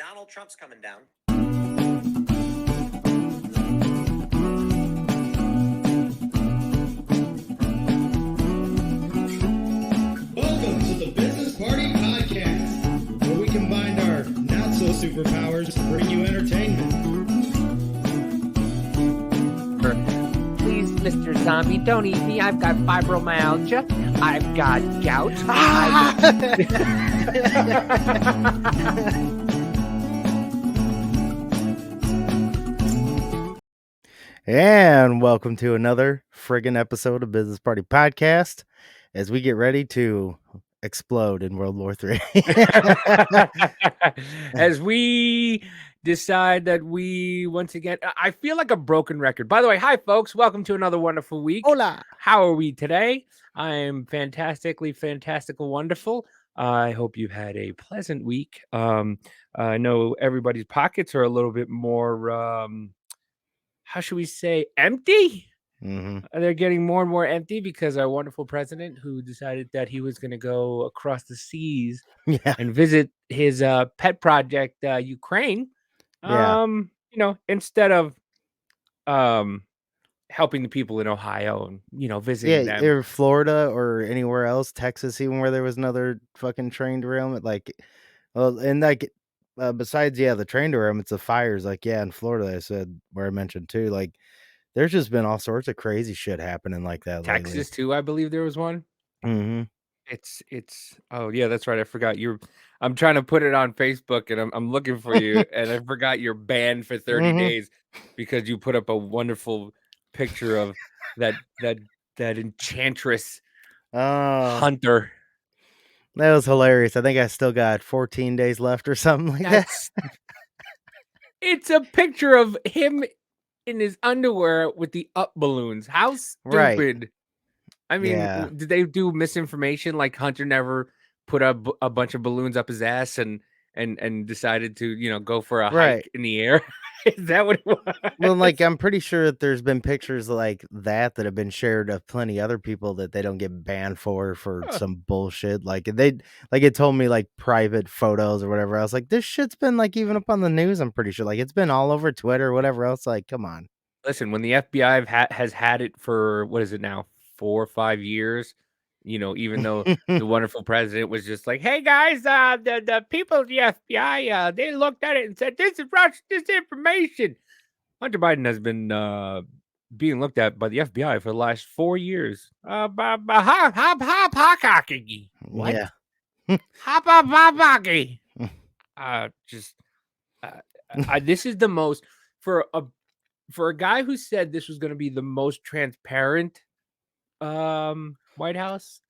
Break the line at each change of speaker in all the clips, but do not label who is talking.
Donald Trump's coming down.
Welcome to the Business Party Podcast, where we combine our not-so-superpowers to bring you entertainment.
Please, Mr. Zombie, don't eat me. I've got fibromyalgia. I've got gout.
And welcome to another friggin' episode of Business Party Podcast as we get ready to explode in World War III.
As we decide that we, once again, I feel like a broken record. By the way, hi, folks. Welcome to another wonderful week.
Hola.
How are we today? I am fantastical, wonderful. I hope you had a pleasant week. I know everybody's pockets are a little bit more... how should we say, empty?
Mm-hmm.
They're getting more and more empty because our wonderful president, who decided that he was going to go across the seas and visit his pet project, Ukraine, instead of helping the people in Ohio and, visiting them.
Or Florida or anywhere else, Texas, even where there was another fucking train derailment. Besides, the train derailment, it's the fires. In Florida, I said, where I mentioned too, there's just been all sorts of crazy shit happening like that
Texas
lately.
too, I believe there was one.
Mm-hmm.
Oh yeah, that's right. I forgot I'm trying to put it on Facebook and I'm looking for you and I forgot you're banned for 30 days because you put up a wonderful picture of that enchantress hunter.
That was hilarious. I think I still got 14 days left or something like that.
It's a picture of him in his underwear with the up balloons. How stupid. Right. I mean, did they do misinformation? Like Hunter never put up a bunch of balloons up his ass and decided to, go for a hike in the air? Is that what it was?
Well, I'm pretty sure that there's been pictures like that have been shared of plenty other people that they don't get banned for some bullshit. It told me private photos or whatever. I was like, this shit's been even up on the news. I'm pretty sure it's been all over Twitter or whatever else. Come on.
Listen, when the FBI has had it for, what is it now, 4 or 5 years, even though the wonderful president was just like, hey guys, the people of the FBI, they looked at it and said, this is Russian disinformation. Hunter Biden has been being looked at by the FBI for the last 4 years. What?
Yeah.
This is the most, for a guy who said this was going to be the most transparent White House.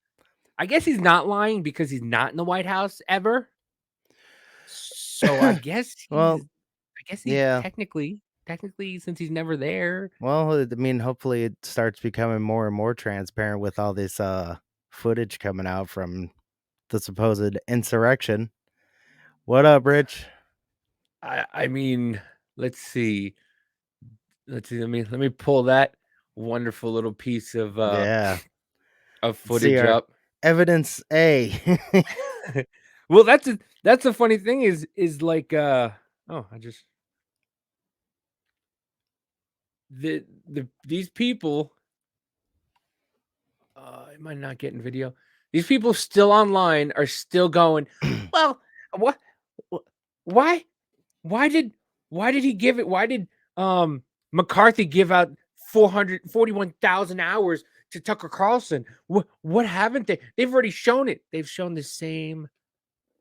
I guess he's not lying because he's not in the White House ever. So I guess technically, since he's never there.
Well, I mean, hopefully it starts becoming more and more transparent with all this footage coming out from the supposed insurrection. What up, Rich?
I mean, let's see. Let me pull that wonderful little piece of footage up.
Evidence A.
Well, that's the funny thing is these people, I might not get in video. These people still online are still going, well, why did he give it? Why did McCarthy give out 441,000 hours to Tucker Carlson? What haven't they? They've already shown it. They've shown the same.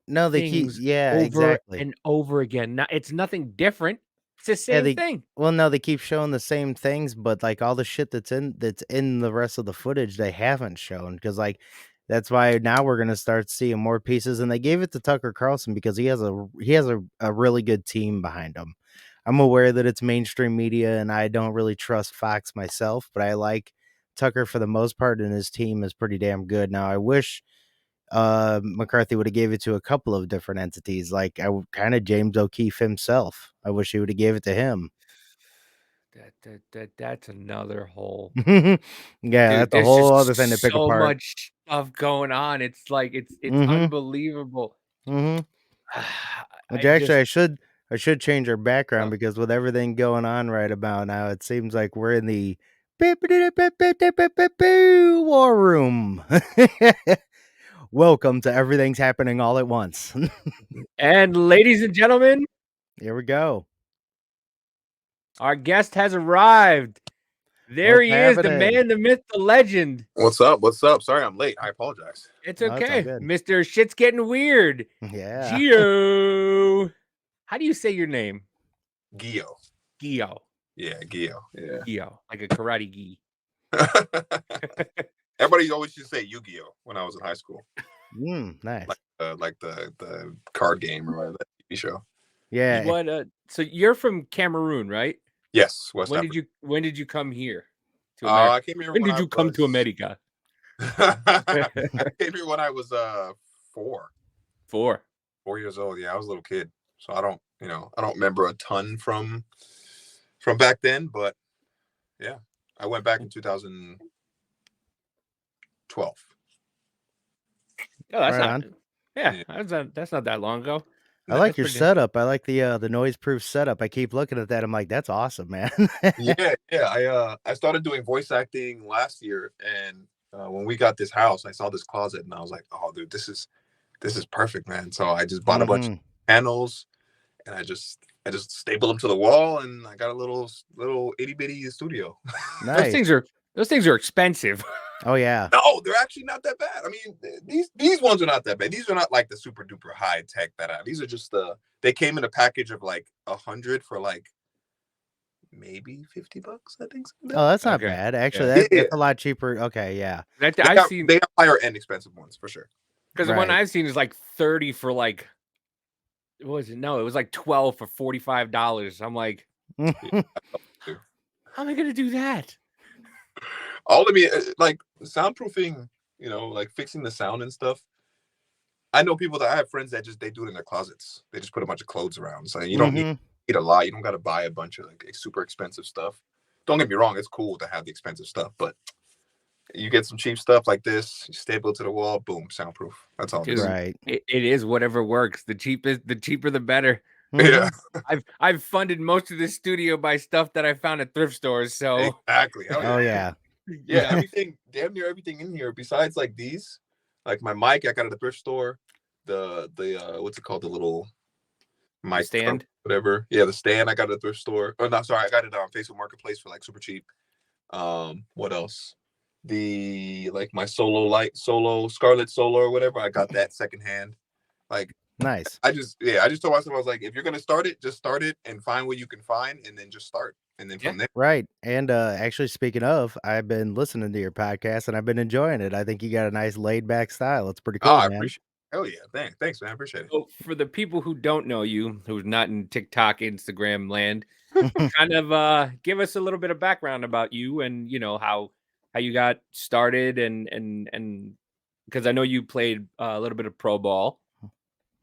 No, they keep exactly
and over again. Now it's nothing different. It's the same thing.
Well, no, they keep showing the same things, but all the shit that's in the rest of the footage they haven't shown, because that's why now we're gonna start seeing more pieces. And they gave it to Tucker Carlson because he has a really good team behind him. I'm aware that it's mainstream media, and I don't really trust Fox myself, but I like Tucker for the most part, and his team is pretty damn good. Now, I wish McCarthy would have gave it to a couple of different entities, kind of James O'Keefe himself. I wish he would have gave it to him.
That's another whole.
Yeah, dude, that's a whole other thing to pick apart.
So much stuff going on. It's it's unbelievable.
Mm-hmm. Which
I
actually,
just
I should change our background
uh,
because with everything going on right about now, it seems like we're in the war room. Welcome to Everything's Happening All at Once.
and ladies and gentlemen,
Here we go.
our guest has arrived. There
What's
he is, the
happening?
man, the myth, the legend.
What's up? What's up? Sorry I'm late. I apologize.
It's
Oh, that's all
okay,
good.
Mr. Shit's Getting Weird.
Yeah.
Giyoh. How do you say your name?
Giyoh.
Giyoh.
Yeah, Giyoh. Yeah.
Giyoh, like a karate gi.
Everybody always used to say Yu-Gi-Oh when I was in high school.
Nice.
Like the card game or whatever, that TV show.
Yeah.
What? So you're from Cameroon, right?
Yes, West
When
Africa.
when did you come here to America?
I came here
When did you come to America?
I came here when I was 4 years old. Yeah, I was a little kid, so I don't remember a ton from back then, but yeah, I went back in 2012.
Oh, that's
Right
not.
on.
Yeah, that's not that long ago.
I like
That's
your
pretty-
setup. I like the noise-proof setup. I keep looking at that. I'm like, that's awesome, man.
Yeah. I started doing voice acting last year, and when we got this house, I saw this closet, and I was like, "Oh, dude, this is perfect, man." So I just bought a bunch of panels, and I just stapled them to the wall, and I got a little itty bitty studio.
Nice.
Those things are expensive.
Oh yeah.
No, they're actually not that bad. I mean, these ones are not that bad. These are not like the super duper high tech these are just they came in a package of like 100 for like maybe $50, I think.
Oh, that's not
Okay.
bad. Actually,
Yeah.
that's a lot cheaper. Okay, yeah.
I've seen
They have higher end expensive ones for sure.
because the one
Right.
I've seen is like 30 for like. What was it? No, it was like 12 for $45. I'm like, how am I gonna do that?
Like soundproofing, like fixing the sound and stuff. I know people that I have friends that they do it in their closets. They just put a bunch of clothes around. So you don't need a lot. You don't got to buy a bunch of like super expensive stuff. Don't get me wrong, it's cool to have the expensive stuff, but you get some cheap stuff like this, you staple it to the wall, boom, soundproof. That's all.
Dude,
Right.
It is whatever works. The cheaper the better.
Yeah,
I've funded most of this studio by stuff that I found at thrift stores. So
exactly.
Oh yeah.
Yeah, everything, damn near everything in here, besides like these, like my mic, I got at the thrift store. The what's it called? The little mic
stand,
whatever. Yeah, the stand I got at the thrift store. Oh no, sorry, I got it on Facebook Marketplace for like super cheap. What else? The like my solo Scarlett Solo or whatever. I got that secondhand. Like
Nice.
I just told myself, I was like, if you're gonna start it, just start it and find what you can find, and then just start, and then from there.
Right. And actually, speaking of, I've been listening to your podcast and I've been enjoying it. I think you got a nice laid back style. It's pretty cool,
I
man.
appreciate it. Hell yeah, thanks, man. I appreciate it.
so for the people who don't know you, who's not in TikTok, Instagram land, kind of give us a little bit of background about you and how you got started and because I know you played a little bit of pro ball.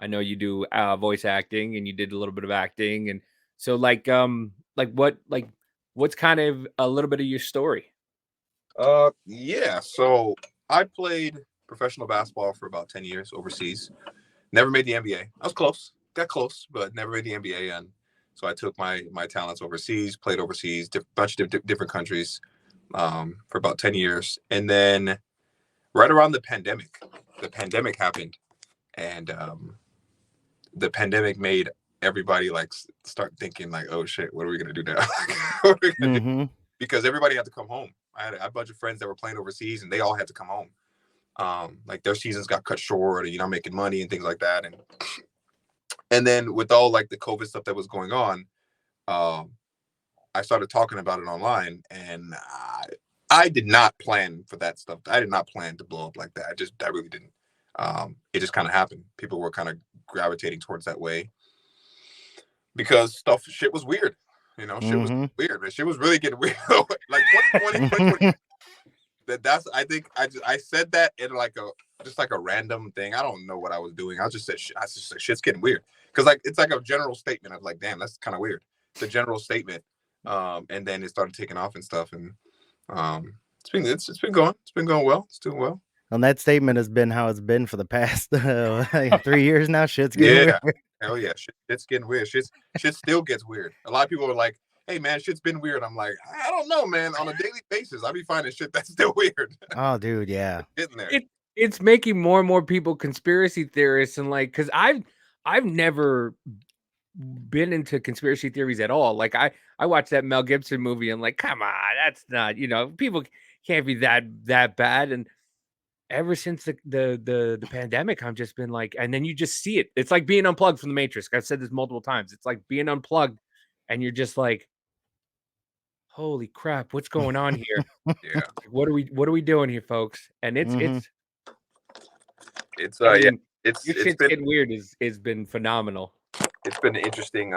I know you do voice acting and you did a little bit of acting, and so what's kind of a little bit of your story?
Yeah. So I played professional basketball for about 10 years overseas. Never made the NBA. I was close, got close, but never made the NBA. And so I took my talents overseas, played overseas, bunch of different countries, for about 10 years, and then right around the pandemic happened, and the pandemic made everybody like start thinking like, oh shit, what are we gonna do now? What are we gonna do? Because everybody had to come home. I had a bunch of friends that were playing overseas, and they all had to come home. Like their seasons got cut short, and making money and things like that, and then with all like the COVID stuff that was going on, I started talking about it online, and I did not plan for that stuff. I did not plan to blow up like that. I really didn't. It just kind of happened. People were kind of gravitating towards that way because shit was weird. Shit was weird, man. Shit was really getting weird. Like 2020, I think I said that in like a random thing. I don't know what I was doing. I just said shit's getting weird because like it's like a general statement of like, damn, that's kind of weird. It's a general statement, and then it started taking off and stuff, and it's been going well. It's doing well.
And that statement has been how it's been for the past 3 years now. Shit's getting weird.
Hell yeah, shit's getting weird. Shit still gets weird. A lot of people are like, "Hey man, shit's been weird." I'm like, I don't know, man. On a daily basis, I be finding shit that's still weird.
Oh, dude, yeah.
Getting there.
It's making more and more people conspiracy theorists, and like, because I've never been into conspiracy theories at all. Like I watched that Mel Gibson movie and like, come on, that's not, people can't be that bad. And ever since the pandemic, I've just been like, and then you just see it. It's like being unplugged from the Matrix. I've said this multiple times. It's like being unplugged, and you're just like, holy crap, what's going on here?
Yeah.
What are we doing here, folks? And it's
It's
I
yeah.
mean,
It's
your
it's
shit's
been
getting weird is been phenomenal.
it's been an interesting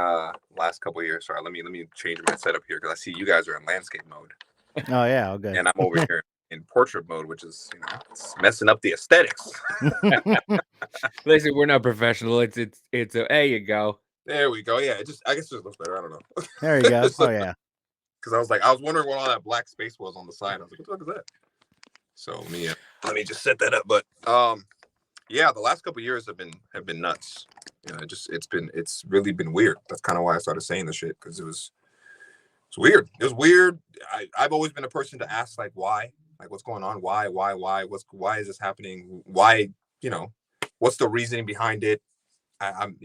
last couple of years. Sorry, let me change my setup here because I see you guys are in landscape mode
Oh yeah, okay.
and I'm over here in portrait mode, which is it's messing up the aesthetics.
Listen, we're not professional. There you go.
There we go. Yeah, I guess it just looks better. I don't know.
There you go. Oh yeah.
Because I was wondering what all that black space was on the side. I was like, what the fuck is that? So let me just set that up. But yeah, the last couple of years have been nuts. It's really been weird. That's kind of why I started saying this shit, because it's weird. It was weird. I've always been a person to ask like why, like what's going on, why why is this happening, why, what's the reasoning behind it. I'm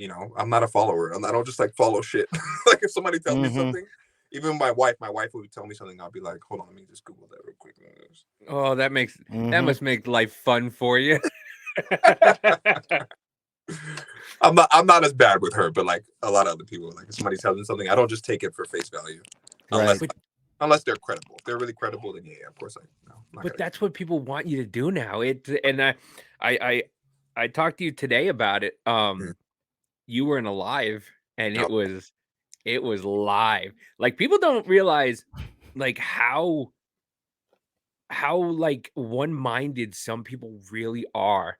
not a follower. I don't just like follow shit. Like if somebody tells me something, even my wife would tell me something, I'll be like, hold on, let me just Google that real quick.
Oh, that must make life fun for you.
I'm not as bad with her, but like a lot of other people, like if somebody tells me something, I don't just take it for face value, unless they're credible. If they're really credible, then yeah, of course
But that's what people want you to do now. I talked to you today about it. You were in a live, and it was live. Like people don't realize like how like one-minded some people really are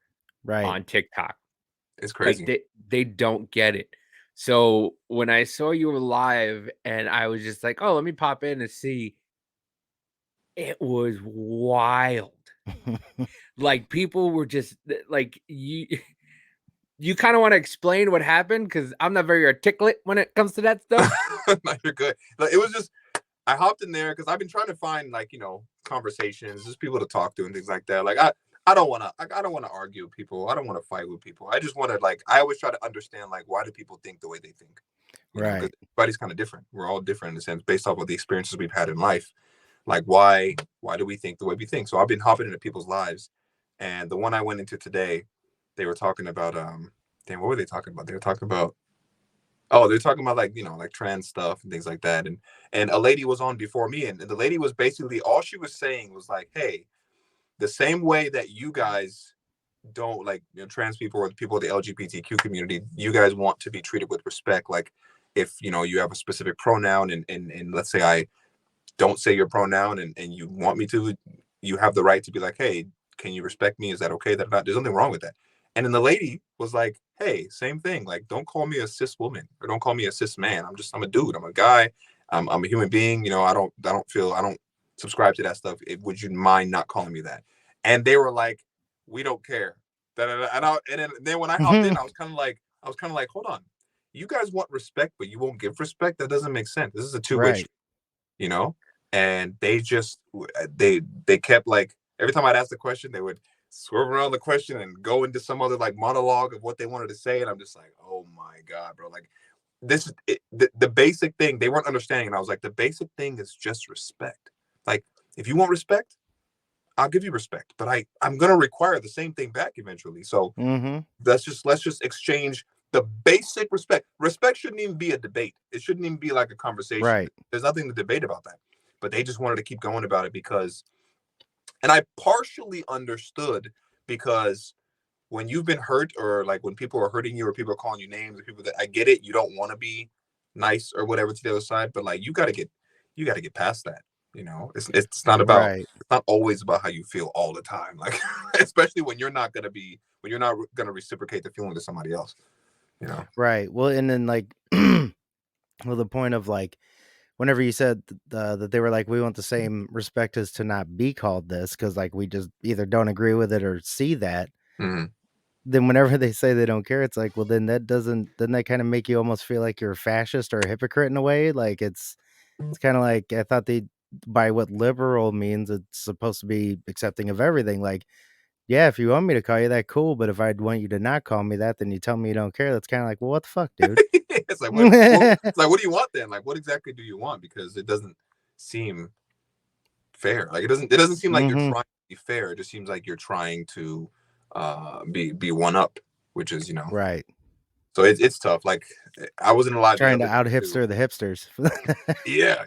on TikTok.
It's crazy.
Like they don't get it. So when I saw you were live, and I was just like, oh, let me pop in and see. It was wild. Like people were just like you kind of want to explain what happened, because I'm not very articulate when it comes to that stuff.
No, you're good. Like, it was just I hopped in there because I've been trying to find like conversations, just people to talk to and things like that. Like I don't want to argue with people. I don't want to fight with people. I just want to I always try to understand like why do people think the way they think. Because everybody's kind of different. We're all different in a sense based off of the experiences we've had in life. Like why do we think the way we think? So I've been hopping into people's lives, and the one I went into today, they were talking about what were they talking about? They were talking about they're talking about like like trans stuff and things like that, and a lady was on before me, and the lady was basically, all she was saying was like, hey, the same way that you guys don't like trans people or the people of the LGBTQ community, you guys want to be treated with respect. Like if you have a specific pronoun and let's say I don't say your pronoun and you want me to, you have the right to be like, hey, can you respect me? Is that okay? That not, there's nothing wrong with that. And then the lady was like, hey, same thing. Like, don't call me a cis woman or don't call me a cis man. I'm a dude. I'm a guy. I'm a human being. I don't subscribe to that stuff. Would you mind not calling me that? And they were like, we don't care. And then when I hopped in, I was kind of like, hold on. You guys want respect, but you won't give respect? That doesn't make sense. This is a two-way street, and they just they kept like, every time I'd ask the question, they would swerve around the question and go into some other like monologue of what they wanted to say, and I'm just like, oh my god, bro, like this is the basic thing they weren't understanding. And I was like, the basic thing is just respect. Like if you want respect, I'll give you respect, but I'm gonna require the same thing back eventually. So let's just exchange the basic respect. Respect shouldn't even be a debate. It shouldn't even be like a conversation.
Right.
There's nothing to debate about that. But they just wanted to keep going about it because, and I partially understood, because when you've been hurt, or like when people are hurting you, or people are calling you names, or people that, I get it, you don't want to be nice or whatever to the other side, but like you gotta get past that. It's not about, it's not always about how you feel all the time. Like especially when you're not gonna reciprocate the feeling to somebody else.
Right. Well, and then like well, the point of like whenever you said that they were like, we want the same respect as to not be called this, because like we just either don't agree with it or see that. then whenever they say they don't care, it's like, well, then doesn't that kind of make you almost feel like you're a fascist or a hypocrite in a way? Like it's kind of like I thought they by what liberal means it's supposed to be accepting of everything. Like, yeah, if you want me to call you that, cool. But if I'd want you to not call me that, then you tell me you don't care. That's kind of like, well, what the fuck, dude?
It's like, it's like, what do you want then? Like, what exactly do you want? Because it doesn't seem fair. Like, it doesn't seem like you're trying to be fair. It just seems like you're trying to be one up, which is,
Right.
So it's tough. Like, I was in a live
Trying to out hipster the hipsters.
Yeah.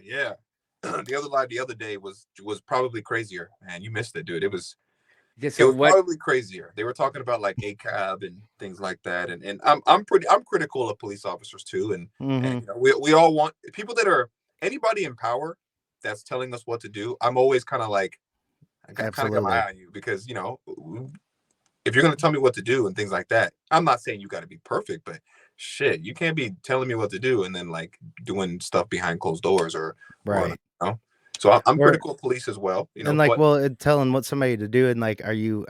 The other live the other day was probably crazier, man. You missed it, dude. It was probably crazier. They were talking about like ACAB and things like that, and I'm critical of police officers too, and we all want people that are anybody in power that's telling us what to do. I'm always kind of like, I kind of got my eye on you, because if you're going to tell me what to do and things like that, I'm not saying you got to be perfect, but shit, you can't be telling me what to do and then like doing stuff behind closed doors or
right.
So I'm critical of police as well,
and like, telling what somebody to do, and like, are you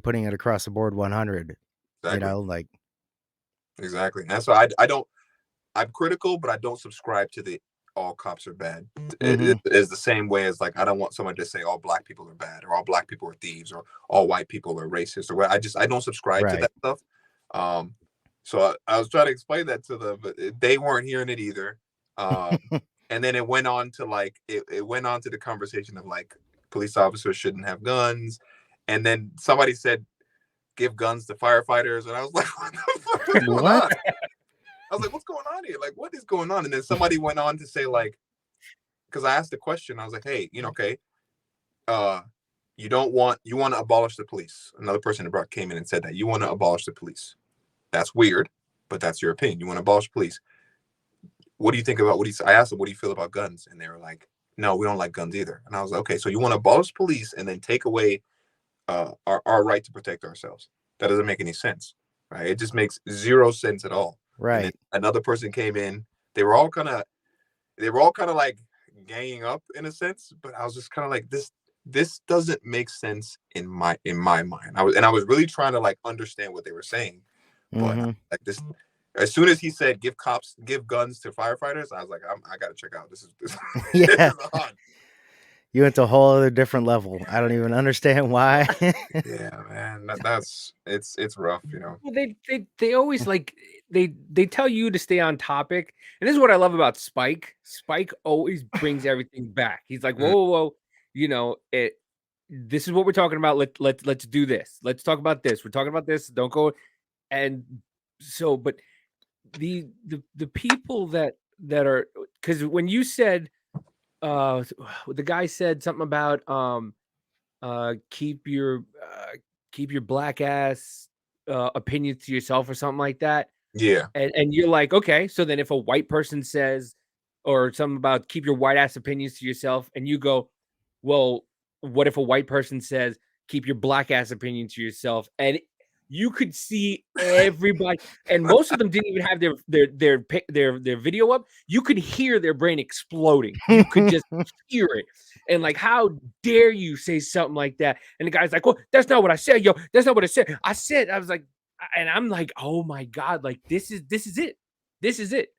putting it across the board 100?
Exactly.
Like
exactly. And so I'm critical, but I don't subscribe to the all cops are bad. It is the same way as like, I don't want somebody to say all black people are bad or all black people are thieves or all white people are racist or what. I don't subscribe to that stuff. So I was trying to explain that to them, but they weren't hearing it either. And then it went on to like, it went on to the conversation of like, police officers shouldn't have guns. And then somebody said, give guns to firefighters. And I was like, what the fuck is going on? I was like, what's going on here? Like, what is going on? And then somebody went on to say, like, because I asked the question, I was like, hey, okay, you want to abolish the police. Another person came in and said that you want to abolish the police. That's weird, but that's your opinion. You want to abolish police. What do you think about I asked them, what do you feel about guns? And they were like, no, we don't like guns either. And I was like, okay, so you want to abolish police and then take away our right to protect ourselves. That doesn't make any sense, right? It just makes zero sense at all.
Right.
And then another person came in. They were all kind of like ganging up in a sense, but I was just kind of like, this doesn't make sense in my mind. I was really trying to like understand what they were saying, but like this. As soon as he said give guns to firefighters, I was like, I gotta check out. This is
yeah.
This is odd.
You went to a whole other different level. I don't even understand why.
Yeah, man, it's rough,
Well, they always like they tell you to stay on topic, and this is what I love about Spike. Spike always brings everything back. He's like, whoa, this is what we're talking about. Let's do this. Let's talk about this. We're talking about this. Don't go. And so, but the people that are, because when you said the guy said something about keep your black ass opinions to yourself or something like that.
Yeah.
And you're like, okay, so then if a white person says or something about keep your white ass opinions to yourself, and you go, well, what if a white person says keep your black ass opinion to yourself? And you could see everybody, and most of them didn't even have their video up. You could hear their brain exploding. You could just hear it. And like, how dare you say something like that? And the guy's like, well, that's not what I said, yo. That's not what I said. I was like, and I'm like, oh my God, like this is it. This is it.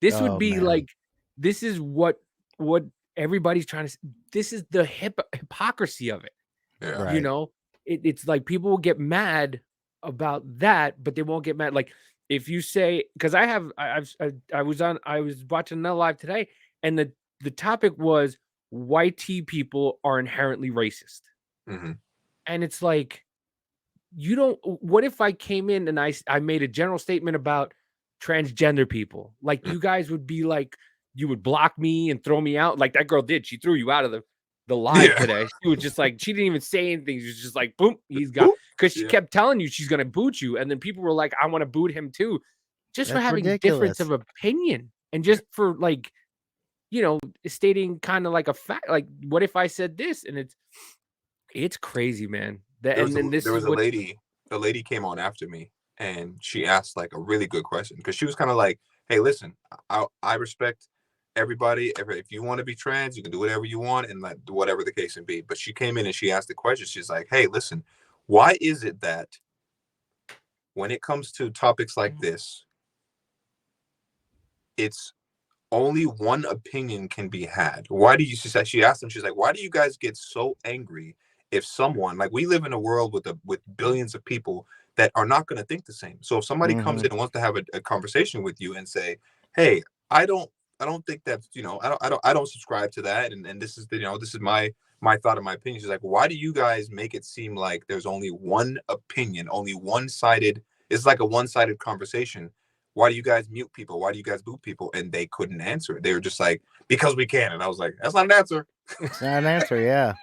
This would be like, this is what everybody's trying to. This is the hypocrisy of it.
Yeah.
Right.
It's like people will get mad about that, but they won't get mad. Like if you say, because I was watching another live today, and the topic was white people are inherently racist. And it's like, what if I came in and I made a general statement about transgender people? Like you guys would be like, you would block me and throw me out like that girl did. She threw you out of the live today. She was just like, she didn't even say anything. She was just like, boom, he's got, because she kept telling you she's gonna boot you, and then people were like, I want to boot him too, just for having a difference of opinion, and just for like, stating kind of like a fact. Like, what if I said this? And it's crazy, man.
There was a lady. The lady came on after me, and she asked like a really good question, because she was kind of like, hey, listen, I respect everybody. If you want to be trans, you can do whatever you want, and like whatever the case may be. But she came in and she asked the question. She's like, hey, listen, why is it that when it comes to topics like this, it's only one opinion can be had. Why do you, she asked them, she's like, why do you guys get so angry if someone, like, we live in a world with billions of people that are not going to think the same. So if somebody comes in and wants to have a conversation with you and say, hey, I don't think that's, I don't subscribe to that, and this is this is my thought and my opinion. She's like, why do you guys make it seem like there's only one opinion, only one-sided? It's like a one-sided conversation. Why do you guys mute people? Why do you guys boot people? And they couldn't answer. They were just like, because we can. And I was like, that's not an answer.
It's not an answer, yeah.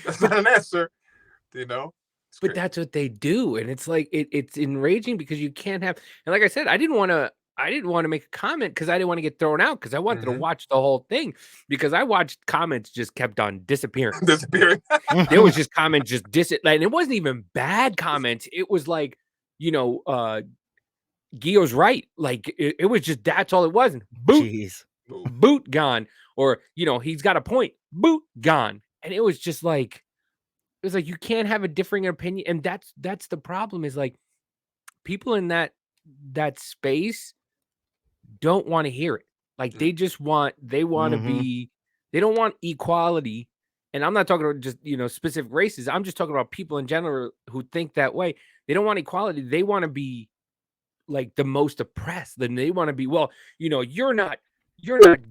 That's not an answer.
But that's what they do, and it's like it's enraging because you can't have. And like I said, I didn't want to make a comment because I didn't want to get thrown out because I wanted to watch the whole thing, because I watched comments just kept on disappearing. There was just comments just and it wasn't even bad comments. It was like, Giyoh's right. Like it was just, that's all it was. Boot gone. Or, he's got a point. Boot gone. And it was just like, you can't have a differing opinion. And that's the problem, is like, people in that space don't want to hear it. Like they want to be, they don't want equality. And I'm not talking about just, specific races. I'm just talking about people in general who think that way. They don't want equality. They want to be like the most oppressed. Then they want to be, well, you're not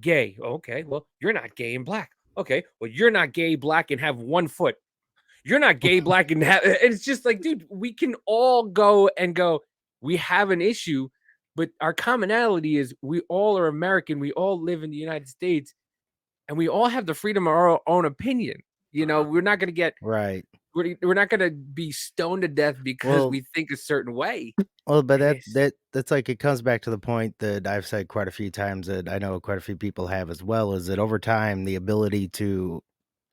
gay. Okay, well, you're not gay and black. Okay, well, you're not gay, black, and have 1 foot. You're not gay, black, and have. It's just like, dude, we can all go. We have an issue, but our commonality is we all are American. We all live in the United States, and we all have the freedom of our own opinion. We're not going to get
right.
We're not going to be stoned to death because we think a certain way.
Well, but that's like, it comes back to the point that I've said quite a few times, that I know quite a few people have as well, is that over time, the ability to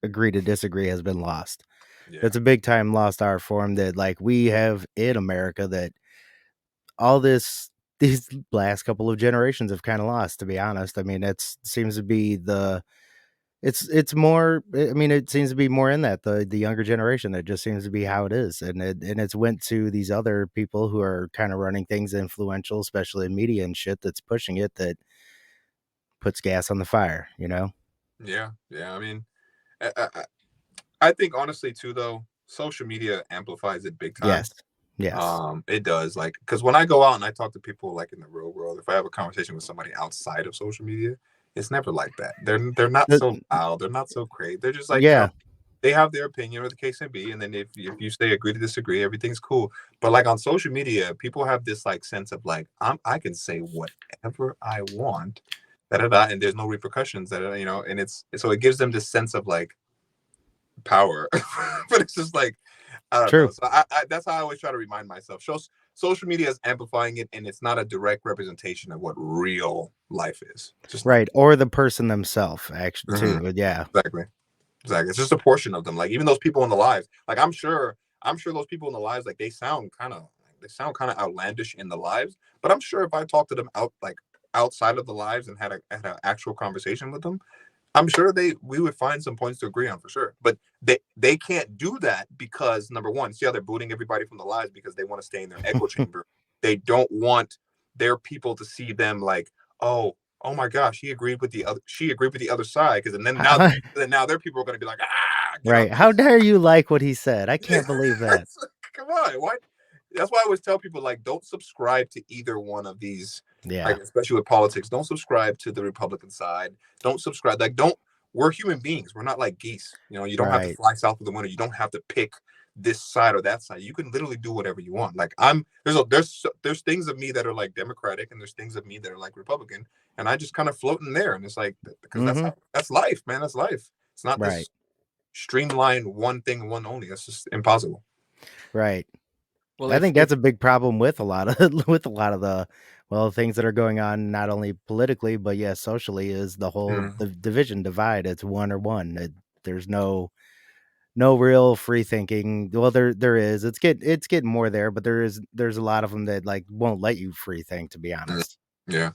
agree to disagree has been lost. Yeah. It's a big time lost art form that, like, we have in America, that these last couple of generations have kind of lost, to be honest. I mean, it seems to be it's more, I mean, it seems to be more in that the younger generation. That just seems to be how it is. And it's went to these other people who are kind of running things influential, especially in media and shit, that's pushing it, that puts gas on the fire,
Yeah. I mean, I think honestly too, though, social media amplifies it big time.
Yes.
It does. Like, because when I go out and I talk to people, like, in the real world, if I have a conversation with somebody outside of social media, it's never like that. They're not so loud. They're not so crazy. They're just like, they have their opinion, or the case may be. And then if you say agree to disagree, everything's cool. But like on social media, people have this like sense of like, I can say whatever I want, and there's no repercussions, and so it gives them this sense of like power. But it's just like, I don't know. So I that's how I always try to remind myself. Social media is amplifying it, and it's not a direct representation of what real life is. Just
right, or the person themselves, actually, too. Yeah,
exactly. It's just a portion of them. Like, even those people in the lives, like, I'm sure those people in the lives, like, they sound kind of outlandish in the lives. But I'm sure if I talked to them outside of the lives and had an actual conversation with them, I'm sure we would find some points to agree on, for sure. But they can't do that because, number one, see how they're booting everybody from the lives because they want to stay in their echo chamber. They don't want their people to see them like, oh my gosh, she agreed with the other side, because now their people are going to be like,
right. How dare you like what he said? I can't believe that.
Come on, what? That's why I always tell people, like, don't subscribe to either one of these.
Yeah.
Like, especially with politics, don't subscribe to the Republican side. Don't subscribe. Like, we're human beings. We're not like geese. You don't have to fly south of the winter. You don't have to pick this side or that side. You can literally do whatever you want. Like, there's things of me that are like Democratic, and there's things of me that are like Republican, and I just kind of float in there. And it's like, because that's life, man. That's life. It's not this streamlined one thing, one only. That's just impossible.
Right. Well, I think that's a big problem with a lot of the things that are going on, not only politically, but socially, is the whole the division, divide. It's one or one. There's no real free thinking. Well, there is. It's getting more there, but there's a lot of them that like won't let you free think, to be honest.
Yeah.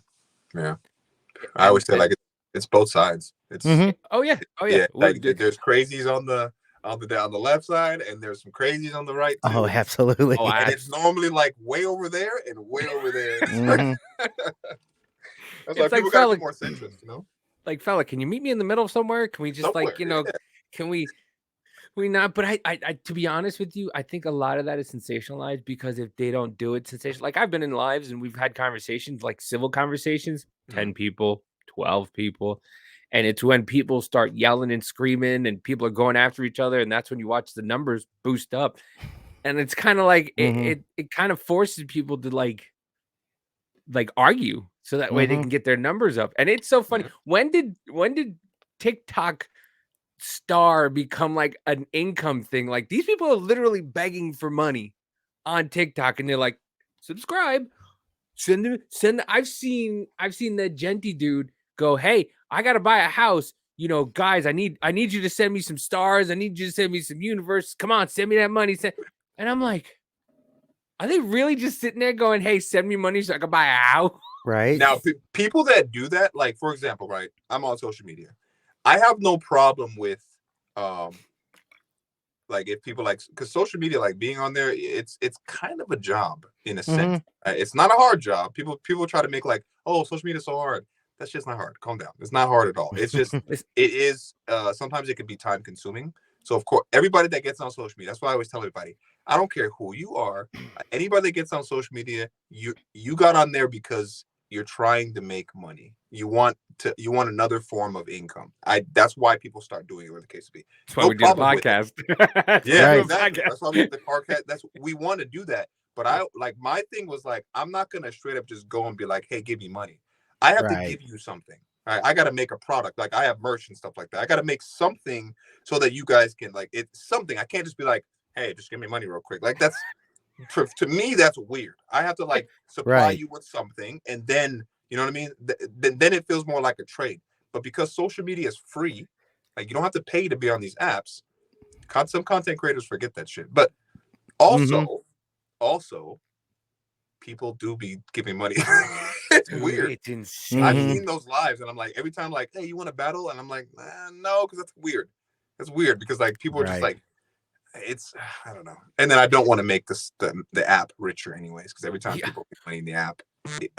I always say, like, it's both sides. It's
oh yeah.
Like, there's crazies on the on the left side, and there's some crazies on the right too.
Oh, absolutely.
Oh,
And it's normally like way over there and way over there.
Mhm.
That's
It's
why
like,
people gotta
fella,
be more centrist, you know?
like, fella, can you meet me in the middle somewhere? Can we just
Somewhere,
like, can we not? But I, to be honest with you, I think a lot of that is sensationalized because if they don't do it sensational, like I've been in lives and we've had conversations, like civil conversations, 10 people, 12 people. And it's when people start yelling and screaming and people are going after each other. And that's when you watch the numbers boost up. And it's kind of like
Mhm.
it kind of forces people to like argue so that way they
Mhm.
can get their numbers up. And it's so funny.
Yeah.
When did TikTok star become like an income thing? Like these people are literally begging for money on TikTok and they're like, subscribe, send. I've seen that Genty dude go, hey, I gotta buy a house. Guys, I need you to send me some stars. I need you to send me some universe. Come on, send me that money. And I'm like, are they really just sitting there going, hey, send me money so I can buy a house?
Right.
Now, people that do that, like for example, right? I'm on social media. I have no problem with, like if people like, because social media, like being on there, it's kind of a job in a sense.
Mhm.
It's not a hard job. People try to make like, oh, social media is so hard. That's just not hard. Calm down. It's not hard at all. It's just it is. Sometimes it can be time consuming. So of course, everybody that gets on social media, that's why I always tell everybody, I don't care who you are. Anybody that gets on social media, you got on there because you're trying to make money. You want another form of income. That's why people start doing it, where the case be.
That's why
No
we do the
problem with it.
podcast. That's why
Yeah,
we do a
exactly.
podcast.
That's why we did the podcast. We want to do that. But I like my thing was like, I'm not gonna straight up just go and be like, hey, give me money. I have to
Right.
give you something. All right? I gotta make a product. Like I have merch and stuff like that. I gotta make something so that you guys can like it's something. I can't just be like, hey, just give me money real quick. Like that's to me, that's weird. I have to like supply
Right.
you with something, and then you know what I mean. Then it feels more like a trade. But because social media is free, like you don't have to pay to be on these apps. Some content creators forget that shit. But also, people do be giving money. It's
Dude,
weird.
it's insane.
I've
Mhm.
seen those lives, and I'm like, every time, like, hey, you want to battle? And I'm like, no, because that's weird. That's weird because like people are just
Right.
like, it's I don't know. And then I don't want to make the app richer anyways, because every time
Yeah.
people make money in the app,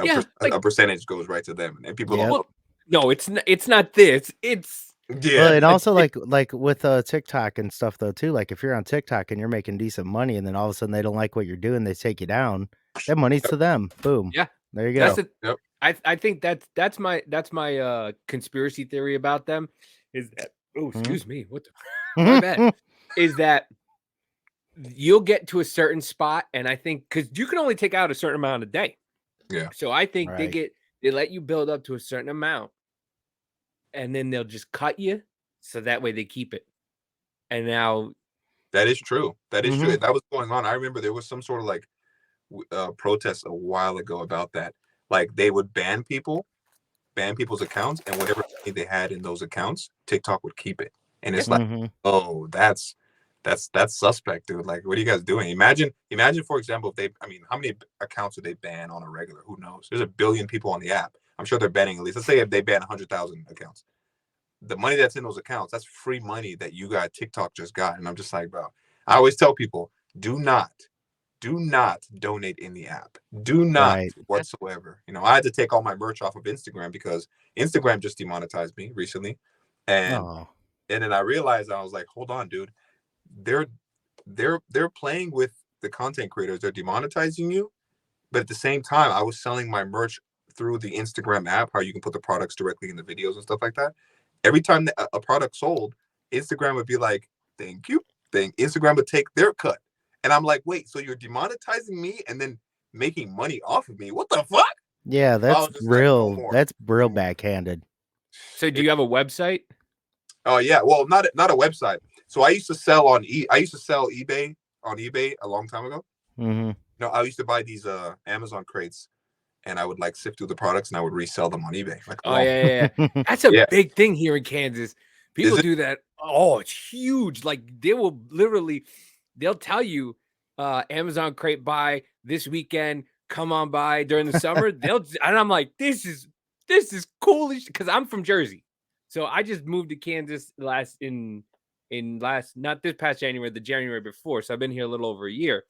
Yeah, like,
a percentage goes right to them, and people
Yep.
don't.
no, it's not this. It's
Yeah,
Well, and
like,
also like with TikTok and stuff though too. Like if you're on TikTok and you're making decent money, and then all of a sudden they don't like what you're doing, they take you down. That money's to them. Boom.
yeah.
There you
That's
go.
it.
Yep.
I think that's my conspiracy theory about them is that, oh, excuse me, what the my bad, is that you'll get to a certain spot, and I think because you can only take out a certain amount a day.
Yeah.
So I think
Right.
they let you build up to a certain amount, and then they'll just cut you so that way they keep it. And now,
That is true. That is true.
Mhm.
That was going on. I remember there was some sort of like protest a while ago about that. Like they would ban people's accounts, and whatever money they had in those accounts, TikTok would keep it. And it's like,
Mhm.
oh, that's suspect, dude. Like, what are you guys doing? Imagine, for example, if they, I mean, how many accounts do they ban on a regular? Who knows? There's a billion people on the app. I'm sure they're banning at least. Let's say if they ban 100,000 accounts, the money that's in those accounts, that's free money that you got. TikTok just got, and I'm just like, bro. I always tell people, do not donate in the app. Do not
Right.
whatsoever. You know, I had to take all my merch off of Instagram because Instagram just demonetized me recently, and
Oh.
then I realized I was like, hold on, dude. They're playing with the content creators. They're demonetizing you, but at the same time, I was selling my merch through the Instagram app, how you can put the products directly in the videos and stuff like that. Every time a product sold, Instagram would be like, thank you. Instagram would take their cut. And I'm like, wait, so you're demonetizing me and then making money off of me? What the fuck?
Yeah,
I
that's
was just like, no
real.
more.
That's real
No more.
backhanded.
so do you have a website?
Oh yeah, well, not a website. So I used to sell on eBay a long time ago.
Mhm.
No, I used to buy these Amazon crates, and I would like sift through the products and I would resell them on eBay. Like,
Oh yeah. That's a
Yeah.
big thing here in Kansas. People
Is it?
do that. Oh, it's huge. Like they will literally, they'll tell you, Amazon crate buy this weekend. Come on by during the summer. And I'm like, this is cool because I'm from Jersey, so I just moved to Kansas in not this past January, the January before. So I've been here a little over a year.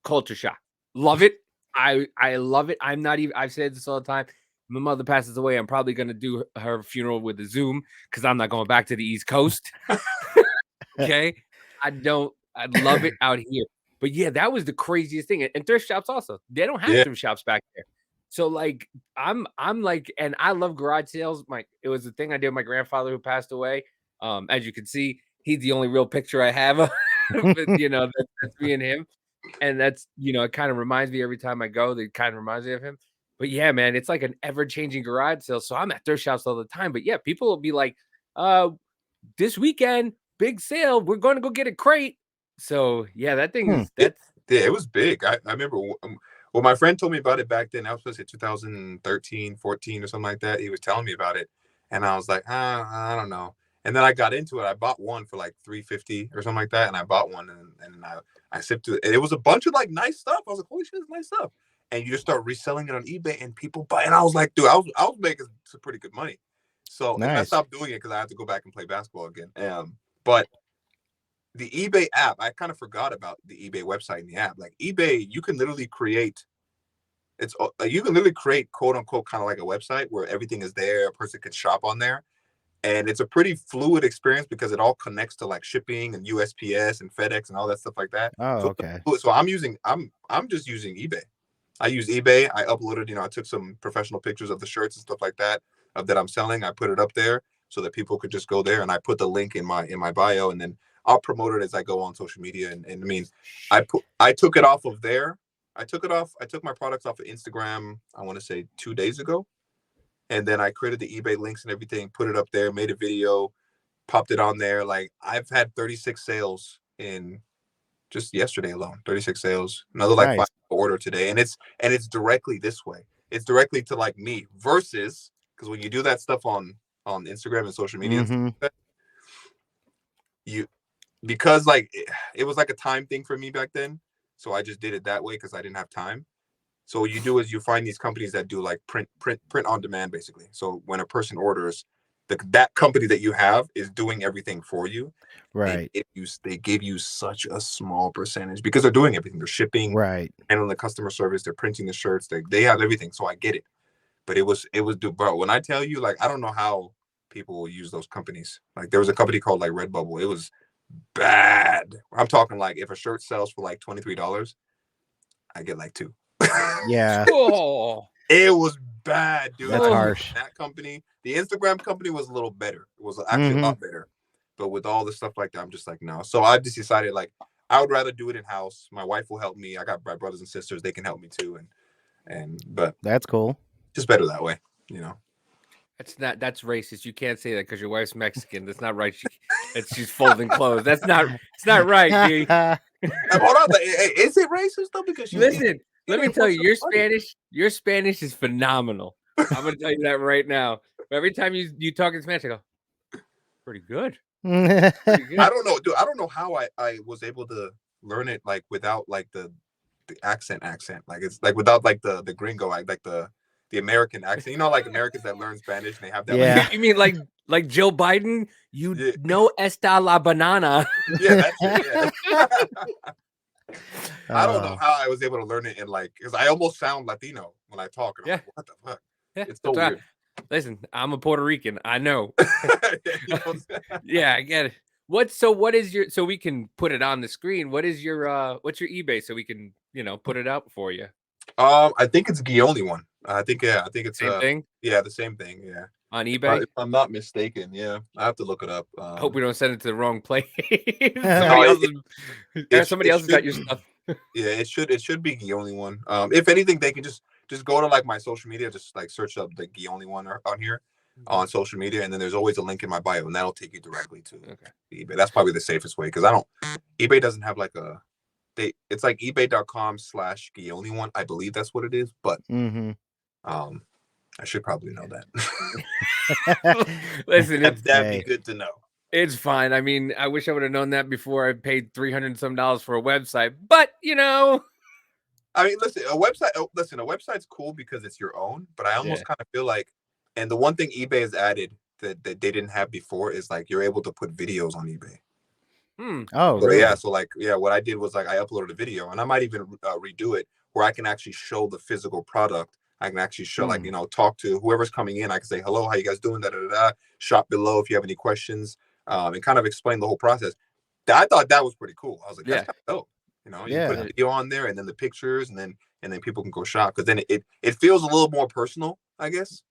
Culture shock. Love it. I love it. I've said this all the time. My mother passes away. I'm probably going to do her funeral with a Zoom because I'm not going back to the East Coast. Okay. I love it out here. But yeah, that was the craziest thing. And thrift shops also. They don't have thrift shops back there. So like I'm like, and I love garage sales. It was the thing I did with my grandfather who passed away. As you can see, he's the only real picture I have of, but, that's me and him. And that's, it kind of reminds me every time I go, that kind of reminds me of him. But yeah, man, it's like an ever-changing garage sale. So I'm at thrift shops all the time. But yeah, people will be like, this weekend, big sale, we're going to go get a crate. So yeah, that thing is
it was big. I remember well, my friend told me about it back then. I was supposed to say 2013, 14 or something like that. He was telling me about it. And I was like, I don't know. And then I got into it. I bought one for like $350 or something like that. And I bought one and I sipped it. And it was a bunch of like nice stuff. I was like, holy shit, it's nice stuff. And you just start reselling it on eBay and people buy. And I was like, dude, I was making some pretty good money. So nice. And I stopped doing it because I had to go back and play basketball again. But the eBay app, I kind of forgot about the eBay website and the app. Like eBay, you can literally create quote unquote kind of like a website where everything is there. A person can shop on there. And it's a pretty fluid experience because it all connects to like shipping and USPS and FedEx and all that stuff like that.
Oh, okay.
So I'm just using eBay. I use eBay. I uploaded, I took some professional pictures of the shirts and stuff like that that I'm selling. I put it up there so that people could just go there, and I put the link in my bio, and then I'll promote it as I go on social media. And I mean, I took it off of there. I took my products off of Instagram, I want to say 2 days ago. And then I created the eBay links and everything, put it up there, made a video, popped it on there. Like I've had 36 sales in just yesterday alone, 36 sales, another like 5 order today. And it's directly this way. It's directly to like me versus, because when you do that stuff on Instagram and social media, because like it was like a time thing for me back then. So I just did it that way because I didn't have time. So what you do is you find these companies that do like print on demand, basically. So when a person orders, that company that you have is doing everything for you.
Right.
They give you such a small percentage because they're doing everything. They're shipping,
right,
handling the customer service. They're printing the shirts. They have everything. So I get it. But it was, bro, when I tell you, like, I don't know how people will use those companies. Like there was a company called like Redbubble. It was bad. I'm talking like if a shirt sells for like $23, I get like 2.
Yeah.
Oh,
it was bad, dude.
That's harsh.
That company, the Instagram company was a little better. It was actually a lot better. But with all the stuff like that, I'm just like, no. So I just decided like I would rather do it in house. My wife will help me. I got my brothers and sisters; they can help me too. But
that's cool.
Just better that way,
That's racist. You can't say that because your wife's Mexican. That's not right. She's folding clothes. It's not right, dude.
Hold on, is it racist though? Because
listen. Let me tell you, your Spanish is phenomenal. I'm going to tell you that right now. Every time you talk in Spanish, I go, pretty good.
I don't know, dude. I don't know how I was able to learn it like without like the accent. Like it's like without like the gringo, like the American accent. Like Americans that learn Spanish and they have that.
Yeah.
Like,
you mean like Joe Biden? You know esta la banana.
Yeah, that's it. Yeah. I don't know how I was able to learn it in because I almost sound Latino when I talk. And I'm like, what the fuck?
Yeah,
it's so weird.
Listen, I'm a Puerto Rican. I know. Yeah, I get it. What is your, so we can put it on the screen? What's your eBay so we can, put it up for you?
I think it's Giyoh one. I think it's
same thing.
Yeah, the same thing. Yeah.
On eBay?
If I'm not mistaken, yeah. I have to look it up.
I hope we don't send it to the wrong place. Somebody else has got your stuff.
Yeah, it should be Giyoh one. If anything, they can just go to like my social media, just like search up the Giyoh one on here on social media, and then there's always a link in my bio, and that'll take you directly to eBay. That's probably the safest way because eBay doesn't have like it's like ebay.com/Giyoh one. I believe that's what it is, but I should probably know that.
Listen,
that'd be good to know.
It's fine. I mean, I wish I would have known that before I paid $300 and some for a website. But
I mean, listen, a website's cool because it's your own. But I almost kind of feel like, and the one thing eBay has added that they didn't have before is like you're able to put videos on eBay.
Oh,
So
really?
yeah, so like what I did was like I uploaded a video, and I might even redo it where I can actually show the physical product. I can actually show like talk to whoever's coming in. I can say hello, how you guys doing? Da da da. Shop below if you have any questions, and kind of explain the whole process. I thought that was pretty cool. I was like, that's kind of dope. You put a video on there, and then the pictures, and then people can go shop, because then it feels a little more personal, I guess.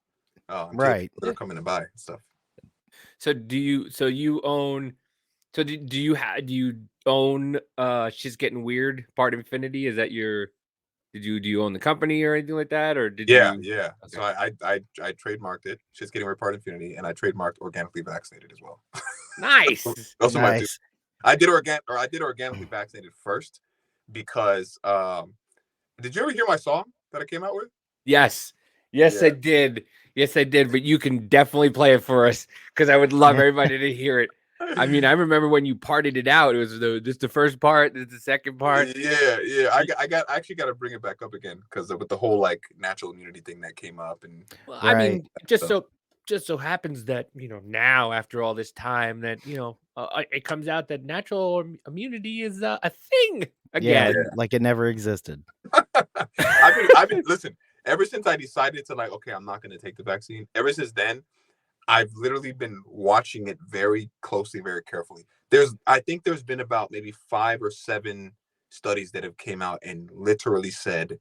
Right.
They're coming to buy stuff.
So do you own? So do you own Shit's Getting Weird Part Infinity? Is that your? Do you own the company or anything like that, or did you?
Yeah. Okay. So I trademarked it. Shit's Getting Weird Part Infinity, and I trademarked Organically Vaccinated as well.
Nice.
Those are my two. I did Organically Vaccinated first because did you ever hear my song that I came out with?
Yes, I did. Yes, I did. But you can definitely play it for us, because I would love everybody to hear it. I mean, I remember when you parted it out. It was the first part, the second part.
Yeah. I actually got to bring it back up again, because with the whole like natural immunity thing that came up, and
well, I mean, just so happens that now after all this time that it comes out that natural immunity is a thing again.
Yeah, like it never existed.
I've been listen, ever since I decided to like, okay, I'm not going to take the vaccine. Ever since then, I've literally been watching it very closely, very carefully. I think there's been about maybe 5 or 7 studies that have came out and literally said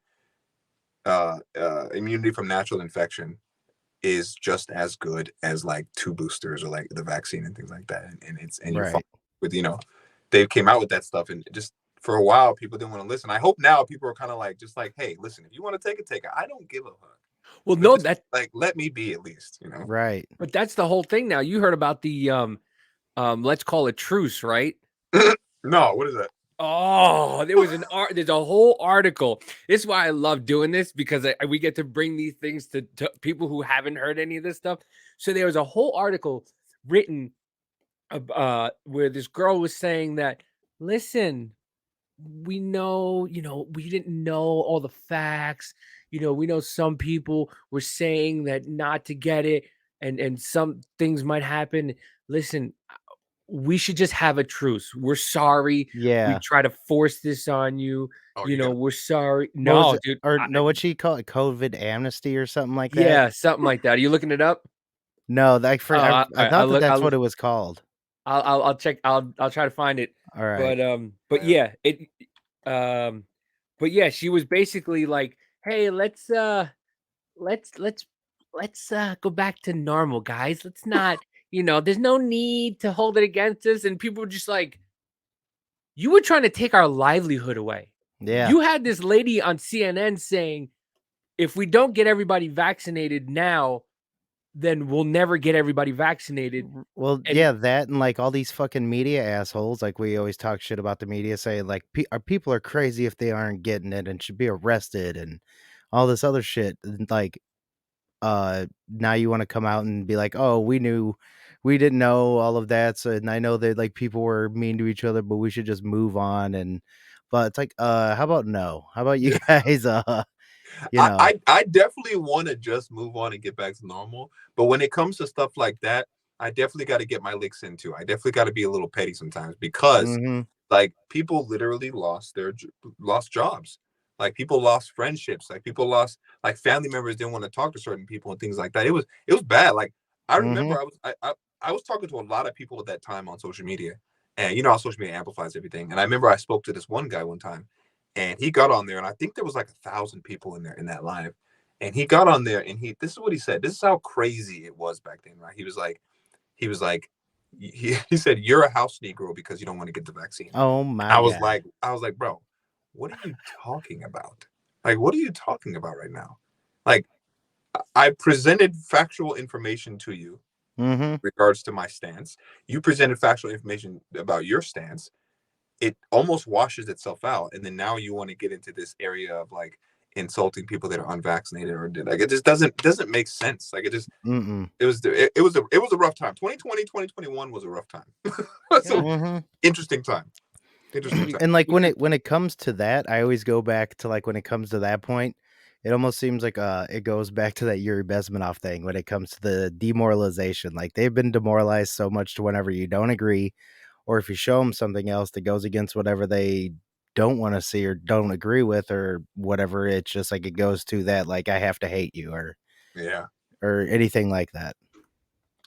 immunity from natural infection is just as good as like 2 boosters or like the vaccine and things like that. And you're fine with they came out with that stuff, and just for a while people didn't want to listen. I hope now people are kind of like, just like, hey, listen, if you want to take it, I don't give a fuck.
Well, no,
that like, let me be at least,
Right.
But that's the whole thing now. You heard about the let's call it truce, right?
No, what is that?
Oh, there's a whole article. This is why I love doing this, because we get to bring these things to people who haven't heard any of this stuff. So there was a whole article written where this girl was saying that, listen, we know, we didn't know all the facts. We know some people were saying that not to get it, and some things might happen. Listen, we should just have a truce. We're sorry.
Yeah.
We try to force this on you. We're sorry.
What
No,
was it?
dude.
Or no, what she called it? COVID amnesty or something like that?
Yeah, something like that. Are you looking it up?
No, I thought that's what it was called.
I'll check. I'll try to find it.
All right.
But yeah, but yeah, she was basically like, hey, let's go back to normal, guys. Let's not, there's no need to hold it against us. And people were just like, you were trying to take our livelihood away.
Yeah.
You had this lady on CNN saying, if we don't get everybody vaccinated now, then we'll never get everybody vaccinated.
Well, that and like all these fucking media assholes, like we always talk shit about the media, saying like people are crazy if they aren't getting it and should be arrested and all this other shit. And like, now you want to come out and be like, oh, we didn't know all of that. So, and I know that like people were mean to each other, but we should just move on. But it's like, how about no? How about you guys?
I definitely want to just move on and get back to normal. But when it comes to stuff like that, I definitely got to get my licks in too. I definitely got to be a little petty sometimes, because like people literally lost jobs. Like people lost friendships. Like people lost, like family members didn't want to talk to certain people and things like that. It was bad. Like I remember I was talking to a lot of people at that time on social media, and how social media amplifies everything. And I remember I spoke to this one guy one time, and he got on there, and I think there was like 1,000 people in there in that live. And he got on there, and this is what he said. This is how crazy it was back then, right? He was like, he said, you're a house Negro because you don't want to get the vaccine.
Oh my
God. I was like, bro, what are you talking about? Like, what are you talking about right now? Like, I presented factual information to you in regards to my stance. You presented factual information about your stance. It almost washes itself out, and then now you want to get into this area of like insulting people that are unvaccinated, or like it just doesn't make sense. Like it just it was a rough time. 2020, 2021 was a rough time. So interesting time.
And like when it comes to that, I always go back to like when it comes to that point, It almost seems like it goes back to that Yuri Bezmenov thing when it comes to the demoralization. Like they've been demoralized so much to whenever you don't agree, or if you show them something else that goes against whatever they don't want to see or don't agree with or whatever, it's just like it goes to that like I have to hate you
Yeah,
or anything like that.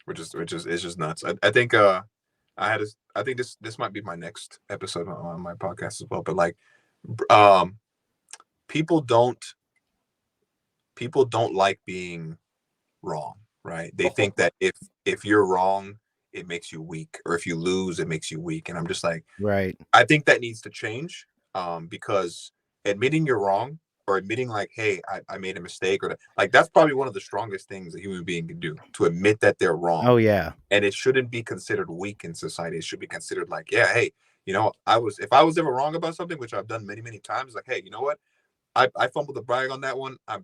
which is it's just nuts. I think I think this might be my next episode on my podcast as well. But like, um, people don't like being wrong, right? They think that if you're wrong, it makes you weak, or if you lose, it makes you weak. And I'm just like,
Right.
I think that needs to change, because admitting you're wrong or admitting like, hey, I made a mistake, or like that's probably one of the strongest things a human being can do, to admit that they're wrong.
Oh yeah.
And it shouldn't be considered weak in society. It should be considered like, yeah, hey, if I was ever wrong about something, which I've done many, many times, like, hey, you know what? I fumbled the brag on that one. I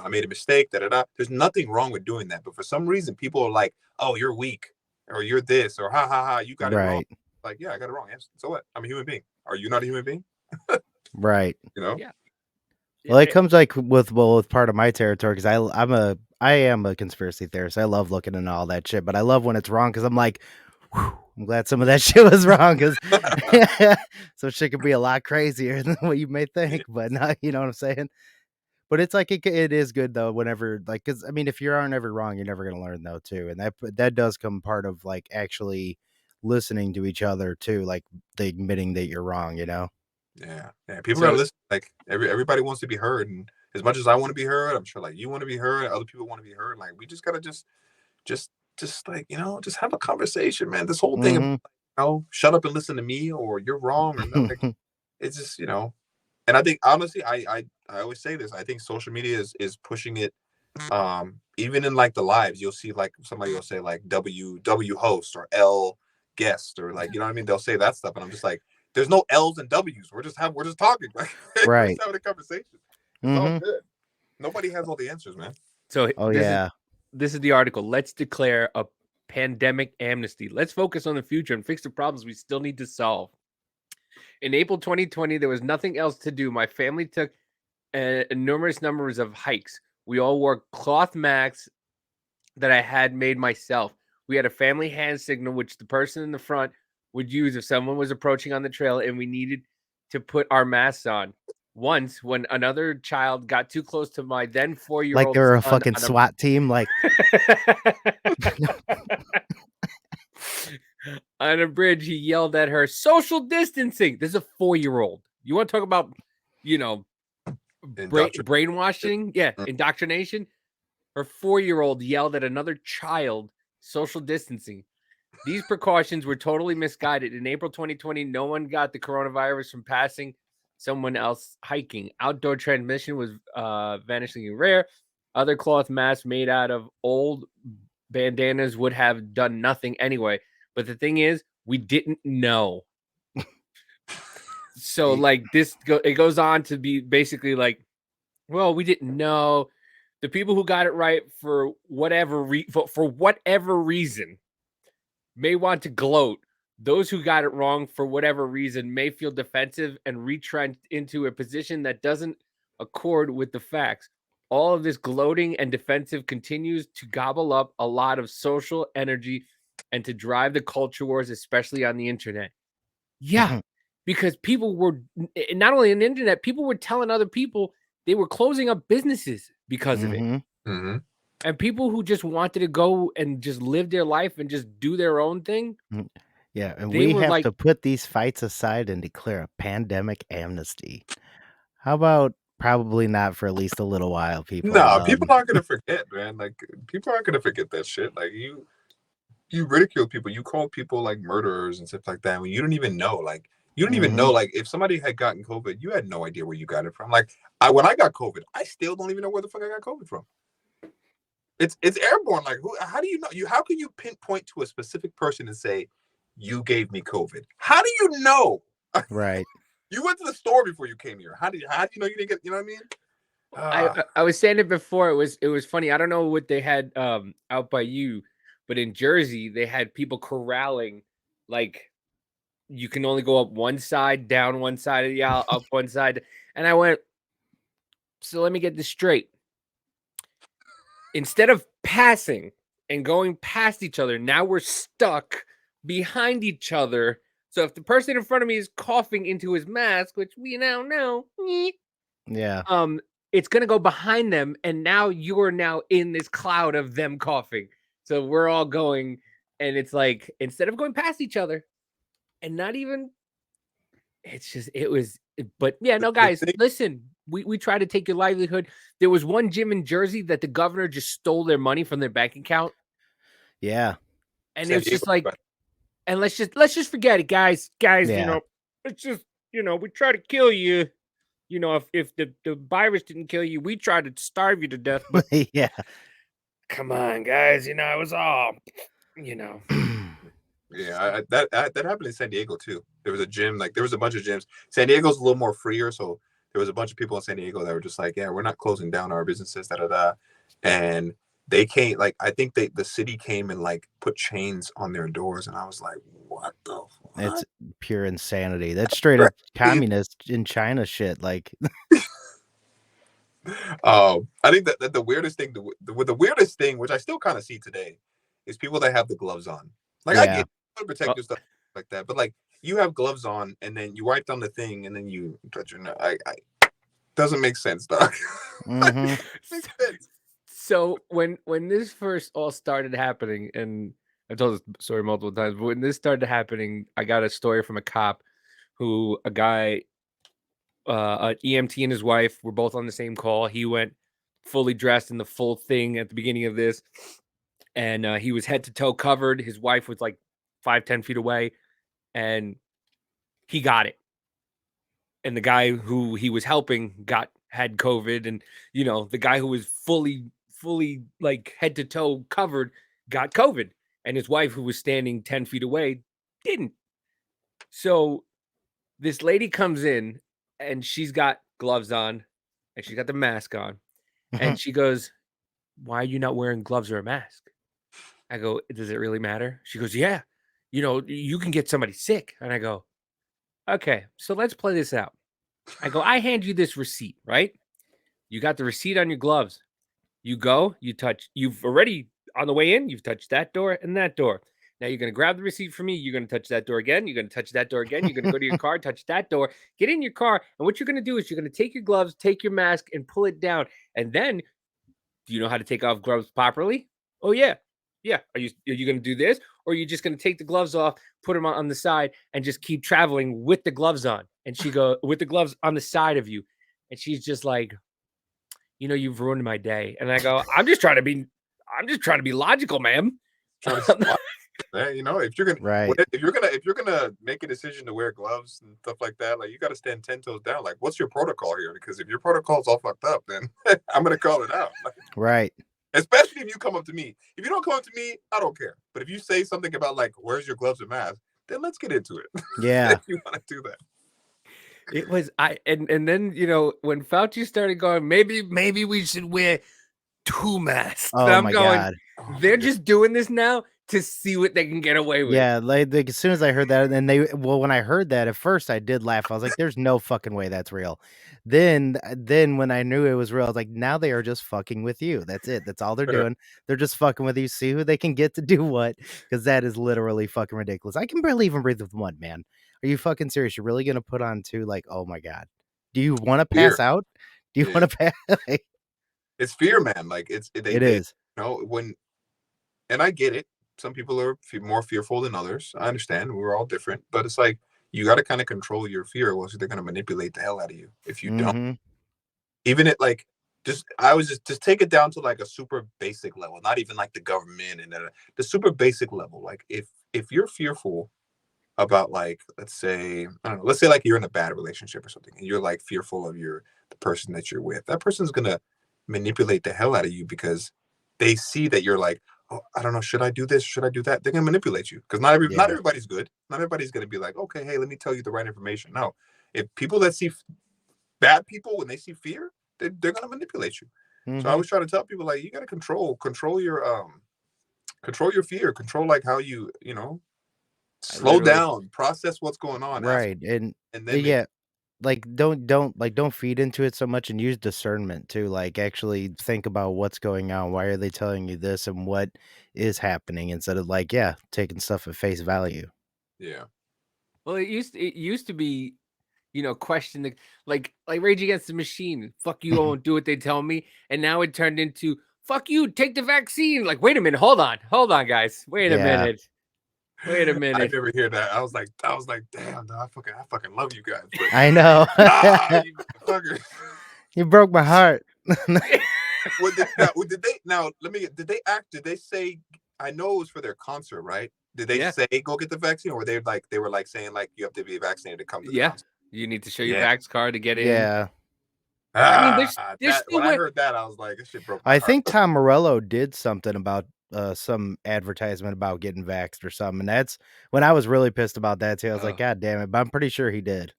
made a mistake. Da da da. There's nothing wrong with doing that, but for some reason, people are like, "Oh, you're weak," or "You're this," or "Ha ha ha, you got it wrong."
Right.
Like, yeah, I got it wrong. Yes. So what? I'm a human being. Are you not a human being?
Right.
You know?
Yeah.
Well, it comes like with part of my territory because I am a conspiracy theorist. I love looking into all that shit, but I love when it's wrong because I'm like, whew, I'm glad some of that shit was wrong because so shit could be a lot crazier than what you may think. But not, you know what I'm saying? But it's like it is good though whenever like because I mean if you aren't ever wrong, you're never gonna learn though too, and that does come part of like actually listening to each other too, like the admitting that you're wrong. You know?
Yeah. People
So-
gotta listen. Like everybody wants to be heard, and as much as I want to be heard, I'm sure like you want to be heard, other people want to be heard. Like we just gotta just like just have a conversation, man. This whole thing of shut up and listen to me, or you're wrong, or no, like, it's just and I think honestly, I always say this. I think social media is pushing it. Even in like the lives, you'll see like somebody will say like W host or L guest, or like, you know what I mean? They'll say that stuff, and I'm just like, there's no L's and W's. We're just talking. Like, we're
Right.
just having a conversation. It's all good. Nobody has all the answers, man.
So
Oh
this
yeah.
this is the article. Let's declare a pandemic amnesty. Let's focus on the future and fix the problems we still need to solve. In April 2020, there was nothing else to do. My family took enormous numbers of hikes. We all wore cloth masks that I had made myself. We had a family hand signal, which the person in the front would use if someone was approaching on the trail, and we needed to put our masks on. Once, when another child got too close to my then 4-year-old
Like they're a
son
fucking SWAT team. Like
on a bridge, he yelled at her, "Social distancing." This is a 4-year-old. You want to talk about, brainwashing? Yeah, indoctrination. Her 4-year-old yelled at another child, "Social distancing." These precautions were totally misguided. In April 2020, no one got the coronavirus from passing someone else hiking. Outdoor transmission was vanishingly rare. Other cloth masks made out of old bandanas would have done nothing anyway. But the thing is, we didn't know. So like it goes on to be basically like, well, we didn't know. The people who got it right for whatever reason may want to gloat. Those who got it wrong for whatever reason may feel defensive and retrenched into a position that doesn't accord with the facts. All of this gloating and defensive continues to gobble up a lot of social energy and to drive the culture wars, especially on the internet. Yeah, because people were not only on the internet, people were telling other people they were closing up businesses because of it.
Mm-hmm.
And people who just wanted to go and just live their life and just do their own thing.
Yeah, and
they
we
were
have
like,
to put these fights aside and declare a pandemic amnesty. How about probably not for at least a little while, people?
No, people aren't gonna forget, man. Like people aren't gonna forget that shit. Like you ridicule people, you call people like murderers and stuff like that when you don't even know. Like you don't even know. Like if somebody had gotten COVID, you had no idea where you got it from. Like when I got COVID, I still don't even know where the fuck I got COVID from. It's airborne. Like how do you know? How can you pinpoint to a specific person and say you gave me COVID? How do you know?
Right.
You went to the store before you came here. How do you know you didn't get? You know what I mean?
I was saying it before. It was funny. I don't know what they had out by you, but in Jersey they had people corralling. Like you can only go up one side, down one side of the aisle, up one side, and I went, So let me get this straight. Instead of passing and going past each other, now we're stuck behind each other. So if the person in front of me is coughing into his mask, which we now know,
Yeah.
it's gonna go behind them, and now you're now in this cloud of them coughing. So we're all going, and it's like instead of going past each other, and not even, it's just but yeah, no,
The
guys,
thing,
listen, we try to take your livelihood. There was one gym in Jersey that the governor just stole their money from their bank account,
Yeah.
and
San
it's just
Diego,
like, and let's just forget it, guys.
Yeah.
It's just, we try to kill you. If the virus didn't kill you, we tried to starve you to death. But
Yeah.
come on, guys, it was all, you know.
yeah, that happened in San Diego too. There was a gym, like there was a bunch of gyms. San Diego's a little more freer, so there was a bunch of people in San Diego that were just like, yeah, we're not closing down our businesses, da da da, and they came, like I think the city came and like put chains on their doors, and I was like, what the
It's
fuck?
pure insanity. That's straight up communist in China shit. Like,
I think that the weirdest thing, the weirdest thing, which I still kind of see today, is people that have the gloves on. Like I
yeah.
get to protect your stuff like that, but like you have gloves on and then you wipe down the thing and then you touch your nose. I doesn't make sense, dog.
hmm
Makes sense.
So when this first all started happening, and I told this story multiple times, but when this started happening, I got a story from a cop a guy, an EMT and his wife were both on the same call. He went fully dressed in the full thing at the beginning of this, and he was head to toe covered. His wife was like 5-10 feet away, and he got it. And the guy who he was helping had COVID, and the guy who was fully like head to toe covered got COVID, and his wife who was standing 10 feet away didn't. So this lady comes in, and she's got gloves on, and she's got the mask on, and she goes, "Why are you not wearing gloves or a mask?" I go, "Does it really matter?" She goes, "Yeah, you can get somebody sick." And I go, "Okay, so let's play this out." I go, "I hand you this receipt, right? You got the receipt on your gloves. You go, you've already, on the way in, you've touched that door and that door. Now you're going to grab the receipt from me. You're going to touch that door again. You're going to touch that door again. You're going to go to your car, touch that door, get in your car. And what you're going to do is you're going to take your gloves, take your mask, and pull it down. And then, do you know how to take off gloves properly? Oh, yeah. Yeah. Are you going to do this? Or are you just going to take the gloves off, put them on the side, and just keep traveling with the gloves on?" And she go, "With the gloves on the side of you." And she's just like, "You've ruined my day." And I go, I'm just trying to be logical, ma'am.
Trying to spot that, if you're gonna
Right.
if you're gonna make a decision to wear gloves and stuff like that, like you got to stand 10 toes down. Like, what's your protocol here? Because if your protocol's all fucked up, then I'm gonna call it out. Like,
Right.
especially if you come up to me. If you don't come up to me, I don't care. But if you say something about like, "Where's your gloves and mask?" then let's get into it.
Yeah.
If you want to do that.
It was and then when Fauci started going, maybe we should wear 2 masks. And
Oh
I'm
my
going,
God.
they're just doing this now to see what they can get away with.
Yeah, like as soon as I heard that, and when I heard that at first, I did laugh. I was like, "There's no fucking way that's real." Then when I knew it was real, I was like, "Now they are just fucking with you. That's it. That's all they're doing. They're just fucking with you. See who they can get to do what." Because that is literally fucking ridiculous. I can barely even breathe with one, man. Are you fucking serious? You're really gonna put on two? Like, oh my God. Do you want to
Fear.
pass out? Do you
Yeah.
want to pass? Like,
It's fear, man. Like
it is.
And I get it. Some people are more fearful than others. I understand. We're all different, but it's like you got to kind of control your fear, or else they're going to manipulate the hell out of you if you don't.
Mm-hmm.
Even it like just take it down to like a super basic level, not even like the government and the super basic level. Like if you're fearful about, like, let's say, I don't know, let's say like you're in a bad relationship or something, and you're like fearful of the person that you're with. That person's gonna manipulate the hell out of you because they see that you're like, oh, I don't know, should I do this? Should I do that? They're gonna manipulate you because not
Yeah.
everybody's good. Not everybody's gonna be like, okay, hey, let me tell you the right information. No, if people that see bad people, when they see fear, they're gonna manipulate you. So I
Mm-hmm.
always try to tell people, like, you gotta control your fear, control like how slow
literally-
down, process what's going on, ask,
Right. And
and then make
yeah. like don't feed into it so much and use discernment too. Like actually think about what's going on. Why are they telling you this and what is happening instead of like, yeah, taking stuff at face value.
Yeah.
Well, it used to be, question the like Rage Against the Machine. Fuck you, I won't do what they tell me. And now it turned into fuck you, take the vaccine. Like, wait a minute, hold on, guys, wait a
Yeah.
minute. Wait a
I
minute.
never hear that. I was like, damn, dog, I fucking love you guys. But
I know.
you fuckers.
You broke my heart.
Did they say, I know it was for their concert, right? Did they say go get the vaccine, or were they saying like you have to be vaccinated to come to the concert?
You need to show your vax card to get in.
Yeah.
I mean, there's still
when I heard that, I was like, this shit broke my
I
heart.
think Tom Morello did something about some advertisement about getting vaxxed or something. And that's when I was really pissed about that too. I was like, God damn it. But I'm pretty sure he did.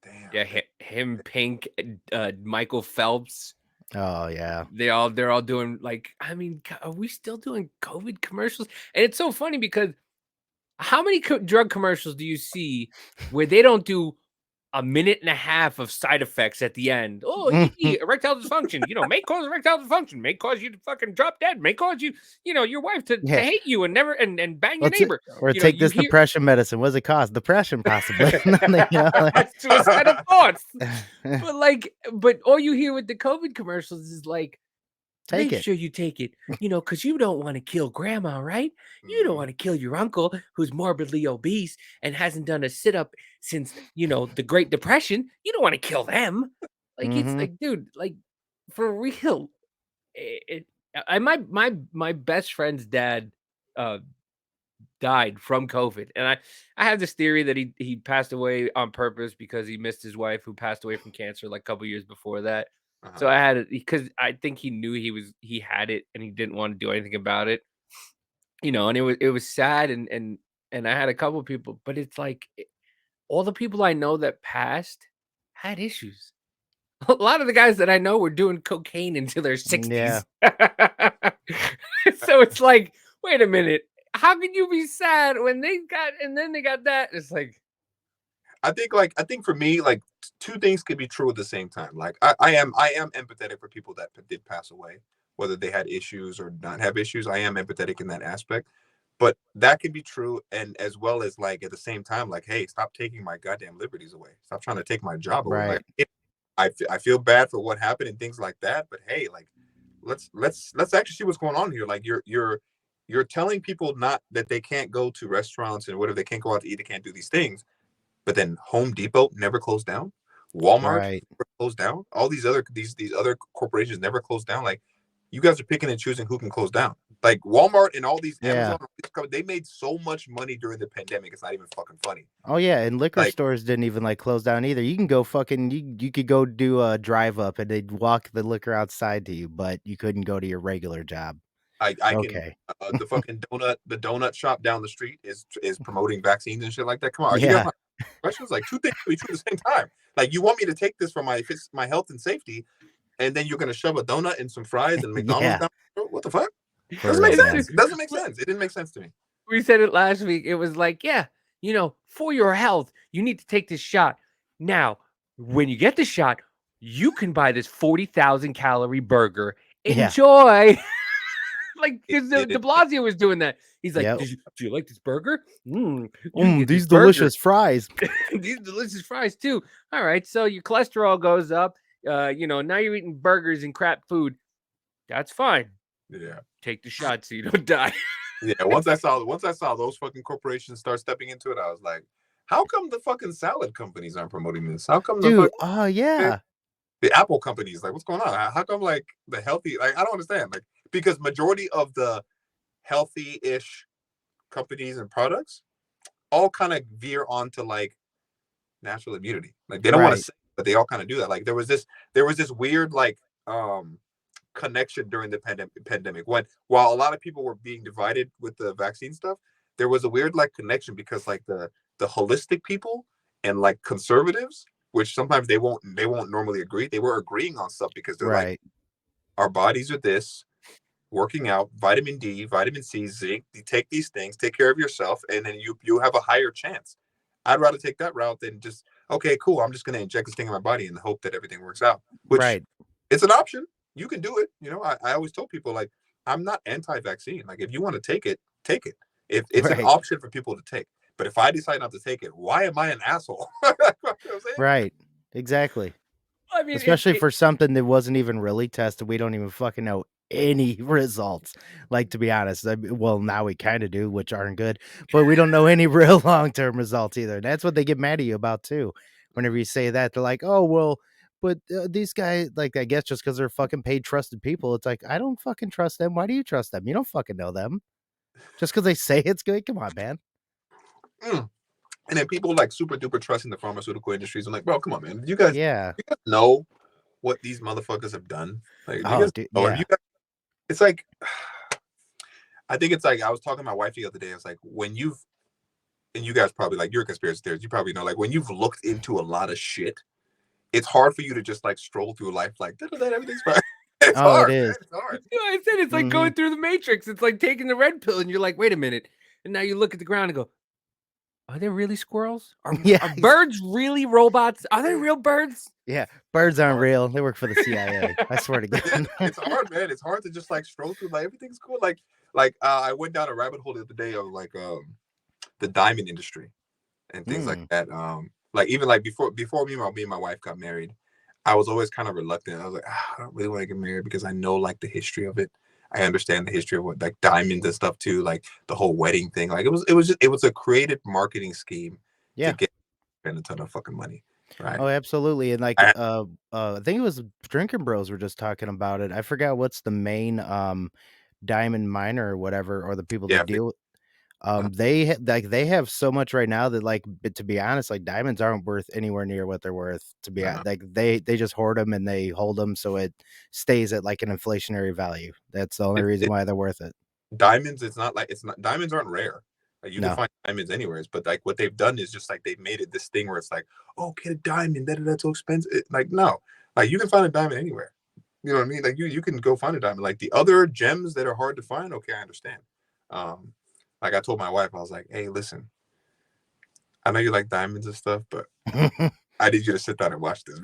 Damn.
Yeah, him, Pink, Michael Phelps.
Oh yeah.
They're all doing like, I mean, are we still doing COVID commercials? And it's so funny because how many drug commercials do you see where they don't do a minute and a half of side effects at the end? Oh, erectile dysfunction, may cause erectile dysfunction, may cause you to fucking drop dead, may cause you, your wife to hate you and never and bang your neighbor.
Or take this depression medicine. What does it cost? Depression, possibly.
Suicidal thoughts. But all you hear with the COVID commercials is like, make sure you take it, because you don't want to kill grandma, right? You don't want to kill your uncle who's morbidly obese and hasn't done a sit-up since, the Great Depression. You don't want to kill them. Like, it's like, dude, like, for real. My best friend's dad died from COVID. And I have this theory that he passed away on purpose because he missed his wife who passed away from cancer like a couple years before that. So I had it because I think he knew he had it and he didn't want to do anything about it, and it was sad and I had a couple of people, but it's like all the people I know that passed had issues. A lot of the guys that I know were doing cocaine into their 60s.
Yeah.
So it's like, wait a minute, how can you be sad when they got that? It's like,
I think for me, like two things could be true at the same time. Like I am empathetic for people that did pass away, whether they had issues or not have issues. I am empathetic in that aspect, but that can be true. And as well as like at the same time, like, hey, stop taking my goddamn liberties away. Stop trying to take my job away.
Right.
Like, I feel bad for what happened and things like that. But hey, like, let's actually see what's going on here. Like you're telling people not that they can't go to restaurants and whatever, they can't go out to eat, they can't do these things. But then Home Depot never closed down. Walmart never closed down. All these other corporations never closed down. Like, you guys are picking and choosing who can close down. Like Walmart and all these Amazon, they made so much money during the pandemic. It's not even fucking funny.
Oh yeah, and liquor stores didn't even like close down either. You can go you could go do a drive up and they'd walk the liquor outside to you, but you couldn't go to your regular job.
I can the fucking donut shop down the street is promoting vaccines and shit like that. Come on, you guys questions? Like, two things can be true at the same time. Like, you want me to take this for my health and safety, and then you're gonna shove a donut and some fries and McDonald's down? What the fuck? Doesn't make sense. It doesn't make sense. It didn't make sense to me.
We said it last week. It was like, yeah, for your health, you need to take this shot. Now, when you get the shot, you can buy this 40,000 calorie burger. Enjoy. Like, because de Blasio was doing that. He's like, do you like this burger?
These delicious fries.
These delicious fries too. All right, so your cholesterol goes up. Now you're eating burgers and crap food. That's fine.
Yeah.
Take the shot so you don't die.
Yeah. Once I saw those fucking corporations start stepping into it, I was like, how come the fucking salad companies aren't promoting this? How come the Apple companies, like, what's going on? How come like the healthy, like, I don't understand. Like, because majority of the healthy-ish companies and products all kind of veer onto like natural immunity. Like, they don't want to say, but they all kind of do that. Like, there was this weird like connection during the pandemic while a lot of people were being divided with the vaccine stuff, there was a weird like connection because like the holistic people and like conservatives, which sometimes they won't normally agree, they were agreeing on stuff because they're like, our bodies are this, working out, vitamin D, vitamin C, zinc, you take these things, take care of yourself, and then you have a higher chance. I'd rather take that route than just, okay, cool. I'm just gonna inject this thing in my body and hope that everything works out. Which
Right.
it's an option. You can do it. You know, I always told people like I'm not anti-vaccine. Like if you want to take it, take it. If it's an
Right.
option for people to take. But if I decide not to take it, why am I an asshole? You know what I'm saying?
Right. Exactly.
I mean,
Especially for something that wasn't even really tested. We don't even fucking know any results. Like, to be honest, well, now we kind of do, which aren't good, but we don't know any real long-term results either. That's what they get mad at you about too. Whenever you say that, they're like, "Oh, well, but these guys, like, I guess just because they're fucking paid, trusted people, it's like, I don't fucking trust them. Why do you trust them? You don't fucking know them. Just because they say it's good. Come on, man.
Mm. And then people like super duper trusting the pharmaceutical industries. I'm like, bro, come on, man. You guys
Yeah.
know what these motherfuckers have done? Like, you
Oh,
guys
dude.
know,
Yeah.
you guys, it's like, I think it's like I was talking to my wife the other day. It's like when you've, and you guys probably like, you're conspiracy theorists. You probably know, like when you've looked into a lot of shit, it's hard for you to just like stroll through life like everything's fine. It's
Oh, it
hard, man.
is.
It's hard.
You know, I said it's like going through the Matrix. It's like taking the red pill, and you're like, wait a minute. And now you look at the ground and go, are there really squirrels?
Yeah.
Are birds really robots? Are they real birds?
Yeah. Birds aren't real. They work for the CIA. I swear to God.
It's hard, man. It's hard to just like stroll through like everything's cool. I went down a rabbit hole the other day of like the diamond industry and things like that. Like even like before me and my wife got married, I was always kind of reluctant. I was like, I don't really want to get married because I know like the history of it. I understand the history of what like diamonds and stuff too, like the whole wedding thing. Like it was a creative marketing scheme
Yeah.
to spend a ton of fucking money. Right.
Oh, absolutely. And like
I-
I think it was Drinking Bros were just talking about it. I forgot what's the main diamond miner or whatever, or the people
yeah.
that deal with they have so much right now that, like, but to be honest, like, diamonds aren't worth anywhere near what they're worth, to be
No.
like they just hoard them and they hold them so it stays at like an inflationary value. That's the only reason why they're worth it.
Diamonds, diamonds aren't rare. Like you can
No.
find diamonds anywhere, but like what they've done is just like they've made it this thing where it's like, oh, get a diamond, that's so expensive. Like no, like you can find a diamond anywhere. You know what I mean? Like you can go find a diamond. Like the other gems that are hard to find, okay, I understand. Like I told my wife, I was like, hey, listen, I know you like diamonds and stuff, but I need you to sit down and watch this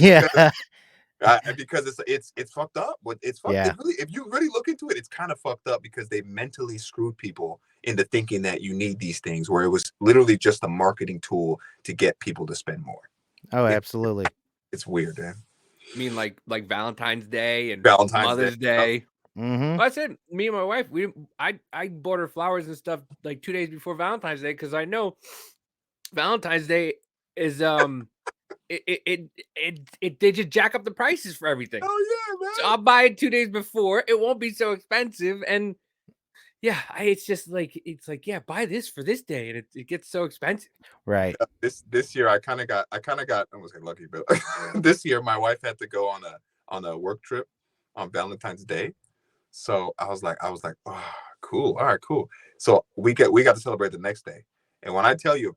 Yeah.
because it's fucked up. It's fucked.
Yeah.
It really, if you really look into it, it's kind of fucked up because they mentally screwed people into thinking that you need these things, where it was literally just a marketing tool to get people to spend more.
Oh, absolutely.
It's weird, man.
I mean, like Valentine's Day and
Valentine's
Mother's
Day.
Day.
Mm-hmm.
Well, I said, me and my wife, I bought her flowers and stuff like 2 days before Valentine's Day because I know Valentine's Day is they just jack up the prices for everything.
Oh yeah, man.
So I'll buy it 2 days before. It won't be so expensive, and yeah, it's just like yeah, buy this for this day, and it gets so expensive.
Right.
This year I kind of got I almost got lucky, but this year my wife had to go on a work trip on Valentine's Day. So I was like, oh, cool. All right, cool. So we got to celebrate the next day. And when I tell you,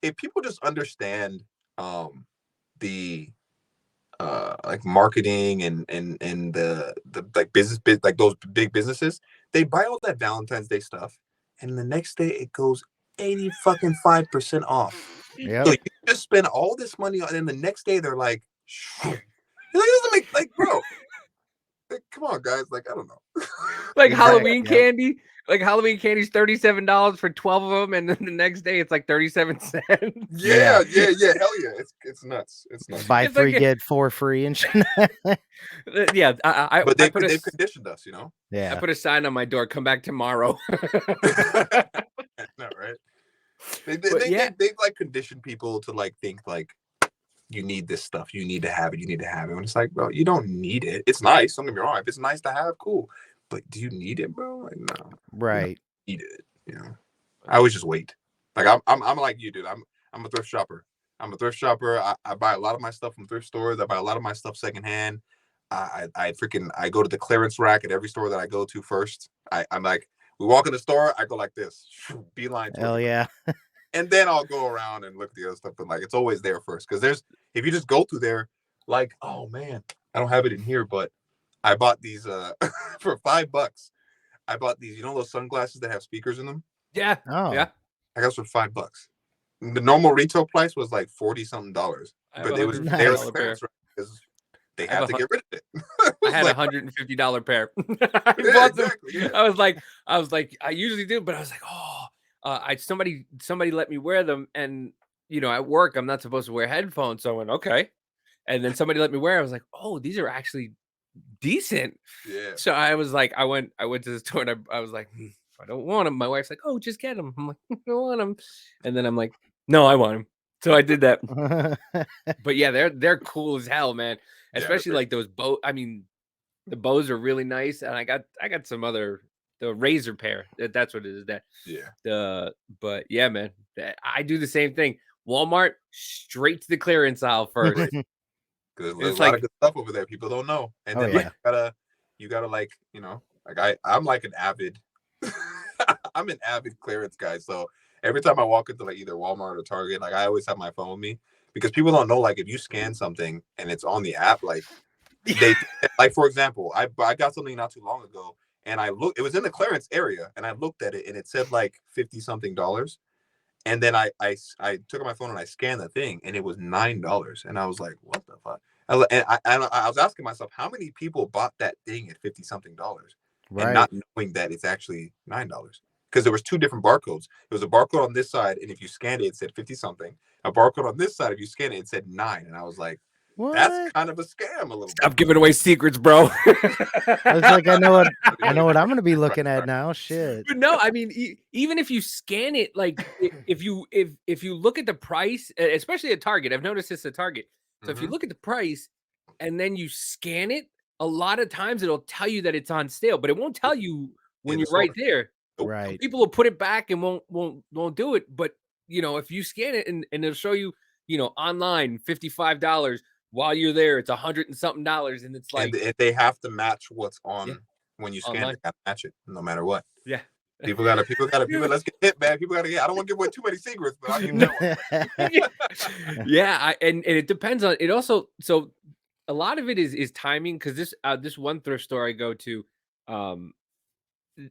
if people just understand the like marketing and the like business like those big businesses, they buy all that Valentine's Day stuff, and the next day it goes 85% off.
Yep.
So you just spend all this money, and then the next day they're like, it doesn't make like, bro. Like, come on, guys. Like, I don't know.
Like
Exactly,
Halloween
yep.
candy. Like Halloween candy's $37 for 12 of them, and then the next day it's like 37 cents.
Yeah. Hell yeah. It's nuts. It's nuts.
Buy
It's
three,
like
get 4 free and shit.
Yeah, I
But
they've
they've conditioned us, you know.
I
Yeah.
put a sign on my door. Come back tomorrow.
No, right?
But yeah.
They've like conditioned people to like think like you need this stuff, you need to have it, you need to have it. And it's like, bro, you don't need it. It's nice. Don't get me wrong. If it's nice to have, cool. But do you need it, bro? Like, no.
Right.
You don't need it. You know. I always just wait. Like I'm like you, dude. I'm a thrift shopper. I'm a thrift shopper. I buy a lot of my stuff from thrift stores. I buy a lot of my stuff secondhand. I go to the clearance rack at every store that I go to first. I'm like, we walk in the store, I go like this, beeline.
Hell yeah.
And then I'll go around and look at the other stuff. But like, it's always there first. Because if you just go through there, like, oh man, I don't have it in here, but I bought these for $5. I bought these, those sunglasses that have speakers in them.
Yeah.
Oh.
Yeah.
I got those for $5. The normal retail price was like $40-something,
I have
but
a
it was
$150
they were
pair.
clearance because they
I have
had to get rid of it.
I had
like,
$150 pair. I
yeah,
bought them.
exactly. Yeah.
I was like, I usually do, but I was like, oh, somebody let me wear them, and at work I'm not supposed to wear headphones, so I went okay, and then somebody let me wear. I was like, oh, these are actually decent.
Yeah.
So I was like, I went to the store, and I was like, I don't want them. My wife's like, oh, just get them. I'm like, I don't want them, and then I'm like, no, I want them. So I did that. But yeah, they're cool as hell, man. Especially like those bow. I mean, the bows are really nice, and I got some other the razor pair. That's what it is. But yeah, man, I do the same thing. Walmart, straight to the clearance aisle first.
Because there's a lot of good stuff over there people don't know. And then like you gotta like, like I'm like an avid I'm an avid clearance guy. So every time I walk into like either Walmart or Target, like I always have my phone with me because people don't know, like if you scan something and it's on the app, like they like, for example, I got something not too long ago and it was in the clearance area and I looked at it and it said like $50-something. And then I took my phone and I scanned the thing and it was $9. And I was like, what the fuck? I was asking myself, how many people bought that thing at $50-something and not knowing that it's actually $9? Because there was two different barcodes. There was a barcode on this side, and if you scanned it, it said 50-something. A barcode on this side, if you scan it, it said 9. And I was like, that's kind of a scam a little bit.
Stop giving away secrets, bro.
It's like I know what I'm gonna be looking at now. Shit.
But no, I mean, even if you scan it, like if you look at the price, especially at Target, I've noticed this at Target. So if you look at the price and then you scan it, a lot of times it'll tell you that it's on sale, but it won't tell you when you're right there.
Right.
People will put it back and won't do it. But if you scan it and it'll show you, online $55. While you're there, it's $100 and something, and it's like
and they have to match what's on when you scan it. They gotta match it no matter what.
Yeah.
People gotta let's get hit, man. People gotta get. I don't want to give away too many secrets, but I'll give that one.
Yeah, and it depends on it also. So a lot of it is timing, because this one thrift store I go to,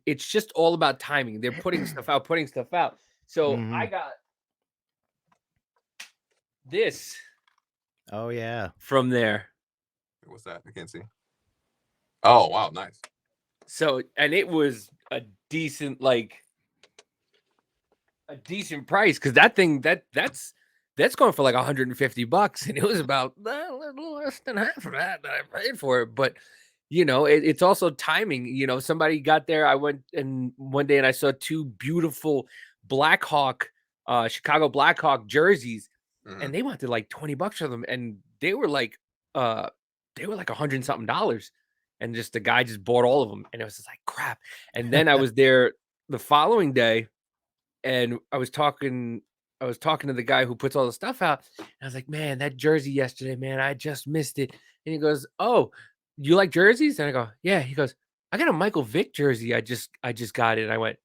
it's just all about timing. They're putting stuff out. So I got this.
Oh yeah,
from there.
What's that? I can't see. Oh wow, nice.
So, and it was a decent price, because that thing that's going for like $150, and it was about a little less than half of that I paid for it. But it's also timing. Somebody got there. I went and one day and I saw two beautiful Chicago Blackhawk jerseys. And they wanted like $20 for them, and they were like $100 something, and just the guy just bought all of them, and it was just like crap. And then I was there the following day, and I was talking to the guy who puts all the stuff out, and I was like, man, that jersey yesterday, man, I just missed it. And he goes, oh, you like jerseys? And I go, yeah. He goes, I got a Michael Vick jersey. I just got it. And I went,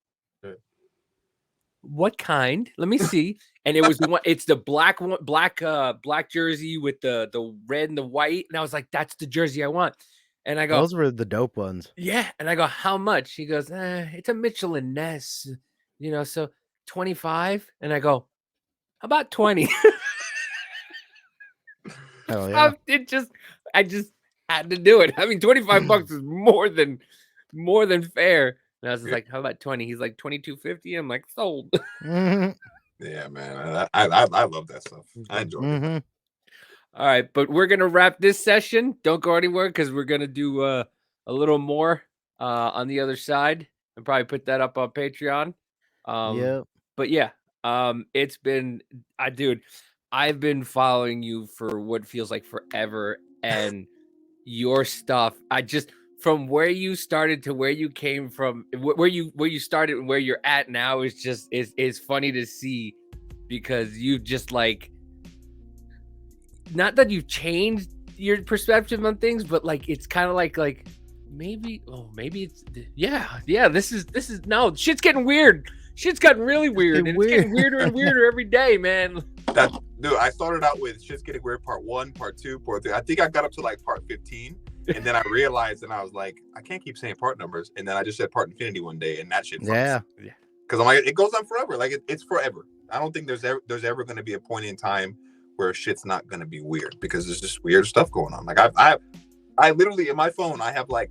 what kind? Let me see. And it was the one. It's the black jersey with the red and the white. And I was like, that's the jersey I want. And I go,
those were the dope ones.
Yeah. And I go, how much? He goes, it's a Mitchell and Ness, so 25. And I go, how about 20?
Oh yeah.
I just had to do it. I mean, $25 is more than fair. And I was just like, how about 20? He's like, $22.50. I'm like, sold.
Yeah, man. I love that stuff. I enjoy it.
All right, but we're gonna wrap this session. Don't go anywhere, because we're gonna do a little more on the other side and probably put that up on Patreon.
Yeah.
But yeah, it's been dude, I've been following you for what feels like forever, and your stuff, from where you started to where you came from, where you started and where you're at now is just is funny to see, because you just like, not that you've changed your perspective on things, but like it's kind of like maybe it's this is no, shit's getting weird. Shit's gotten really weird. It's getting weirder and weirder every day, man.
Dude, I started out with shit's getting weird part 1, part 2, part 3. I think I got up to like part 15. And then I realized, and I was like, I can't keep saying part numbers. And then I just said part infinity one day, and that shit.
Yeah.
Because I'm like, it goes on forever. Like it's forever. I don't think there's ever going to be a point in time where shit's not going to be weird, because there's just weird stuff going on. Like I literally in my phone I have like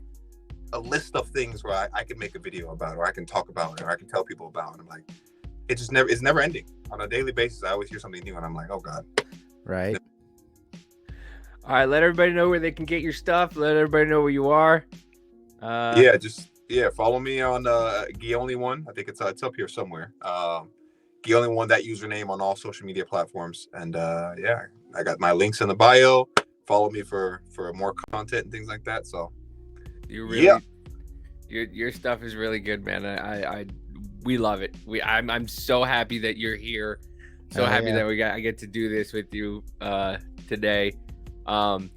a list of things where I can make a video about, or I can talk about, or I can tell people about. And I'm like, it's never ending. On a daily basis, I always hear something new, and I'm like, oh god.
Right.
All right, let everybody know where they can get your stuff. Let everybody know where you are.
Follow me on Giyoh1. I think it's up here somewhere. Giyoh1, that username on all social media platforms. And I got my links in the bio. Follow me for more content and things like that. So
your stuff is really good, man. We love it. I'm so happy that you're here. So happy that I get to do this with you today. Find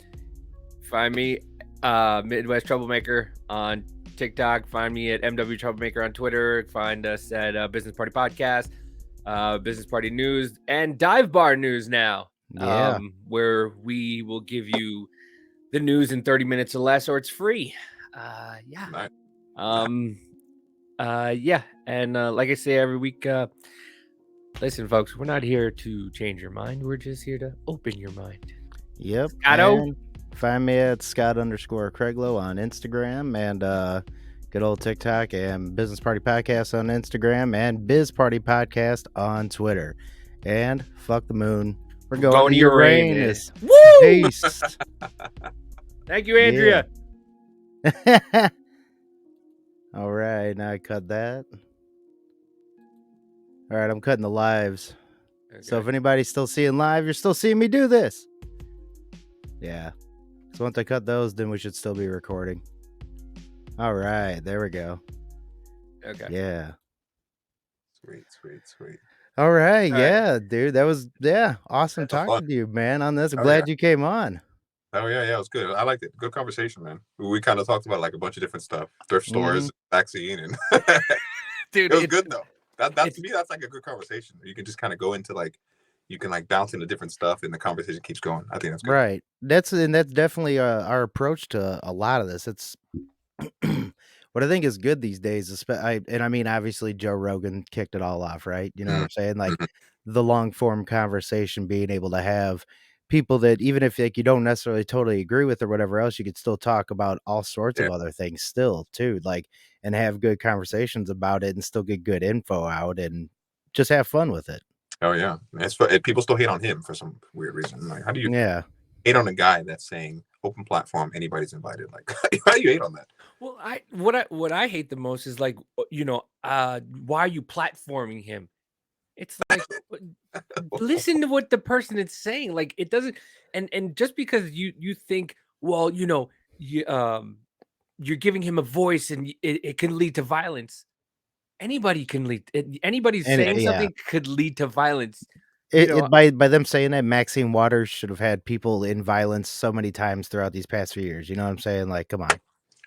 me Midwest Troublemaker on TikTok. Find me at MW Troublemaker on Twitter. Find us at Business Party Podcast, Business Party News, and Dive Bar News now. Where we will give you the news in 30 minutes or less, or it's free.
Nice.
And like I say every week, listen, folks, we're not here to change your mind. We're just here to open your mind.
Yep.
Scotto?
And find me at Scott_Craiglow on Instagram, and good old TikTok, and Business Party Podcast on Instagram, and Biz Party Podcast on Twitter. And fuck the moon. We're going to Uranus.
Woo!
Peace.
Thank you, Andrea.
Yeah. All right, now I cut that. All right, I'm cutting the lives.
Okay.
So if anybody's still seeing live, you're still seeing me do this. Yeah. So once I cut those, then we should still be recording. All right, there we go.
Okay.
Yeah.
Sweet.
All right,
All right.
yeah, dude. That was awesome
That was
talking
fun.
to you, man, on this.
Oh,
Glad you came on.
Oh yeah, it was good. I liked it. Good conversation, man. We kind of talked about like a bunch of different stuff, thrift stores, vaccine, and
Dude,
it was good though. That to me, that's like a good conversation. You can just kind of go into like, you can like bounce into different stuff, and the conversation keeps going. I think that's good.
Right. That's definitely our approach to a lot of this. It's what I think is good these days. I mean, obviously Joe Rogan kicked it all off, right? You know what I'm saying? Like the long form conversation, being able to have people that even if like you don't necessarily totally agree with or whatever else, you could still talk about all sorts of other things still too, like, and have good conversations about it and still get good info out and just have fun with it.
Oh yeah, people still hate on him for some weird reason. Like, how do you hate on a guy that's saying open platform, anybody's invited? Like, how do you hate on that?
Well, what I hate the most is like, why are you platforming him? It's like, listen to what the person is saying. Like, it doesn't, and just because you think, well, you're giving him a voice and it can lead to violence. Anybody can lead. Anybody saying something could lead to violence.
By them saying that, Maxine Waters should have had people in violence so many times throughout these past few years. You know what I'm saying? Like, come on.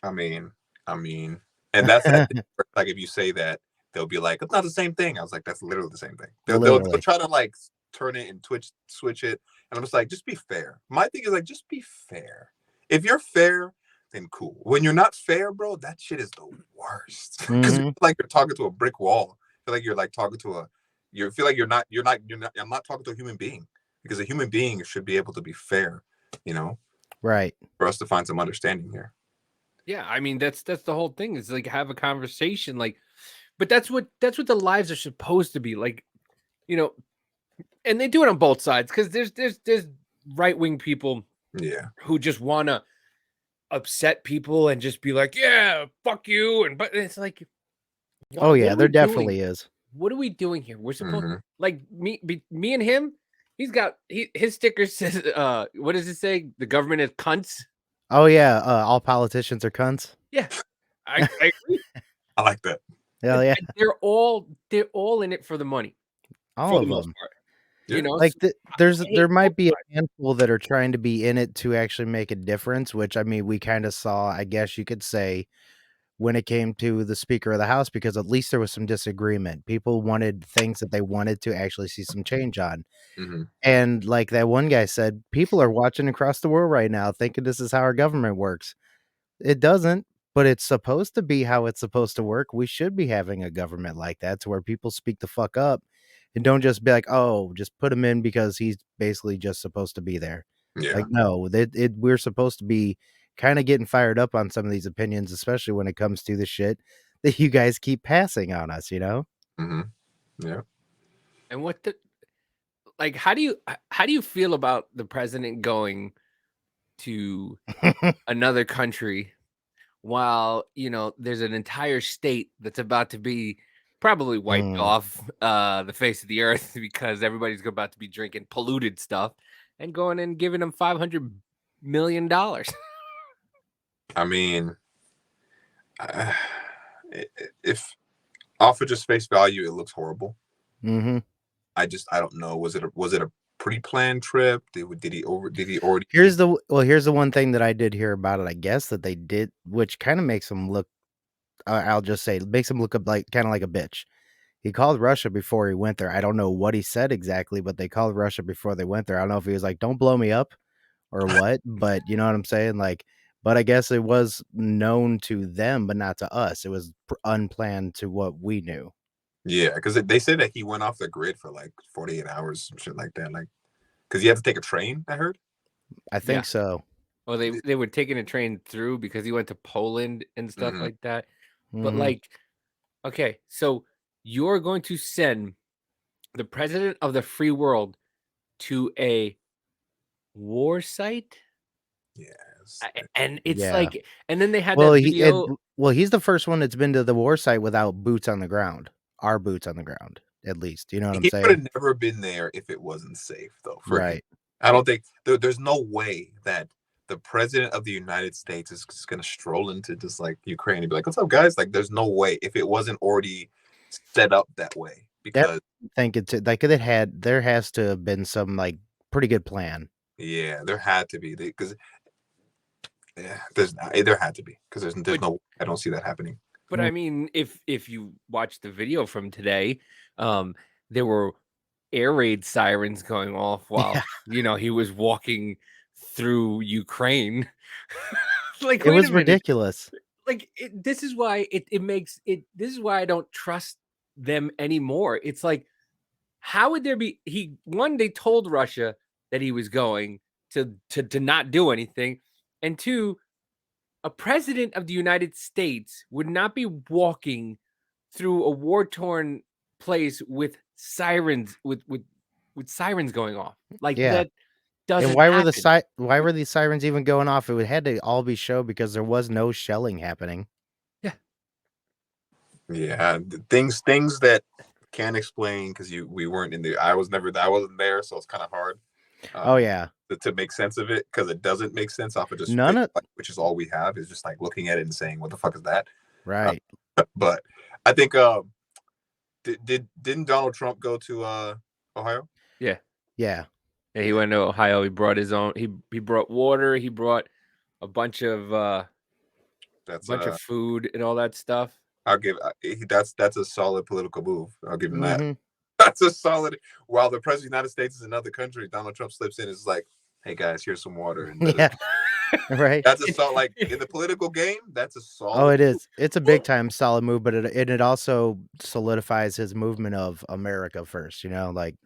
I mean, and that's that thing, like if you say that, they'll be like, it's not the same thing. I was like, that's literally the same thing. They'll try to like turn it and switch it, and I'm just like, just be fair. My thing is like, just be fair. If you're fair, then cool. When you're not fair, bro, that shit is the worst. Because you feel like you're talking to a brick wall. I feel like you're like talking to you feel like I'm not talking to a human being, because a human being should be able to be fair,
right?
For us to find some understanding here.
Yeah, I mean that's the whole thing. Is like have a conversation, like, but that's what the lives are supposed to be like, and they do it on both sides, because there's right-wing people, who just want to upset people and just be like, yeah, fuck you, but it's like,
oh yeah, there definitely is.
What are we doing here? We're supposed like me and him. His sticker says, what does it say? The government is cunts.
Oh yeah, all politicians are cunts.
Yeah, I agree.
I like that.
Hell yeah,
they're all in it for the money.
All of them.
Yeah.
Like there might be a handful that are trying to be in it to actually make a difference, which I mean we kind of saw, I guess you could say, when it came to the Speaker of the House, because at least there was some disagreement. People wanted things that they wanted to actually see some change on. And like that one guy said, people are watching across the world right now thinking this is how our government works. It doesn't, but it's supposed to be how it's supposed to work. We should be having a government like that, to where people speak the fuck up and don't just be like, oh, just put him in because he's basically just supposed to be there.
Yeah.
Like, no, we're supposed to be kind of getting fired up on some of these opinions, especially when it comes to the shit that you guys keep passing on us, you know?
Hmm. Yeah.
And what the like? How do you feel about the president going to another country while there's an entire state that's about to be probably wiped
Mm.
off the face of the earth because everybody's about to be drinking polluted stuff and going and giving them $500 million?
I mean, if off of just face value, it looks horrible.
Mm-hmm.
I don't know. Was it a pre-planned trip? Did he already?
Here's the one thing that I did hear about it. I guess that they did, which kind of makes him look. I'll just say, makes him look like kind of like a bitch. He called Russia before he went there. I don't know what he said exactly, but they called Russia before they went there. I don't know if he was like, "Don't blow me up," or what, but you know what I'm saying? Like, but I guess it was known to them, but not to us. It was unplanned to what we knew.
Yeah, because they said that he went off the grid for like 48 hours, some shit like that. Like, because he had to take a train. I heard.
I
Yeah.
think so.
Well, they were taking a train through because he went to Poland and stuff
Mhm.
like that. But
Mhm.
like, okay, so you're going to send the president of the free world to a war site?
Yes.
And it's
Yeah.
like, and then they had
Well,
that video.
he's the first one that's been to the war site without boots on the ground. Our boots on the ground, at least. You know what I'm
He would
saying?
have never been there if it wasn't safe, though, for him.
Right.
I don't think there's no way that the president of the United States is just gonna stroll into just like Ukraine and be like, "What's up, guys?" Like, there's no way if it wasn't already set up that way.
That
Because
think it's like there has to have been some like pretty good plan.
yeah, there had to be because yeah, there had to be because there's
But
no I don't see that happening.
but I mean, if you watch the video from today, there were air raid sirens going off while he was walking through Ukraine. Like,
It
wait a
was
minute.
ridiculous.
Like, this is why it makes it. This is why I don't trust them anymore. It's like, how would there be they told Russia that he was going to not do anything, and two, a president of the United States would not be walking through a war-torn place with sirens with sirens going off. Like,
Yeah.
that
And
doesn't happen.
why were these sirens even going off? It had to all be show because there was no shelling happening.
Yeah.
Yeah, things that can't explain because we weren't in there. I wasn't there, so it's kind of hard.
Oh yeah.
To make sense of it because it doesn't make sense off of just
None of
which is all we have is just like looking at it and saying, "What the fuck is that?"
right.
But I think didn't Donald Trump go to Ohio?
Yeah.
Yeah.
Yeah, he went to Ohio. He brought his own. He brought water. He brought a bunch of
That's
food and all that stuff.
I'll give that's a solid political move. I'll give him that.
Mhm.
That's a solid. While the president of the United States is another country, Donald Trump slips in. Is like, hey guys, here's some water. And
Yeah. Right.
that's a solid. Like in the political game, that's a solid.
Oh, it is. It's a big time solid move, but it also solidifies his movement of America first, you know, like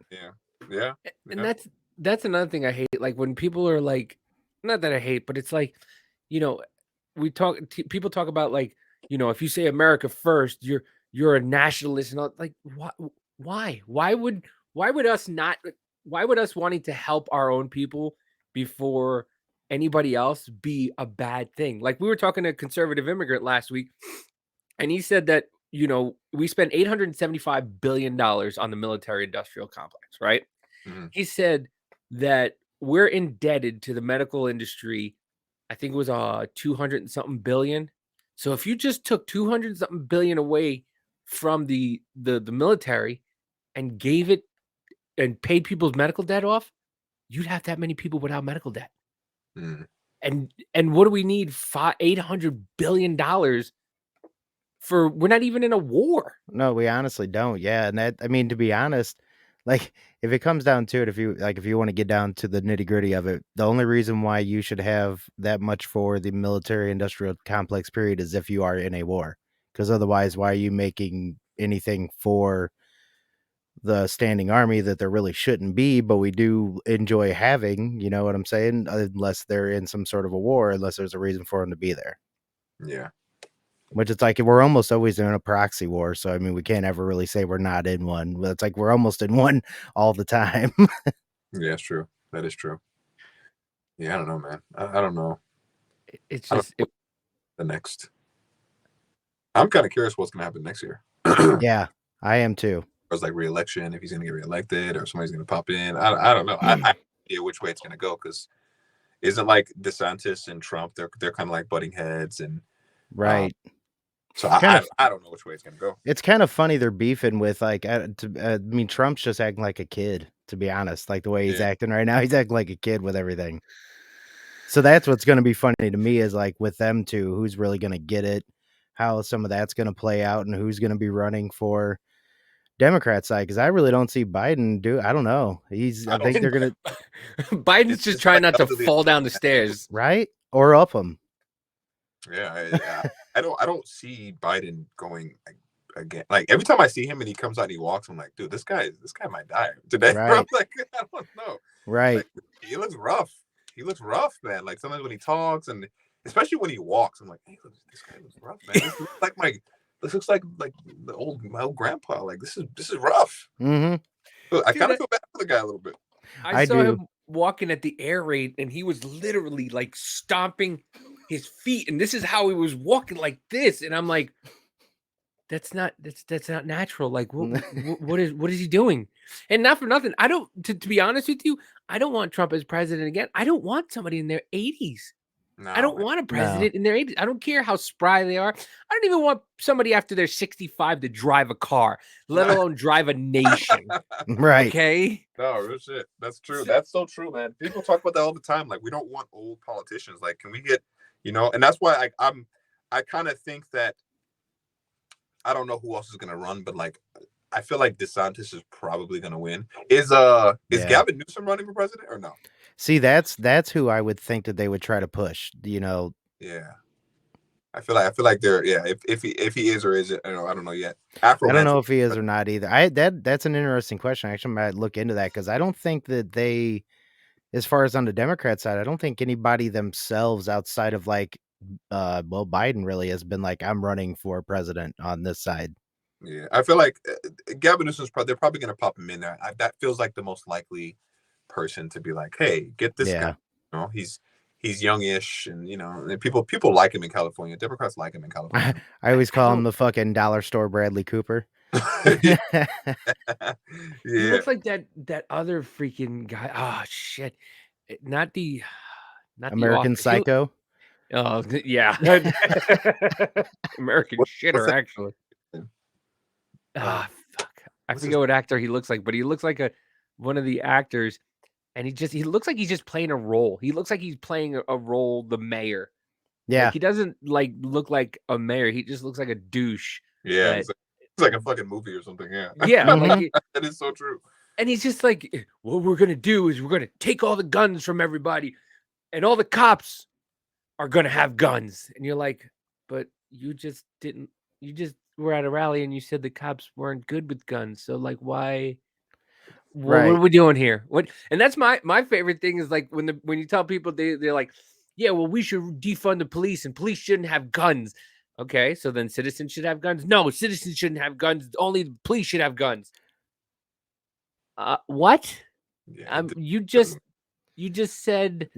Yeah.
And that's another thing I hate. Like, when people are like, not that I hate, but it's like, you know, people talk about, like, if you say America first, you're a nationalist and all. Like, why would us not? Why would us wanting to help our own people before anybody else be a bad thing? Like, we were talking to a conservative immigrant last week, and he said that we spend $875 billion on the military industrial complex, right?
Mhm.
He said that we're indebted to the medical industry. I think it was 200 and something billion. So if you just took 200 and something billion away from the military and gave it and paid people's medical debt off, you'd have that many people without medical debt.
Mm.
And what do we need $800 billion for? We're not even in a war.
no, we honestly don't. Yeah, and that I mean, to be honest, like if it comes down to it, if you want to get down to the nitty-gritty of it, the only reason why you should have that much for the military industrial complex period is if you are in a war. Because otherwise, why are you making anything for the standing army that there really shouldn't be, but we do enjoy having, you know what I'm saying? Unless they're in some sort of a war, unless there's a reason for them to be there.
Yeah.
Which it's like we're almost always in a proxy war, so I mean we can't ever really say we're not in one. But it's like we're almost in one all the time.
Yeah, it's true. That is true. Yeah, I don't know, man. I don't know.
It's
I don't
just
know the next. I'm kind of curious what's gonna happen next year.
Yeah, I am too.
It's like re-election, if he's gonna get reelected or somebody's gonna pop in. I don't know. I have no idea which way it's gonna go because isn't like DeSantis and Trump, they're kind of like butting heads and
Right.
so
Kind of.
I don't know which way it's gonna go.
It's kind of funny they're beefing with like I mean Trump's just acting like a kid, to be honest. Like the way he's
Yeah.
acting right now, he's acting like a kid with everything. So that's what's going to be funny to me is like with them two, who's really going to get it, how some of that's going to play out, and who's going to be running for Democrat side. Because I really don't see Biden do. I don't know. I think they're going to
Biden's just trying
like
not to
up to the-
fall down the stairs.
right or up them.
Yeah, I don't see Biden going again. Like every time I see him and he comes out and he walks, I'm like, dude, this guy might die today. Bro.
Right.
Like I don't know.
Right.
Like, he looks rough. He looks rough, man. Like sometimes when he talks and especially when he walks, I'm like, hey, look, this guy looks rough, man. This looks like my old grandpa. Like this is rough.
Mm-hmm.
I kind of feel bad for the guy a little bit.
I saw
do.
him walking at the air raid, and he was literally like stomping his feet, and this is how he was walking like this, and I'm like, that's not natural. Like, what is he doing? And not for nothing, I don't. To be honest with you, I don't want Trump as president again. I don't want somebody in their 80s.
No,
I don't
man.
want a president in their 80s. I don't care how spry they are. I don't even want somebody after they're 65 to drive a car, let alone drive a nation.
Right.
Okay.
No, real shit. That's true. That's so true, man. People talk about that all the time. Like, we don't want old politicians. Like, can we get, and that's why I kind of think that I don't know who else is gonna run, but like, I feel like DeSantis is probably gonna win. Is
Yeah.
Gavin Newsom running for president or no?
See, that's who I would think that they would try to push.
Yeah. I feel like they're if he is or isn't, I don't know yet.
I don't know if he is or not either. That's an interesting question. I actually might look into that because I don't think that they, as far as on the Democrat side, I don't think anybody themselves outside of like, Biden really has been like, I'm running for president on this side.
Yeah, I feel like Gavin Newsom's they're probably gonna pop him in there. That feels like the most likely person to be like, hey, get this guy. He's youngish, and and people like him in California. Democrats like him in California.
I always call him the fucking dollar store Bradley Cooper.
Yeah.
He looks like that other freaking guy. Oh shit. Not the
American
Office.
Psycho.
Oh yeah. American shitter, actually. Ah, fuck. I forget what actor he looks like, but he looks like one of the actors, and he looks like he's just playing a role. He looks like he's playing a role, the mayor.
Yeah.
Like, he doesn't look like a mayor. He just looks like a douche.
Yeah, it's like a fucking movie or something. Yeah.
Yeah, like
that is so true.
And he's just like, what we're gonna do is we're gonna take all the guns from everybody, and all the cops are gonna have guns. And you're like, but you just didn't. You just were at a rally and you said the cops weren't good with guns. So like, why? What are we doing here? What? And that's my favorite thing is like when you tell people they're like, yeah, well, we should defund the police and police shouldn't have guns. Okay, so then citizens should have guns. No, citizens shouldn't have guns. Only the police should have guns. What?
Yeah,
You just said.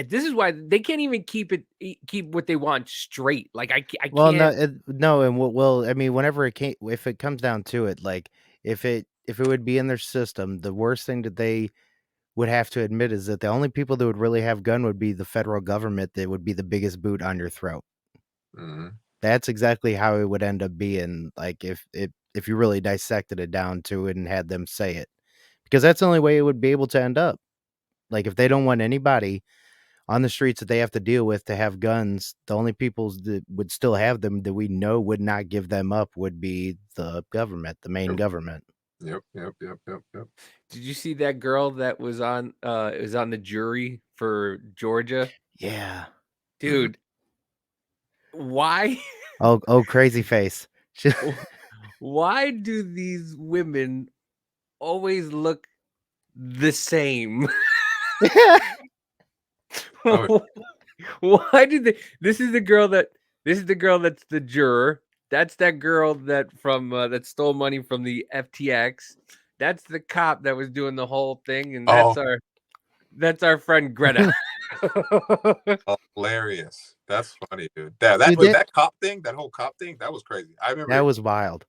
This is why they can't even keep what they want straight. Like I can't.
Well, no, and well, I mean, if it comes down to it, like if it would be in their system, the worst thing that they would have to admit is that the only people that would really have gun would be the federal government. That would be the biggest boot on your throat.
Mm-hmm.
That's exactly how it would end up being. Like if you really dissected it down to it and had them say it, because that's the only way it would be able to end up. Like if they don't want anybody on the streets that they have to deal with to have guns, the only people that would still have them that we know would not give them up would be the government, the main government.
Yep.
Did you see that girl that was on the jury for Georgia?
Yeah.
Dude. Why?
Oh, crazy face.
Why do these women always look the same?
Oh,
Why do they? This is the girl that's the juror. That's that girl that from that stole money from the FTX. That's the cop that was doing the whole thing, and
oh,
that's our friend Greta.
hilarious. That's funny, dude. That
See,
that wait, that cop thing, that whole cop thing, that was crazy. I remember
that
it.
was wild.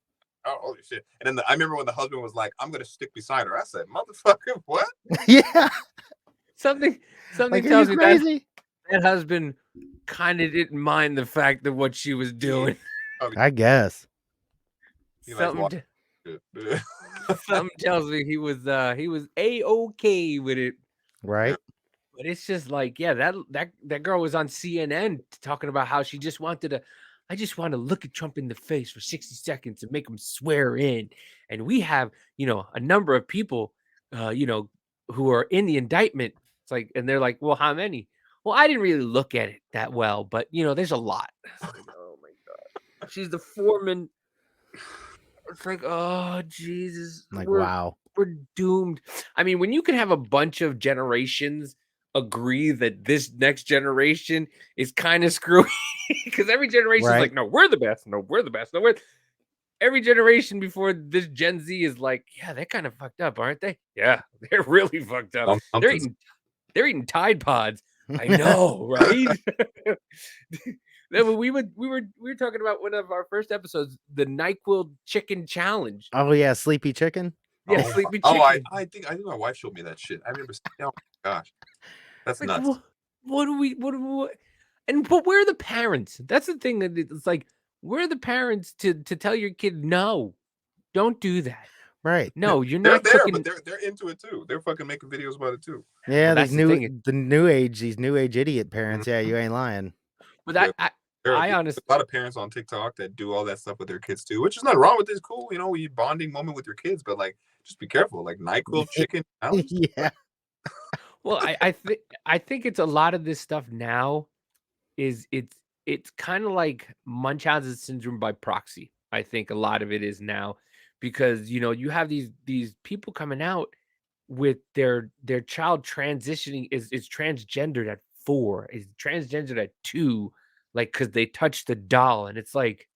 Oh, holy shit! And then I remember when the husband was like, "I'm gonna stick beside her." I said, "Motherfucker, what?"
Yeah,
something
like, are
tells
you
me that
crazy?
that husband kind of didn't mind the fact of what she was doing.
Oh,
I guess.
he likes
Something
watching it.
something tells me he was A-okay with it.
Right?
But it's just like, yeah, that girl was on CNN talking about how she just wanted to, I just want to look at Trump in the face for 60 seconds and make him swear in. And we have, a number of people, who are in the indictment. It's like, and they're like, well, how many? Well, I didn't really look at it that well, but there's a lot. It's like, oh my God. She's the foreman. It's like, oh Jesus,
Like,
we're
wow.
we're doomed. I mean, when you can have a bunch of generations agree that this next generation is kind of screwy, because every generation is
Right?
like, no, we're the best. No, we're the best. No, we're every generation before this Gen Z is like, yeah, they're kind of fucked up, aren't they? Yeah, they're really fucked up. They're
Something's
eating Tide Pods. I know, right? No, but we were talking about one of our first episodes, the NyQuil chicken challenge.
Oh yeah, sleepy chicken.
Yeah,
oh,
sleepy
oh,
chicken.
I think my wife showed me that shit. I remember. Oh my gosh, that's
Like,
nuts.
what do we but where are the parents? That's the thing, that it's like, where are the parents to tell your kid, no, don't do that.
Right.
No, you're
They're
not
there, but
cooking.
they're into it too. They're fucking making videos about it too.
Yeah,
Well, that's the thing.
these new age idiot parents. Yeah, you ain't lying.
But
Yeah,
I
there's
honestly,
a lot of parents on TikTok that do all that stuff with their kids too, which is not wrong with this. Cool, you bonding moment with your kids, but like, just be careful. Like NyQuil chicken challenge.
Yeah.
well, I think it's a lot of this stuff now is it's kind of like Munchausen syndrome by proxy. I think a lot of it is now, because you have these people coming out with their child transitioning is transgendered at 4, is transgendered at 2, like, because they touched the doll, and it's like,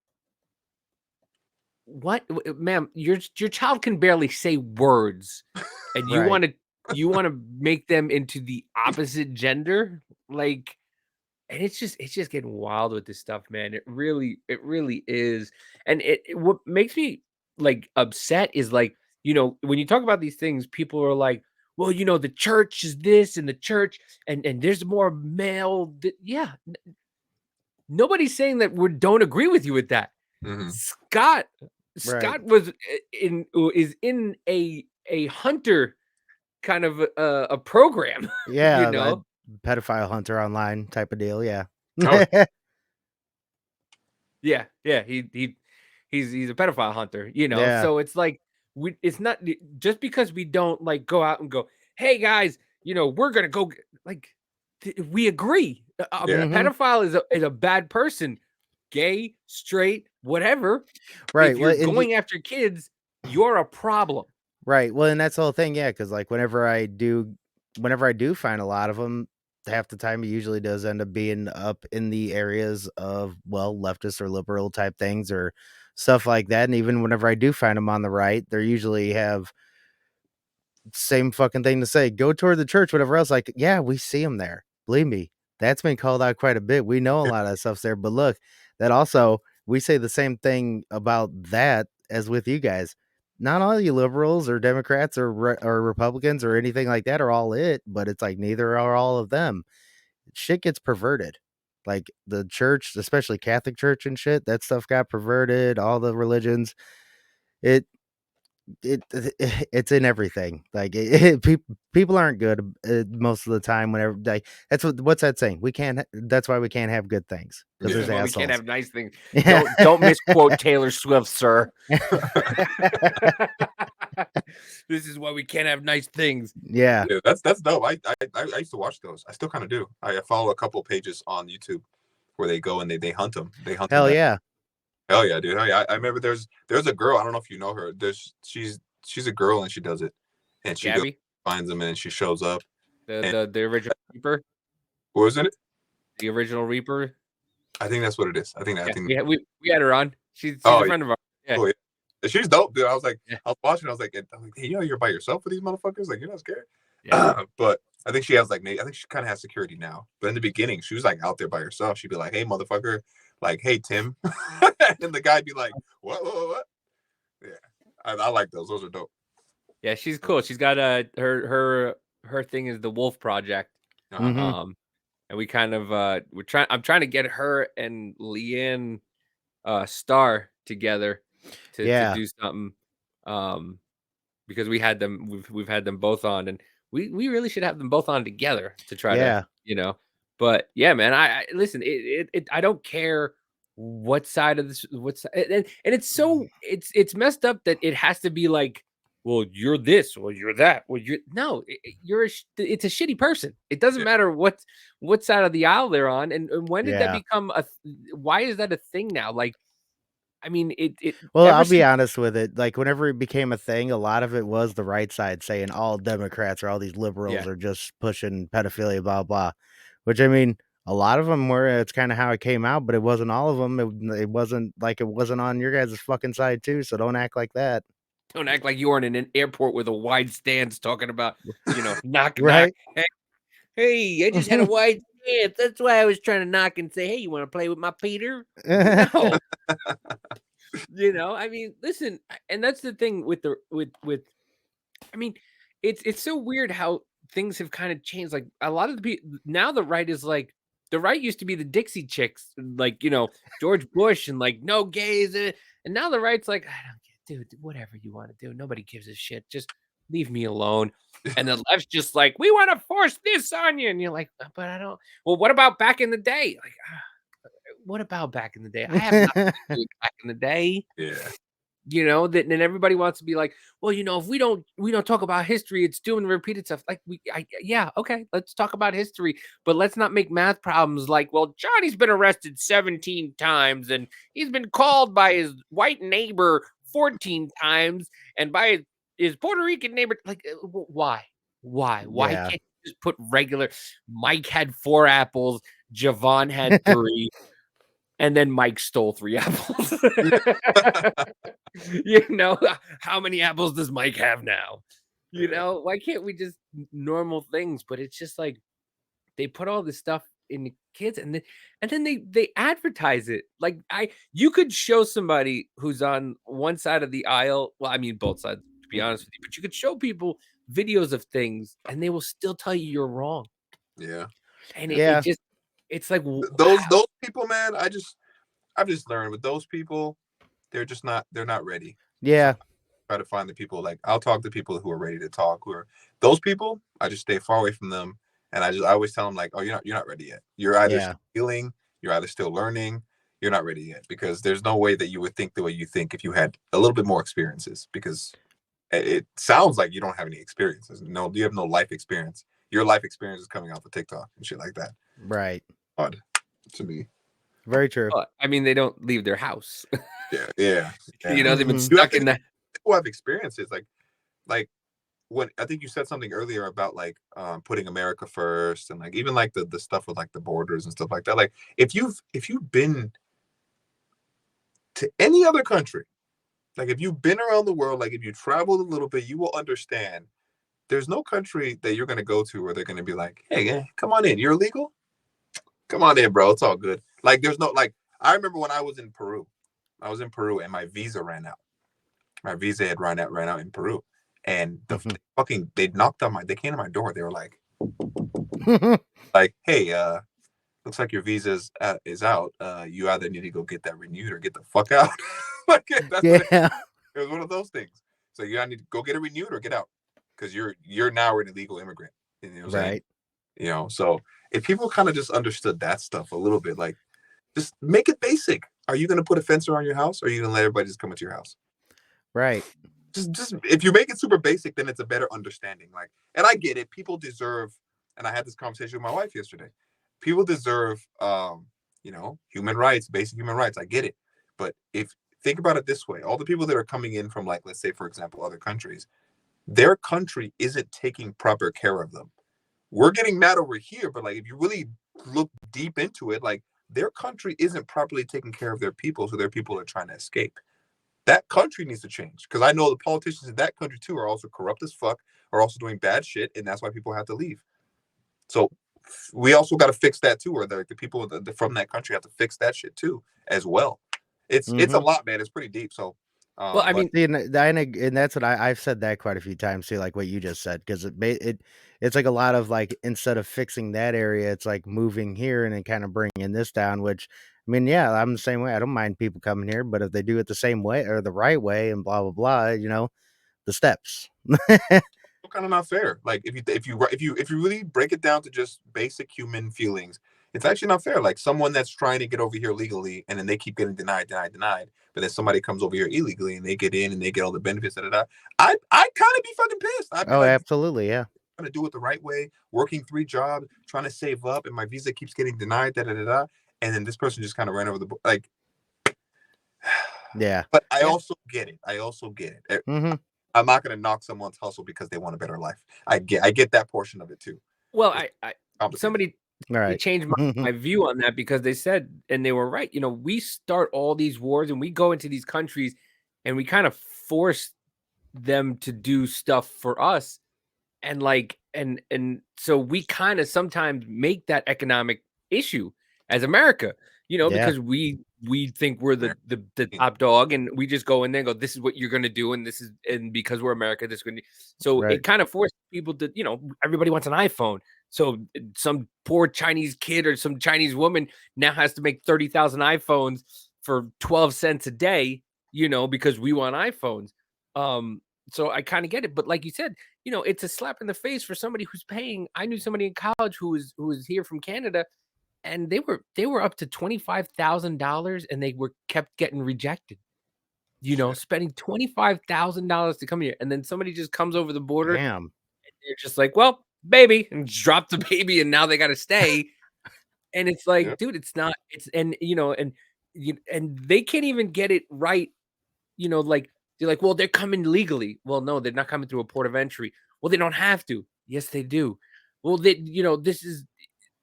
what, ma'am, your child can barely say words, and you
Right.
want to make them into the opposite gender, like. And it's just getting wild with this stuff, man. It really is. And what makes me like upset is, like, when you talk about these things, people are like, well, the church is this, and the church, and there's more male. Yeah, nobody's saying that we don't agree with you with that.
Hmm.
Scott
Right.
Scott is in a hunter kind of a program, you
Yeah, that
know.
pedophile hunter online type of deal. Yeah.
Oh,
Yeah, yeah, he's a pedophile hunter,
Yeah.
so it's like, it's not just because we don't, like, go out and go, "Hey guys, we're gonna go like, we agree. A
yeah.
Hmm.
pedophile is a bad person, gay, straight, whatever.
Right.
If you're
Well, and
going after kids, you're a problem."
right. Well, and that's the whole thing. Yeah, because like whenever I do find a lot of them, half the time it usually does end up being up in the areas of, well, leftist or liberal type things or stuff like that. And even whenever I do find them on the right, they usually have same fucking thing to say. Go toward the church, whatever else. Like, yeah, we see them there. Believe me, that's been called out quite a bit. We know a lot of that stuff's there. But look, that also we say the same thing about that as with you guys. Not all you liberals or Democrats or Republicans or anything like that are all it, but it's like neither are all of them. Shit gets perverted. Like the church, especially Catholic Church and shit, that stuff got perverted. All the religions, it it's in everything. Like people aren't good most of the time. Whenever like what's that saying? We can't. That's why we can't have good things because
This
Yeah.
is
there's
why we can't
assholes.
have nice things. Don't misquote Taylor Swift, sir. This is why we can't have nice things.
Yeah.
Yeah, that's dope. I used to watch those. I still kind of do. I follow a couple pages on YouTube where they go and they hunt them. They hunt them
Hell
down.
yeah.
Hell yeah, dude. Hell yeah. I remember there's a girl. I don't know if you know her. She's a girl and she does it, and she goes
Gabby,
finds them and she shows up.
the
And
the the original Reaper,
what was it?
the original Reaper.
I think that's what it is. I
Yeah,
think.
we had her on. She's
Oh
a
yeah,
friend of ours. Yeah,
cool. Yeah. She's dope, dude.
yeah,
I was watching. I was like, hey, you're by yourself with these motherfuckers. Like, you're not scared.
yeah.
But I think she has like, I think she kind of has security now. But in the beginning, she was like out there by herself. She'd be like, hey, motherfucker, like, hey, Tim, and the guy'd be like, what? Yeah, I like those. Those are dope.
Yeah, she's cool. She's got her thing is the Wolf Project.
Mhm.
And we kind of I'm trying to get her and Leanne Star together to
Yeah.
do something. Because we've had them both on, and we really should have them both on together to try to,
Yeah.
but yeah, man, I listen, I don't care what side of this, and it's so it's messed up that it has to be like, well, you're this, well, you're that, well, you're no, it's a shitty person. It doesn't
Yeah.
matter what side of the aisle they're on, and when did that
Yeah.
become why is that a thing now? Like, I mean, it
Well,
ever
I'll be
since.
honest with it. Like, whenever it became a thing, a lot of it was the right side saying all Democrats or all these liberals
Yeah.
are just pushing pedophilia, blah blah. Which I mean, a lot of them were. It's kind of how it came out, but it wasn't all of them. It wasn't like it wasn't on your guys' fucking side too. So don't act like that,
Don't act like you aren't in an airport with a wide stance talking about, knock, knock.
right?
Hey, I just had a wide stance. That's why I was trying to knock and say, hey, you want to play with my Peter? No. I mean, listen, and that's the thing with I mean, it's so weird how things have kind of changed. Like a lot of the people now, the right is like the right used to be the Dixie Chicks, like George Bush and like no gays, and now the right's like, I don't get, dude, whatever you want to do, nobody gives a shit, just leave me alone. And the left's just like, we want to force this on you, and you're like, but I don't. Well, what about back in the day? Like, what about back in the day? I have nothing to do with back in the day.
Yeah.
That and everybody wants to be like, well, if we don't talk about history, it's doing repeated stuff. Like yeah, okay, let's talk about history, but let's not make math problems like, well, Johnny's been arrested 17 times and he's been called by his white neighbor 14 times and by his Puerto Rican neighbor. Like, why
Yeah.
can't you just put regular? Mike had 4 apples, Javon had 3. And then Mike stole 3 apples. How many apples does Mike have now? Why can't we just normal things? But it's just like they put all this stuff in the kids, and then they advertise it. Like you could show somebody who's on one side of the aisle. Well, I mean both sides, to be honest with you. But you could show people videos of things, and they will still tell you you're wrong.
Yeah.
And
Yeah.
it's like
Those people, man. I've just learned with those people, they're not ready.
Yeah.
Try to find the people, like I'll talk to people who are ready to talk. Those people, I just stay far away from them, and I always tell them like, oh, you're not ready yet. You're either still healing, you're either still learning, you're not ready yet, because there's no way that you would think the way you think if you had a little bit more experiences. Because it sounds like you don't have any experiences. No, you have no life experience. Your life experience is coming off of TikTok and shit like that.
Right.
Odd to me.
Very true.
Well, I mean, they don't leave their house.
Yeah.
They've been stuck in that.
People have experiences like what I think you said something earlier about like putting America first, and like even like the stuff with like the borders and stuff like that. Like if you've been to any other country, like if you've been around the world, like if you traveled a little bit, you will understand there's no country that you're going to go to where they're going to be like, hey, come on in, you're illegal, come on in, bro, it's all good. Like there's no, like I remember when I was in Peru and my visa ran out. My visa had ran out in Peru, and they knocked on they came to my door. They were like, hey, looks like your visa is out. You either need to go get that renewed or get the fuck out. Like it was one of those things. So you either need to go get it renewed or get out, because you're now an illegal immigrant. You know what I'm saying? So if people kind of just understood that stuff a little bit, like just make it basic. Are you going to put a fence around your house, or are you going to let everybody just come into your house?
Right.
Just if you make it super basic, then it's a better understanding. Like, and I get it. People deserve, and I had this conversation with my wife yesterday. People deserve, human rights, basic human rights. I get it. But if think about it this way, all the people that are coming in from, like, let's say, for example, other countries, their country isn't taking proper care of them. We're getting mad over here, but like if you really look deep into it, like their country isn't properly taking care of their people, so their people are trying to escape. That country needs to change, because I know the politicians in that country too are also corrupt as fuck, are also doing bad shit, and that's why people have to leave. So we also got to fix that too, or the people from that country have to fix that shit too as well. It's a lot, man. It's pretty deep. So,
well, I mean,
and that's what I've said that quite a few times too, like what you just said, because it's like a lot of like, instead of fixing that area, it's like moving here and then kind of bringing this down. Which, I mean, yeah, I'm the same way. I don't mind people coming here, but if they do it the same way or the right way and blah blah blah, the steps.
kind of not fair. Like if you really break it down to just basic human feelings, it's actually not fair. Like someone that's trying to get over here legally and then they keep getting denied, but then somebody comes over here illegally and they get in and they get all the benefits. I kind of be fucking pissed. I'd be
Oh,
like,
absolutely, yeah.
trying to do it the right way, working 3 jobs, trying to save up, and my visa keeps getting denied. And then this person just kind of ran over the like.
Yeah.
But I also get it.
Mm-hmm.
I'm not going to knock someone's hustle because they want a better life. I get that portion of it too.
Well, somebody
All right.
changed my view on that, because they said, and they were right, we start all these wars and we go into these countries and we kind of force them to do stuff for us. And like, and so we kind of sometimes make that economic issue as America, because we think we're the top dog, and we just go in there and go, this is what you're going to do. And because we're America, this is going to, so
Right.
it kind of forced people to, everybody wants an iPhone. So some poor Chinese kid or some Chinese woman now has to make 30,000 iPhones for 12 cents a day, because we want iPhones. So I kind of get it. But like you said, it's a slap in the face for somebody who's paying. I knew somebody in college who was here from Canada, and they were up to $25,000, and they were kept getting rejected. Spending $25,000 to come here, and then somebody just comes over the border.
Damn.
And they're just like, well, baby, and drop the baby, and now they got to stay. And it's like, dude, it's not. It's and they can't even get it right. Like they're like, well, they're coming legally. Well, no, they're not coming through a port of entry. Well, they don't have to. Yes, they do. Well, this is.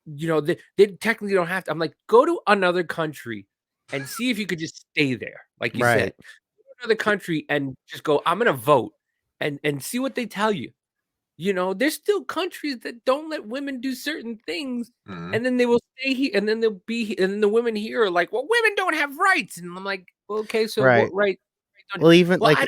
They technically don't have to. I'm like, go to another country and see if you could just stay there. Like you said, go to another country and just go, I'm going to vote and see what they tell you. There's still countries that don't let women do certain things, and then they will stay here, and then they'll be here, and then the women here are like, well, women don't have rights. And I'm like, well, okay, so what right?
Well, even
well,
like,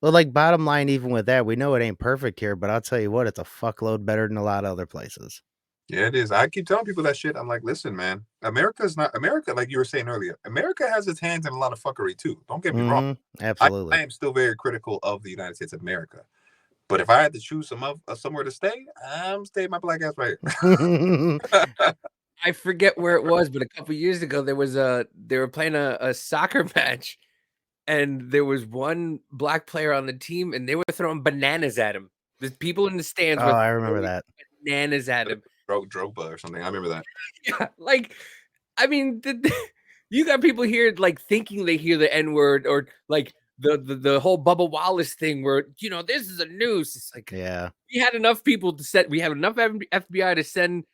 like bottom line, even with that, we know it ain't perfect here, but I'll tell you what, it's a fuckload better than a lot of other places.
Yeah, it is. I keep telling people that shit. I'm like, listen, man, America's not America. Like you were saying earlier, America has its hands in a lot of fuckery too. Don't get me wrong.
Absolutely.
I am still very critical of the United States of America. But if I had to choose somewhere to stay, I'm staying my black ass right here.
I forget where it was, but a couple years ago, they were playing a soccer match, and there was one black player on the team, and they were throwing bananas at him. The people in the stands were
I remember that.
Bananas at him.
Drogba or something. I remember that.
Yeah, like, I mean, you got people here like thinking they hear the N-word, or like the whole Bubba Wallace thing where, this is a noose. It's like,
yeah,
we had enough people to set. We have enough FBI to send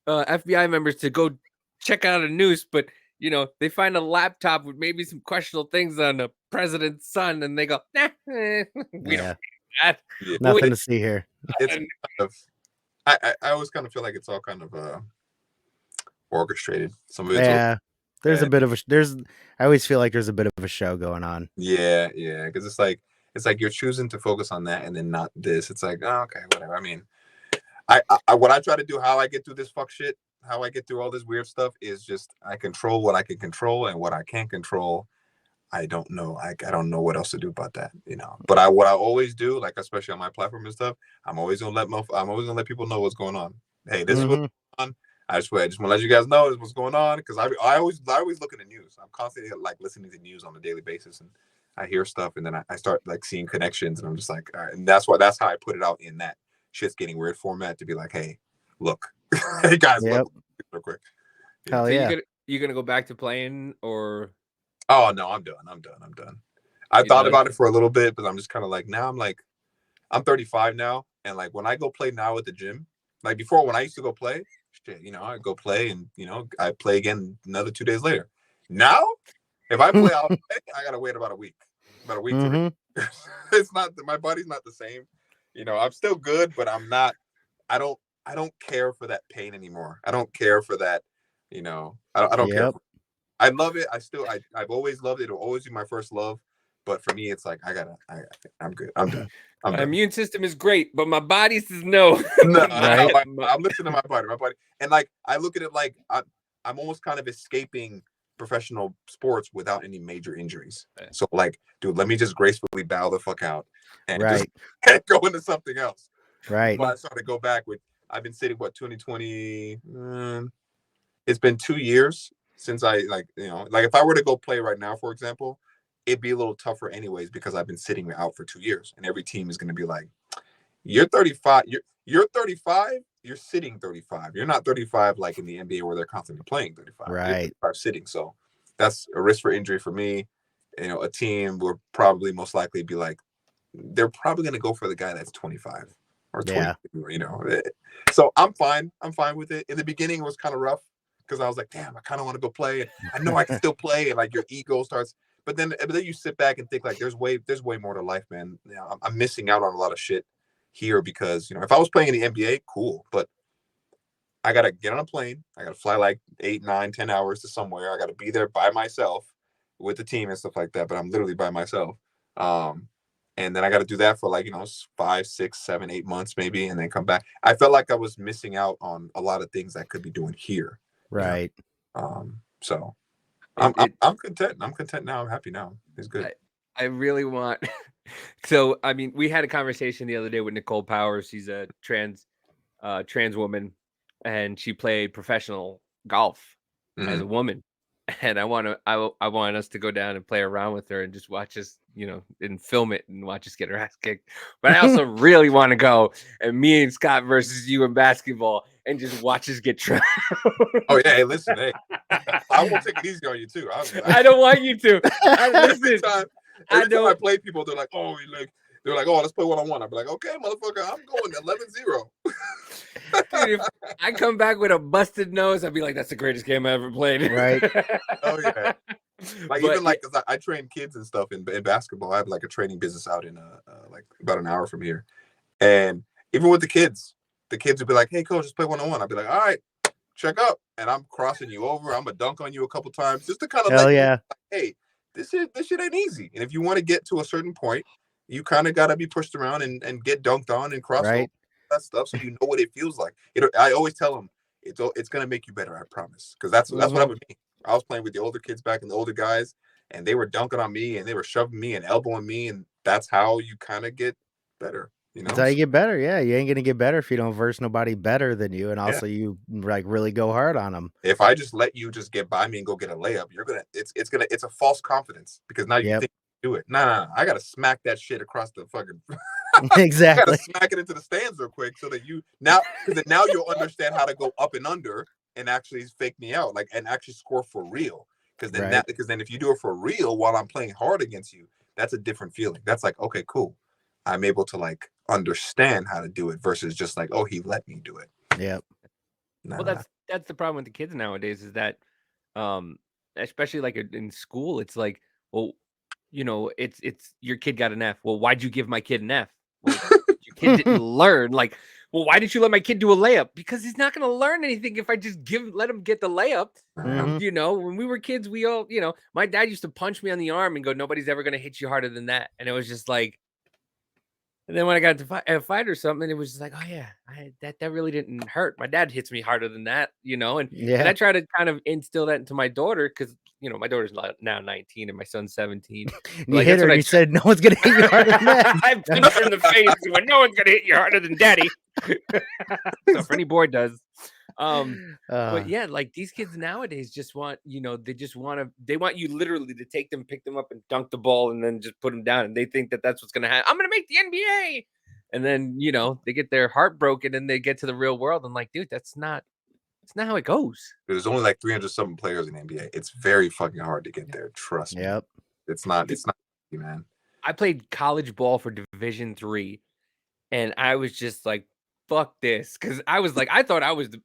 FBI members to go check out a noose, but they find a laptop with maybe some questionable things on the president's son, and they go, nah, we don't need that.
Yeah.
Nothing to see here.
It's kind of, I always kind of feel like it's all kind of orchestrated. Some of it's
there's a bit of I always feel like there's a bit of a show going on.
Yeah, because it's like you're choosing to focus on that and then not this. It's like, oh, okay, whatever. I mean, I what I try to do, how I get through this fuck shit, how I get through all this weird stuff is just I control what I can control, and what I can't control, I don't know. I don't know what else to do about that, But what I always do, like especially on my platform and stuff, I'm always gonna let people know what's going on. Hey, this is what's going on. I just want to let you guys know what's going on, because I always look at the news. I'm constantly like listening to news on a daily basis, and I hear stuff, and then I start like seeing connections, and I'm just like, all right. And that's how I put it out in that shit's getting weird format, to be like, hey, look, hey guys, look real quick.
Hell yeah.
you gonna go back to playing or?
Oh no, I'm done. I
You
thought
done?
about it for a little bit, but I'm just kind of like now. I'm 35 now, and like when I go play now at the gym, like before when I used to go play, shit, I go play and I play again another 2 days later. Now, if I play, I gotta wait about a week to. It's not my body's not the same. I'm still good, but I'm not. I don't care for that pain anymore. I don't care for that. I don't care.
Yep.
I love it. I've always loved it. It'll always be my first love. But for me, it's like I'm good. I'm done.
My immune system is great, but my body says no.
No,
Right.
I'm listening to my body, and like I look at it like I'm almost kind of escaping professional sports without any major injuries. So like, dude, let me just gracefully bow the fuck out and just go into something else.
Right.
But I started to go back with. I've been sitting 2020. It's been 2 years since I like if I were to go play right now, for example, it'd be a little tougher anyways because I've been sitting out for 2 years, and every team is going to be like, "You're 35. You're 35. You're sitting 35. You're not 35 like in the NBA where they're constantly playing 35.
Right.
You're 35 sitting." So that's a risk for injury for me. A team will probably most likely be like, they're probably going to go for the guy that's 25 or 20.
Yeah.
So I'm fine. I'm fine with it. In the beginning, it was kind of rough because I was like, damn, I kind of want to go play. And I know I can still play. And like your ego starts. But then you sit back and think like, there's way more to life, man. I'm missing out on a lot of shit here because if I was playing in the NBA, cool. But I gotta get on a plane. I gotta fly like 8, 9, 10 hours to somewhere. I gotta be there by myself with the team and stuff like that. But I'm literally by myself. And then I got to do that for 5, 6, 7, 8 months maybe, and then come back. I felt like I was missing out on a lot of things I could be doing here.
Right.
So I'm content. I'm content now. I'm happy now. It's good.
I really want. So I mean, we had a conversation the other day with Nicole Powers. She's a trans woman, and she played professional golf as a woman. And I want us to go down and play around with her and just watch us, and film it and watch us get her ass kicked. But I also really want to go and me and Scott versus you in basketball and just watch us get trapped.
Oh yeah, hey, listen, hey, I won't take it easy on you too.
I don't want you to.
Every time I play people, they're like, oh, let's play one-on-one. I'll be like, okay, motherfucker, I'm going 11-0.
Dude, if I come back with a busted nose, I'd be like, that's the greatest game I ever played.
Right.
Oh yeah. Cause I train kids and stuff in basketball. I have like a training business out in like about an hour from here. And even with the kids would be like, hey coach, let's play one-on-one. I'd be like, all right, check up. And I'm crossing you over. I'm gonna dunk on you a couple times just to kind of hey, this shit ain't easy. And if you want to get to a certain point, you kind of gotta be pushed around and get dunked on and crossed over. That stuff, so you know what it feels like. I always tell them it's gonna make you better. I promise, because that's what happened with me. I was playing with the older kids back and the older guys, and they were dunking on me and they were shoving me and elbowing me, and that's how you kind of get better.
That's how you get better. Yeah, you ain't gonna get better if you don't verse nobody better than you, and also you like really go hard on them.
If I just let you just get by me and go get a layup, it's a false confidence because now you think you do it. Nah, I gotta smack that shit across the fucking.
Exactly.
I gotta smack it into the stands real quick so that now you'll understand how to go up and under and actually fake me out, and actually score for real. Because then if you do it for real while I'm playing hard against you, that's a different feeling. That's like, okay, cool. I'm able to understand how to do it versus just like, oh, he let me do it.
Yep.
Well, that's the problem with the kids nowadays is that, especially in school, it's like, well, it's your kid got an F. Well, why'd you give my kid an F? Well, your kid didn't learn. Well, why didn't you let my kid do a layup? Because he's not going to learn anything if I just let him get the layup. When we were kids, we all, my dad used to punch me on the arm and go, nobody's ever going to hit you harder than that. And it was just like, and then when I got to a fight or something, it was just like, oh yeah, that really didn't hurt. My dad hits me harder than that, and I try to kind of instill that into my daughter because my daughter's now 19 and my son's 17.
You hit her and you said no one's gonna hit you harder than that.
I punched her in the face when no one's gonna hit you harder than daddy. So if any boy does. But yeah, these kids nowadays just want, they want you literally to take them, pick them up and dunk the ball and then just put them down. And they think that that's what's going to happen. I'm going to make the NBA. And then, they get their heart broken and they get to the real world. And dude, it's not It's not how it goes.
There's only like 300-something players in the NBA. It's very fucking hard to get there. Trust me.
Yep.
It's not easy, man.
I played college ball for Division III, and I was just like, fuck this. Because I was like, I thought I was the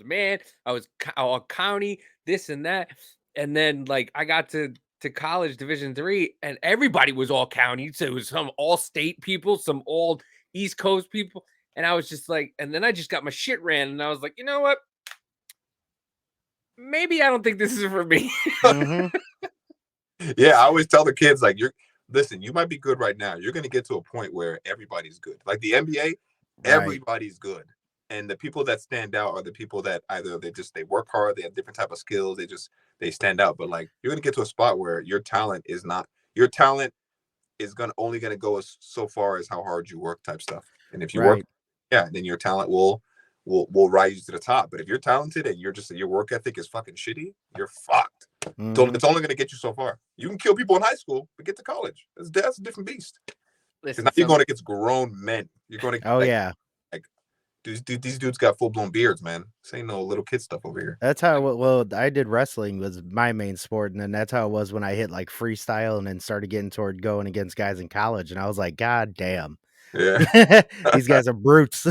man. I was all county, this and that. And then like I got to college Division III, and everybody was all county. So it was some all state people, some all East Coast people. And I was just like, and then I just got my shit ran, and I was like, you know what? Maybe I don't think this is for me.
Mhm.
Yeah, I always tell the kids, like, listen, you might be good right now. You're gonna get to a point where everybody's good. Like the NBA, everybody's good. And the people that stand out are the people that either they work hard, they have different type of skills, they stand out. But like you're gonna get to a spot where your talent is only gonna go so far as how hard you work type stuff. And if you work, then your talent will rise you to the top. But if you're talented and your work ethic is fucking shitty, you're fucked. So it's only gonna get you so far. You can kill people in high school, but get to college. That's a different beast. Because now you're going against grown men. You're going to these dudes got full blown beards, man. This ain't no little kid stuff over here.
That's how. Well, I did wrestling was my main sport, and then that's how it was when I hit like freestyle, and then started getting toward going against guys in college, and I was like, God damn,
yeah,
these guys are brutes.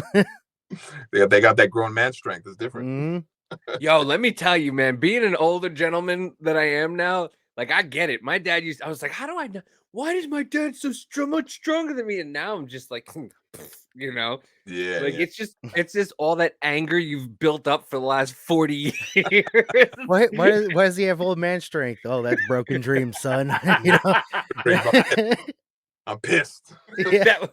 they got that grown man strength. It's different.
Mm-hmm.
Yo, let me tell you, man, being an older gentleman that I am now, like I get it. My dad I was like, how do I know? Why is my dad so much stronger than me? And now I'm just like, you know, like it's just all that anger you've built up for the last 40 years.
Why does he have old man strength? Oh, that's broken dreams, son. You know?
I'm pissed.
Yeah.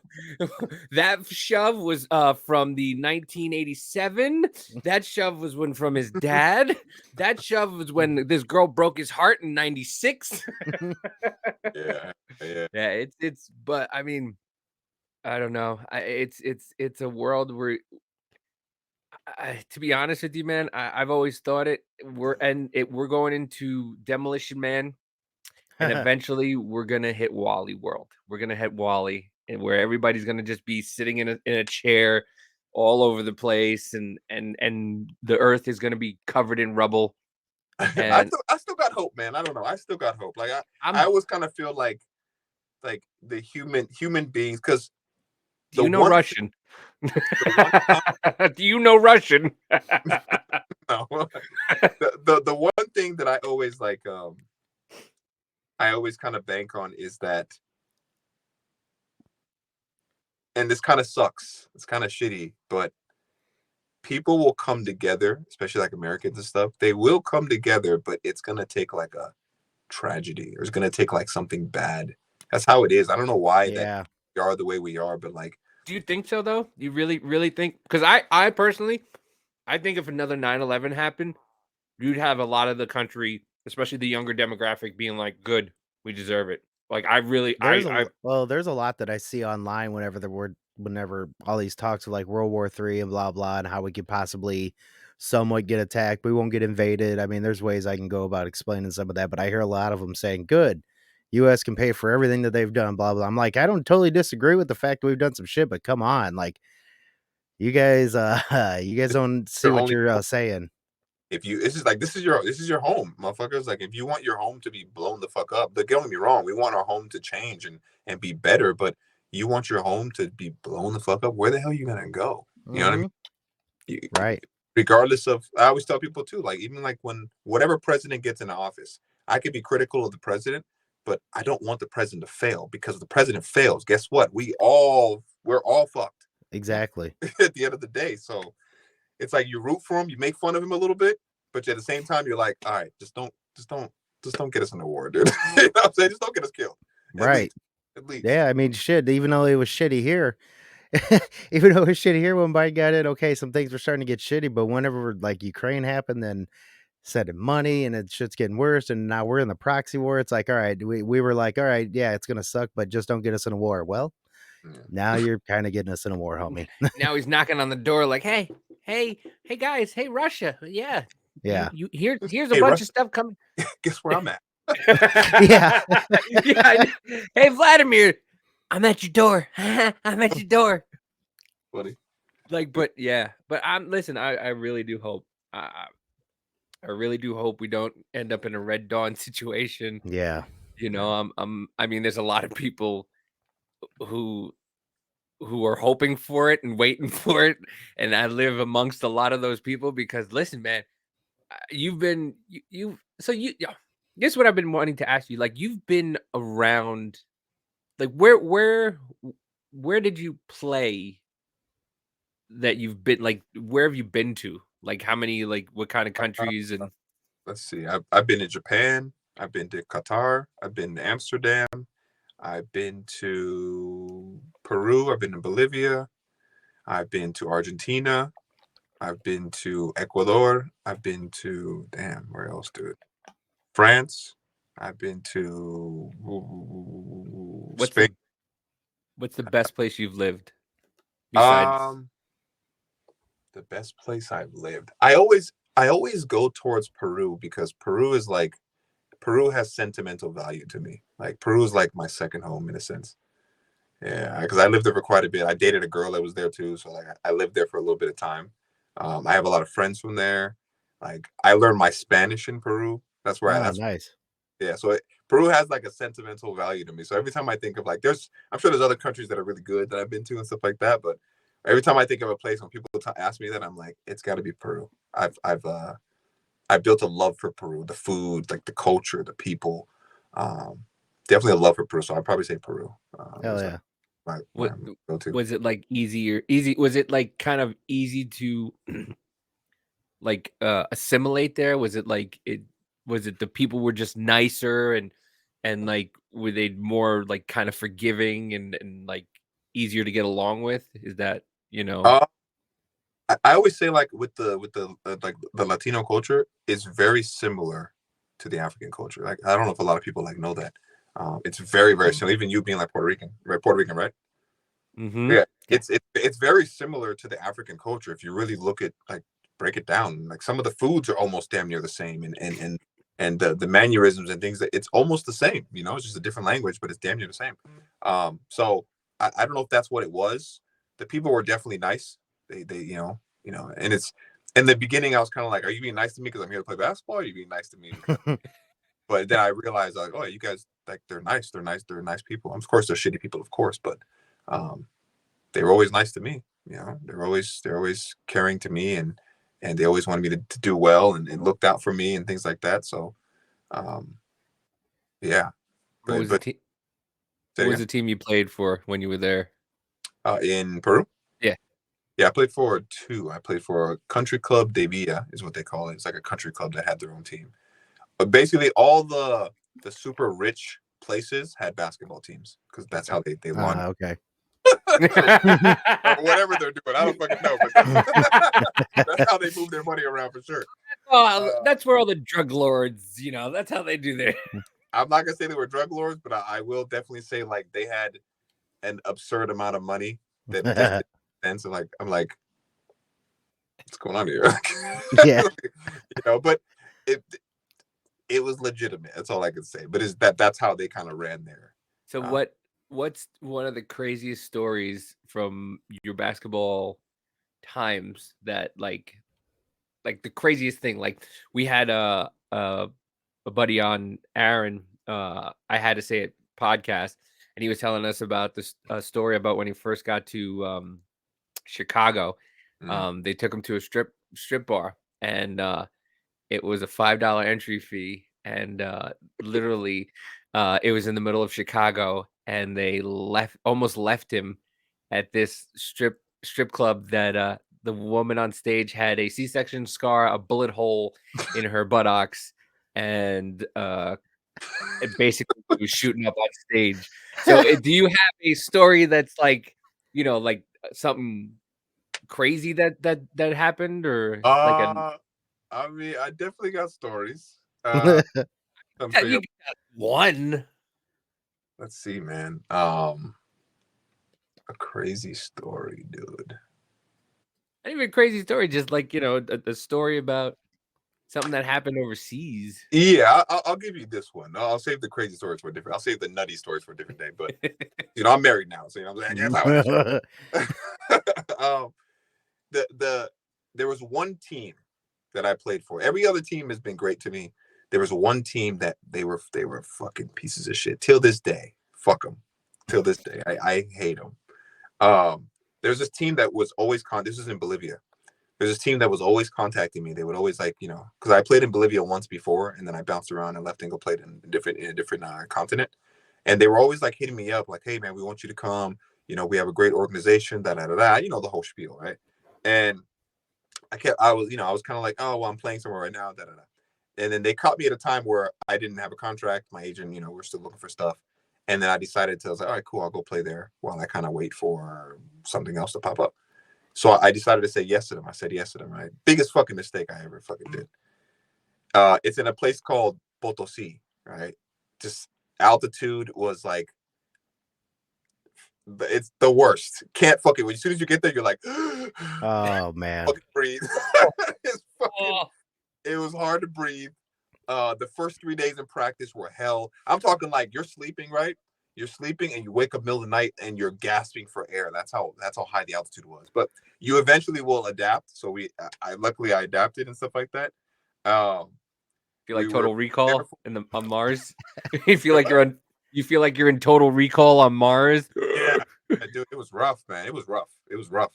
That shove was from the 1987. That shove was from his dad. That shove was when this girl broke his heart in 96.
Yeah.
It's but I mean, I don't know. It's a world where to be honest with you, man, I've always thought we're going into Demolition Man. And eventually we're going to hit Wally world. We're going to hit Wally, and where everybody's going to just be sitting in a chair all over the place, and the earth is going to be covered in rubble. And
I still got hope, man. I don't know. I still got hope. Like I always kind of feel like the human beings, because
do you know Russian? Do you know Russian?
No. The one thing that I always I always kind of bank on is that, and this kind of sucks, it's kind of shitty, but people will come together, especially like Americans and stuff. They will come together, but it's going to take like a tragedy, or it's going to take like something bad. That's how it is. I don't know why that we are the way we are, but like.
Do you think so though? You really think? Because I personally, I think if another 9/11 happened, you'd have a lot of the country, especially the younger demographic, being like, good, we deserve it. Like
there's a lot that I see online whenever all these talks of like World War III and blah blah, and how we could possibly somewhat get attacked, we won't get invaded. I mean, there's ways I can go about explaining some of that, but I hear a lot of them saying, good, US can pay for everything that they've done, blah blah. I'm like, I don't totally disagree with the fact that we've done some shit, but come on, like you guys don't see what you're saying.
If this is your home, motherfuckers. Like, if you want your home to be blown the fuck up, but don't get me wrong, we want our home to change and be better, but you want your home to be blown the fuck up, where the hell are you gonna go? You know what I mean?
Right.
Regardless of, I always tell people too, like, even like when whatever president gets into office, I could be critical of the president, but I don't want the president to fail, because if the president fails, guess what? We're all fucked.
Exactly.
At the end of the day. So it's like you root for him, you make fun of him a little bit, but at the same time, you're like, all right, just don't get us an award, dude. You know what I'm saying? Just don't get us killed.
Right.
At least.
Yeah, I mean, shit, even though it was shitty here, when Biden got in, okay, some things were starting to get shitty, but whenever like Ukraine happened, then sending money and shit's getting worse, and now we're in the proxy war. It's like, all right, we were like, all right, yeah, it's gonna suck, but just don't get us in a war. Well, now you're kind of getting us in a war, homie.
Now he's knocking on the door like, hey guys, hey Russia, yeah. Here's a bunch of stuff coming.
Guess where I'm at?
Yeah.
Hey Vladimir, I'm at your door. I'm at your door.
Buddy.
but yeah, but listen, I really do hope. I really do hope we don't end up in a Red Dawn situation.
Yeah.
I mean, there's a lot of people who who are hoping for it and waiting for it, and I live amongst a lot of those people because listen, man, you've been you so you yeah, guess what I've been wanting to ask you. Like you've been around, like where did you play that you've been, like where have you been to? Like how many, like what kind of
Uh,
countries and
let's see. I've been to Japan. I've been to Qatar. I've been to Amsterdam. I've been to Peru. I've been to Bolivia. I've been to Argentina. I've been to Ecuador. I've been to where else, dude? France. I've been to
what's
Spain.
the best place you've lived besides
Um, the best place I've lived. I always go towards Peru because Peru has sentimental value to me. Like Peru is like my second home in a sense. Yeah, because I lived there for quite a bit. I dated a girl that was there too, so like I lived there for a little bit of time. I have a lot of friends from there. Like I learned my Spanish in Peru.
Oh,
That's
nice.
yeah. So Peru has like a sentimental value to me. So every time I think of like, I'm sure there's other countries that are really good that I've been to and stuff like that. But every time I think of a place, when people ask me that, I'm like, it's got to be Peru. I built a love for Peru, the food, like the culture, the people. Definitely a love for Peru. So I'd probably say Peru.
Hell
Is
yeah.
my
what
go-to.
was it like easy, was it like kind of easy to like assimilate there? Was it like was it the people were just nicer and like were they more like kind of forgiving and like easier to get along with? Is that,
Uh, I always say like with the like the Latino culture is very similar to the African culture. Like I don't know if a lot of people like know that. It's very very similar. Even you being like Puerto Rican, right? Puerto Rican, right?
mm-hmm.
Yeah,
Yeah.
it's very similar to the African culture if you really look at like break it down. Like some of the foods are almost damn near the same, and the mannerisms and things that it's almost the same. It's just a different language, but it's damn near the same. So I don't know if that's what it was. The people were definitely nice. They and it's in the beginning I was kind of like, are you being nice to me because I'm here to play basketball? Or are you being nice to me because but then I realized like, oh, you guys like they're nice, they're nice people. Of course, they're shitty people, of course, but um, they were always nice to me. They're always caring to me and they always wanted me to do well and looked out for me and things like that. So um, yeah,
What was the
but
team?
say
What was
again.
the team you played for when you were there?
In Peru.
Yeah.
Yeah, I played for two. I played for a country club de Villa is what they call it. It's like a country club that had their own team. But basically all the super rich places had basketball teams because that's how they launched
Okay.
or whatever they're doing. I don't fucking know, but that's how they move their money around for sure.
That's where all the drug lords, that's how they do their.
I'm not gonna say they were drug lords, but I will definitely say like they had an absurd amount of money that just didn't make sense. And like I'm like, what's going on here?
Yeah.
But it was legitimate. That's all I can say. But that's how they kind of ran there.
So what's one of the craziest stories from your basketball times that like the craziest thing? Like we had a buddy on, Aaron, I had to say it podcast, and he was telling us about this story about when he first got to Chicago. They took him to a strip bar, and it was a $5 entry fee, and literally, it was in the middle of Chicago, and they almost left him at this strip club that the woman on stage had a C-section scar, a bullet hole in her buttocks, and it basically was shooting up on stage. So, do you have a story that's like, like something crazy that happened, or like
I mean, I definitely got stories. I'm sure
you got one?
let's see, man. A crazy story, dude.
Not even a crazy story, just like a story about something that happened overseas.
Yeah, I'll give you this one. I'll save the crazy stories for a different. I'll save the nutty stories for a different day. But I'm married now, so I'm like, I can't talk about that shit. there was one team that I played for. Every other team has been great to me. There was one team that they were fucking pieces of shit till this day. Fuck them. Till this day, I hate them. There's this team that was always this is in Bolivia. There's this team that was always contacting me. They would always because I played in Bolivia once before, and then I bounced around and left and go played in a different continent. And they were always like hitting me up, like, "Hey man, we want you to come. We have a great organization, da da da da." The whole spiel, right? And I was kind of like, "Oh well, I'm playing somewhere right now, da da da." And then they caught me at a time where I didn't have a contract. My agent, we're still looking for stuff. And then I was like, all right, cool, I'll go play there while I kind of wait for something else to pop up. So I decided to say yes to them. I said yes to them, right? Biggest fucking mistake I ever fucking did. It's in a place called Potosi, right? Just altitude was like, it's the worst. Can't fucking, as soon as you get there, you're like,
oh man,
fucking breathe. It was hard to breathe. The first 3 days in practice were hell. I'm talking like you're sleeping, right? You're sleeping and you wake up middle of the night and you're gasping for air. That's how high the altitude was. But you eventually will adapt. So luckily I adapted and stuff like that.
Feel like Total Recall on Mars. You feel like you're in Total Recall on Mars.
Yeah, dude, it was rough, man. It was rough.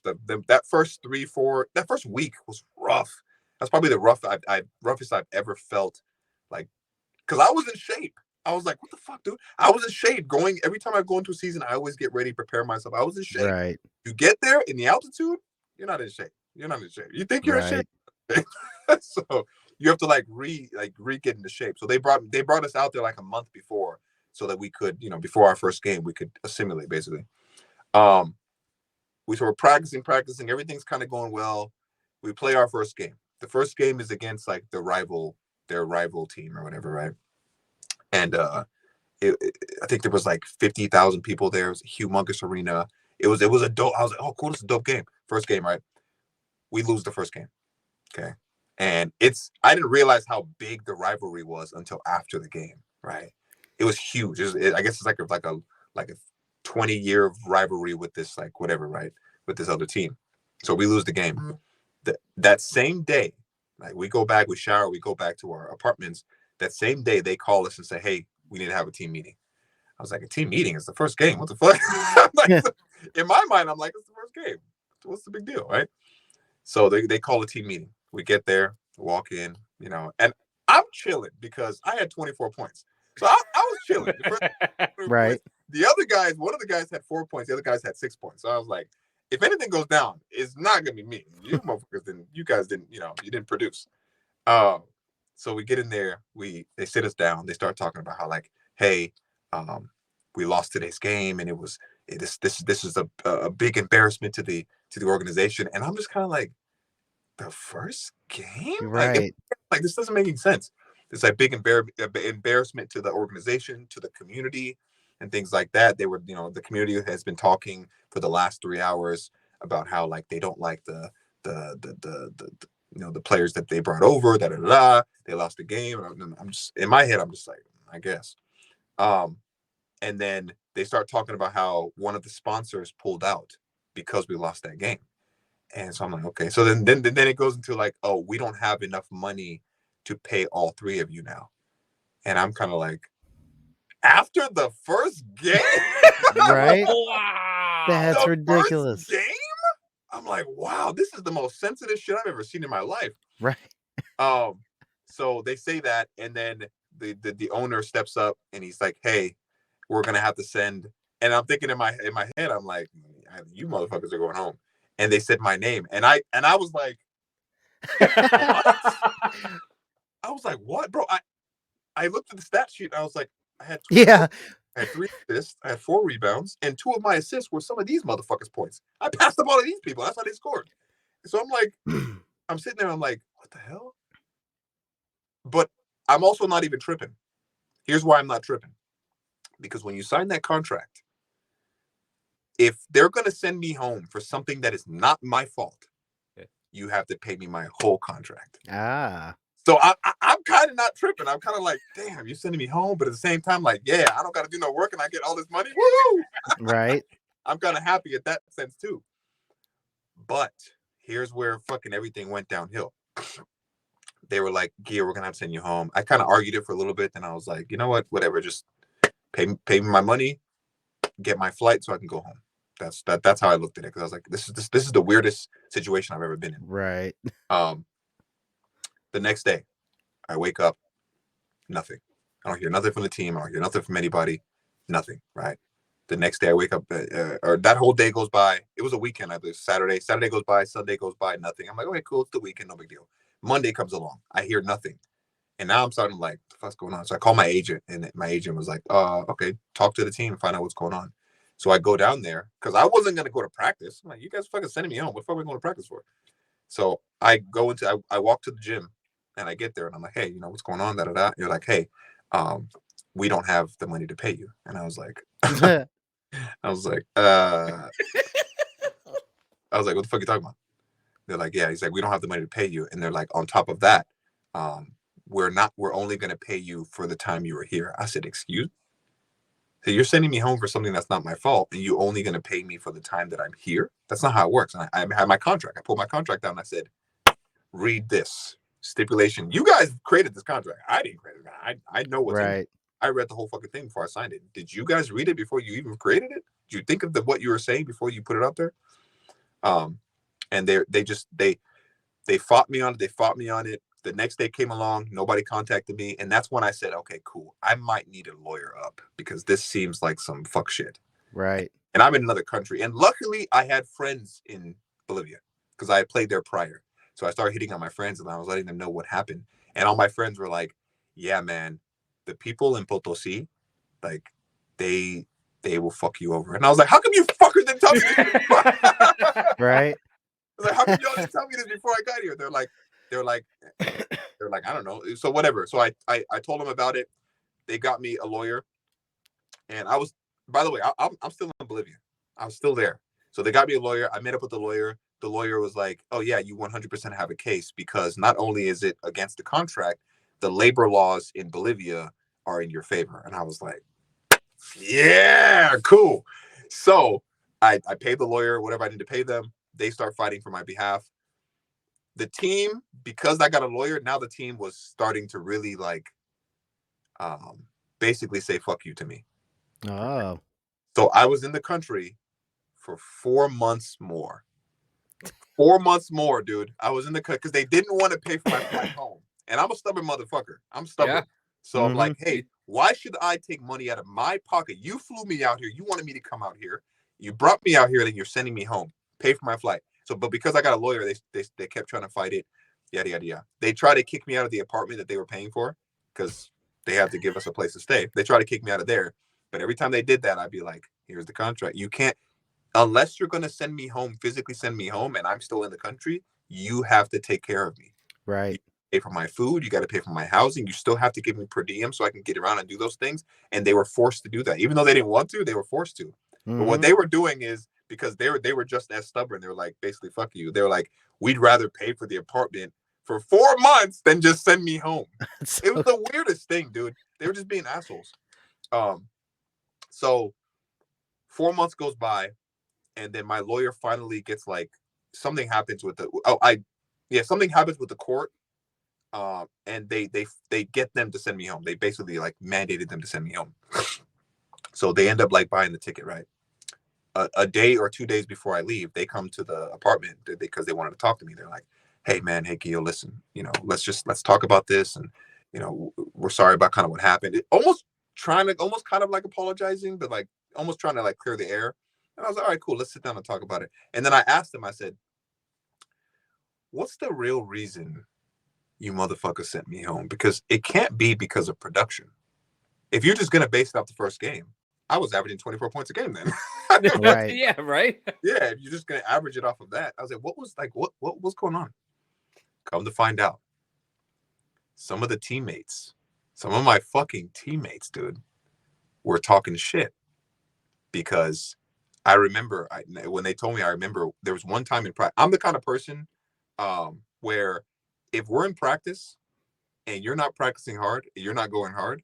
That first that first week was rough. That's probably the roughest I've ever felt. Like, because I was in shape. I was like, what the fuck, dude? I was in shape. Every time I go into a season, I always get ready, prepare myself. I was in shape.
Right.
You get there in the altitude, you're not in shape. You think you're in shape. So you have to get into shape. So they brought us out there like a month before so that we could, before our first game, we could assimilate basically. We were practicing, everything's kind of going well. We play our first game. The first game is against like their rival team or whatever, right? And I think there was like 50,000 people there. It was a humongous arena. It was a dope. I was like, oh, cool, this is a dope game. First game, right? We lose the first game. Okay. And I didn't realize how big the rivalry was until after the game, right? It was huge. I guess it's like a 20-year rivalry with this, like, whatever, right? With this other team. So we lose the game. That same day, like, we go back, we shower, we go back to our apartments. That same day, they call us and say, hey, we need to have a team meeting. I was like, a team meeting? It's the first game. What the fuck? In my mind, I'm like, it's the first game. What's the big deal, right? So they call a team meeting. We get there, walk in, and I'm chilling because I had 24 points. So I was chilling.
Right.
The other guys, one of the guys had 4 points. The other guys had 6 points. So I was like, if anything goes down, it's not going to be me. You motherfuckers didn't, you guys didn't, you didn't produce. So we get in there, they sit us down. They start talking about how, like, hey, we lost today's game, and this is a big embarrassment to the organization. And I'm just kind of like, the first game,
right?
Like this doesn't make any sense. It's like big embarrassment to the organization, to the community, and things like that. They were, the community has been talking for the last 3 hours about how, like, they don't like the players that they brought over, they lost the game. And I'm just, in my head, I'm just like, I guess. And then they start talking about how one of the sponsors pulled out because we lost that game. And so I'm like, okay. So then it goes into like, oh, we don't have enough money to pay all three of you now. And I'm kind of like, after the first game?
Right?
Wow.
That's
the
ridiculous.
First game? I'm like, wow, this is the most sensitive shit I've ever seen in my life.
Right.
So they say that, and then the owner steps up and he's like, hey, we're gonna have to send. And I'm thinking in my head, I'm like, you motherfuckers are going home. And they said my name, and I was like, what? I was like, what, bro? I looked at the stat sheet and I was like, I had 3 assists, I had 4 rebounds, and 2 of my assists were some of these motherfuckers' points. I passed the ball to these people. That's how they scored. So I'm like, I'm sitting there, I'm like, what the hell? But I'm also not even tripping. Here's why I'm not tripping. Because when you sign that contract, if they're going to send me home for something that is not my fault, you have to pay me my whole contract. So I'm kind of not tripping. I'm kind of like, damn, you're sending me home. But at the same time, like, yeah, I don't got to do no work and I get all this money. Woo!
Right.
I'm kind of happy at that sense too. But here's where fucking everything went downhill. They were like, Giyoh, we're gonna have to send you home. I kind of argued it for a little bit, then I was like, you know what, whatever, just pay me my money, get my flight so I can go home. That's how I looked at it, because I was like, this is the weirdest situation I've ever been in.
Right.
The next day, I wake up, nothing. I don't hear nothing from the team. I don't hear nothing from anybody. Nothing. Right. The next day, I wake up, or that whole day goes by. It was a weekend, I believe. Saturday goes by. Sunday goes by. Nothing. I'm like, okay, cool. It's the weekend. No big deal. Monday comes along. I hear nothing. And now I'm starting like, what the fuck's going on? So I call my agent, and my agent was like, okay, talk to the team and find out what's going on. So I go down there because I wasn't going to go to practice. I'm like, you guys fucking sending me home. What the fuck am I going to practice for? So I go I walk to the gym, and I get there, and I'm like, hey, what's going on? Da, da, da. You're like, hey, we don't have the money to pay you. And I was like, what the fuck are you talking about? They're like, yeah. He's like, we don't have the money to pay you. And they're like, on top of that, we're only going to pay you for the time you were here. I said, excuse me? So you're sending me home for something that's not my fault, and you only going to pay me for the time that I'm here? That's not how it works. And I had my contract. I pulled my contract down, and I said, read this stipulation. You guys created this contract. I didn't create it. I know what's in it. I read the whole fucking thing before I signed it. Did you guys read it before you even created it? Did you think of what you were saying before you put it out there? And they fought me on it. They fought me on it. The next day came along. Nobody contacted me. And that's when I said, okay, cool. I might need a lawyer up, because this seems like some fuck shit.
Right.
And I'm in another country. And luckily, I had friends in Bolivia because I had played there prior. So I started hitting on my friends, and I was letting them know what happened. And all my friends were like, yeah, man, the people in Potosi, like, they will fuck you over. And I was like, how come you fuckers didn't tell me this?
Right.
I was like, how come y'all didn't tell me this before I got here? They're like, I don't know. So whatever. So I told them about it. They got me a lawyer. And I was, by the way, I'm still in Bolivia. I was still there. So they got me a lawyer. I met up with the lawyer. The lawyer was like, oh yeah, you 100% have a case, because not only is it against the contract, the labor laws in Bolivia are in your favor. And I was like, yeah, cool. So I paid the lawyer whatever I need to pay them. They start fighting for my behalf. The team, because I got a lawyer, now the team was starting to really like basically say fuck you to me.
Oh.
So I was in the country for 4 months more. 4 months more, dude. I was in the country because they didn't want to pay for my flight home. And I'm a stubborn motherfucker. I'm stubborn. Yeah. So I'm like, hey, why should I take money out of my pocket? You flew me out here. You wanted me to come out here. You brought me out here, then you're sending me home. Pay for my flight. So, but because I got a lawyer, they kept trying to fight it. Yada, yada, yada. They tried to kick me out of the apartment that they were paying for, because they had to give us a place to stay. They tried to kick me out of there. But every time they did that, I'd be like, here's the contract. You can't, unless you're going to send me home, physically send me home, and I'm still in the country, you have to take care of me.
Right.
You pay for my food. You got to pay for my housing. You still have to give me per diem so I can get around and do those things. And they were forced to do that. Even though they didn't want to, they were forced to. But what they were doing is, because they were just as stubborn. They were like, basically, fuck you. They were like, we'd rather pay for the apartment for 4 months than just send me home. It was the weirdest thing, dude. They were just being assholes. So 4 months goes by, and then my lawyer finally gets like, something happens with something happens with the court. And they get them to send me home. They basically like mandated them to send me home. So they end up like buying the ticket, right? A day or 2 days before I leave, they come to the apartment because they wanted to talk to me. They're like, hey man, hey Giyoh, listen, let's talk about this. And, we're sorry about kind of what happened. Almost kind of like apologizing, but like almost trying to like clear the air. And I was like, all right, cool. Let's sit down and talk about it. And then I asked them, I said, what's the real reason you motherfuckers sent me home? Because it can't be because of production. If you're just going to base it off the first game, I was averaging 24 points a game then.
Right.
Yeah, right.
Yeah, if you're just gonna average it off of that. I was like, what was going on? Come to find out, some of my fucking teammates, dude, were talking shit. Because I remember when they told me, I remember there was one time in practice. I'm the kind of person where if we're in practice and you're not practicing hard, you're not going hard,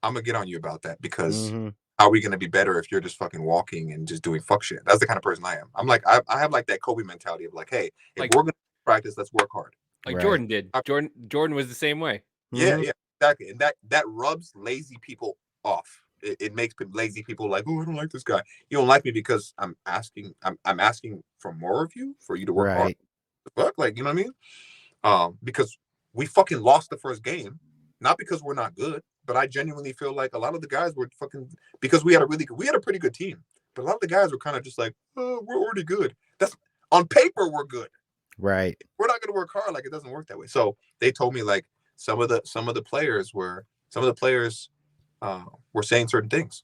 I'm gonna get on you about that, because how are we gonna be better if you're just fucking walking and just doing fuck shit? That's the kind of person I am. I'm like, I have like that Kobe mentality of like, hey, if
Like-
we're gonna practice, let's work hard.
Like
Right.
Jordan did. Jordan was the same way.
Yeah,
Mhm.
yeah, exactly. And that rubs lazy people off. It makes lazy people like, oh, I don't like this guy. You don't like me because I'm asking for more of you, for you to work hard.
Right.
Fuck, like, you know what I mean? Because we fucking lost the first game, not because we're not good, but I genuinely feel like a lot of the guys were fucking, because we had a pretty good team, but a lot of the guys were kind of just like, oh, we're already good. That's on paper, we're good.
Right.
We're not going to work hard. Like, it doesn't work that way. So they told me like some of the players were saying certain things.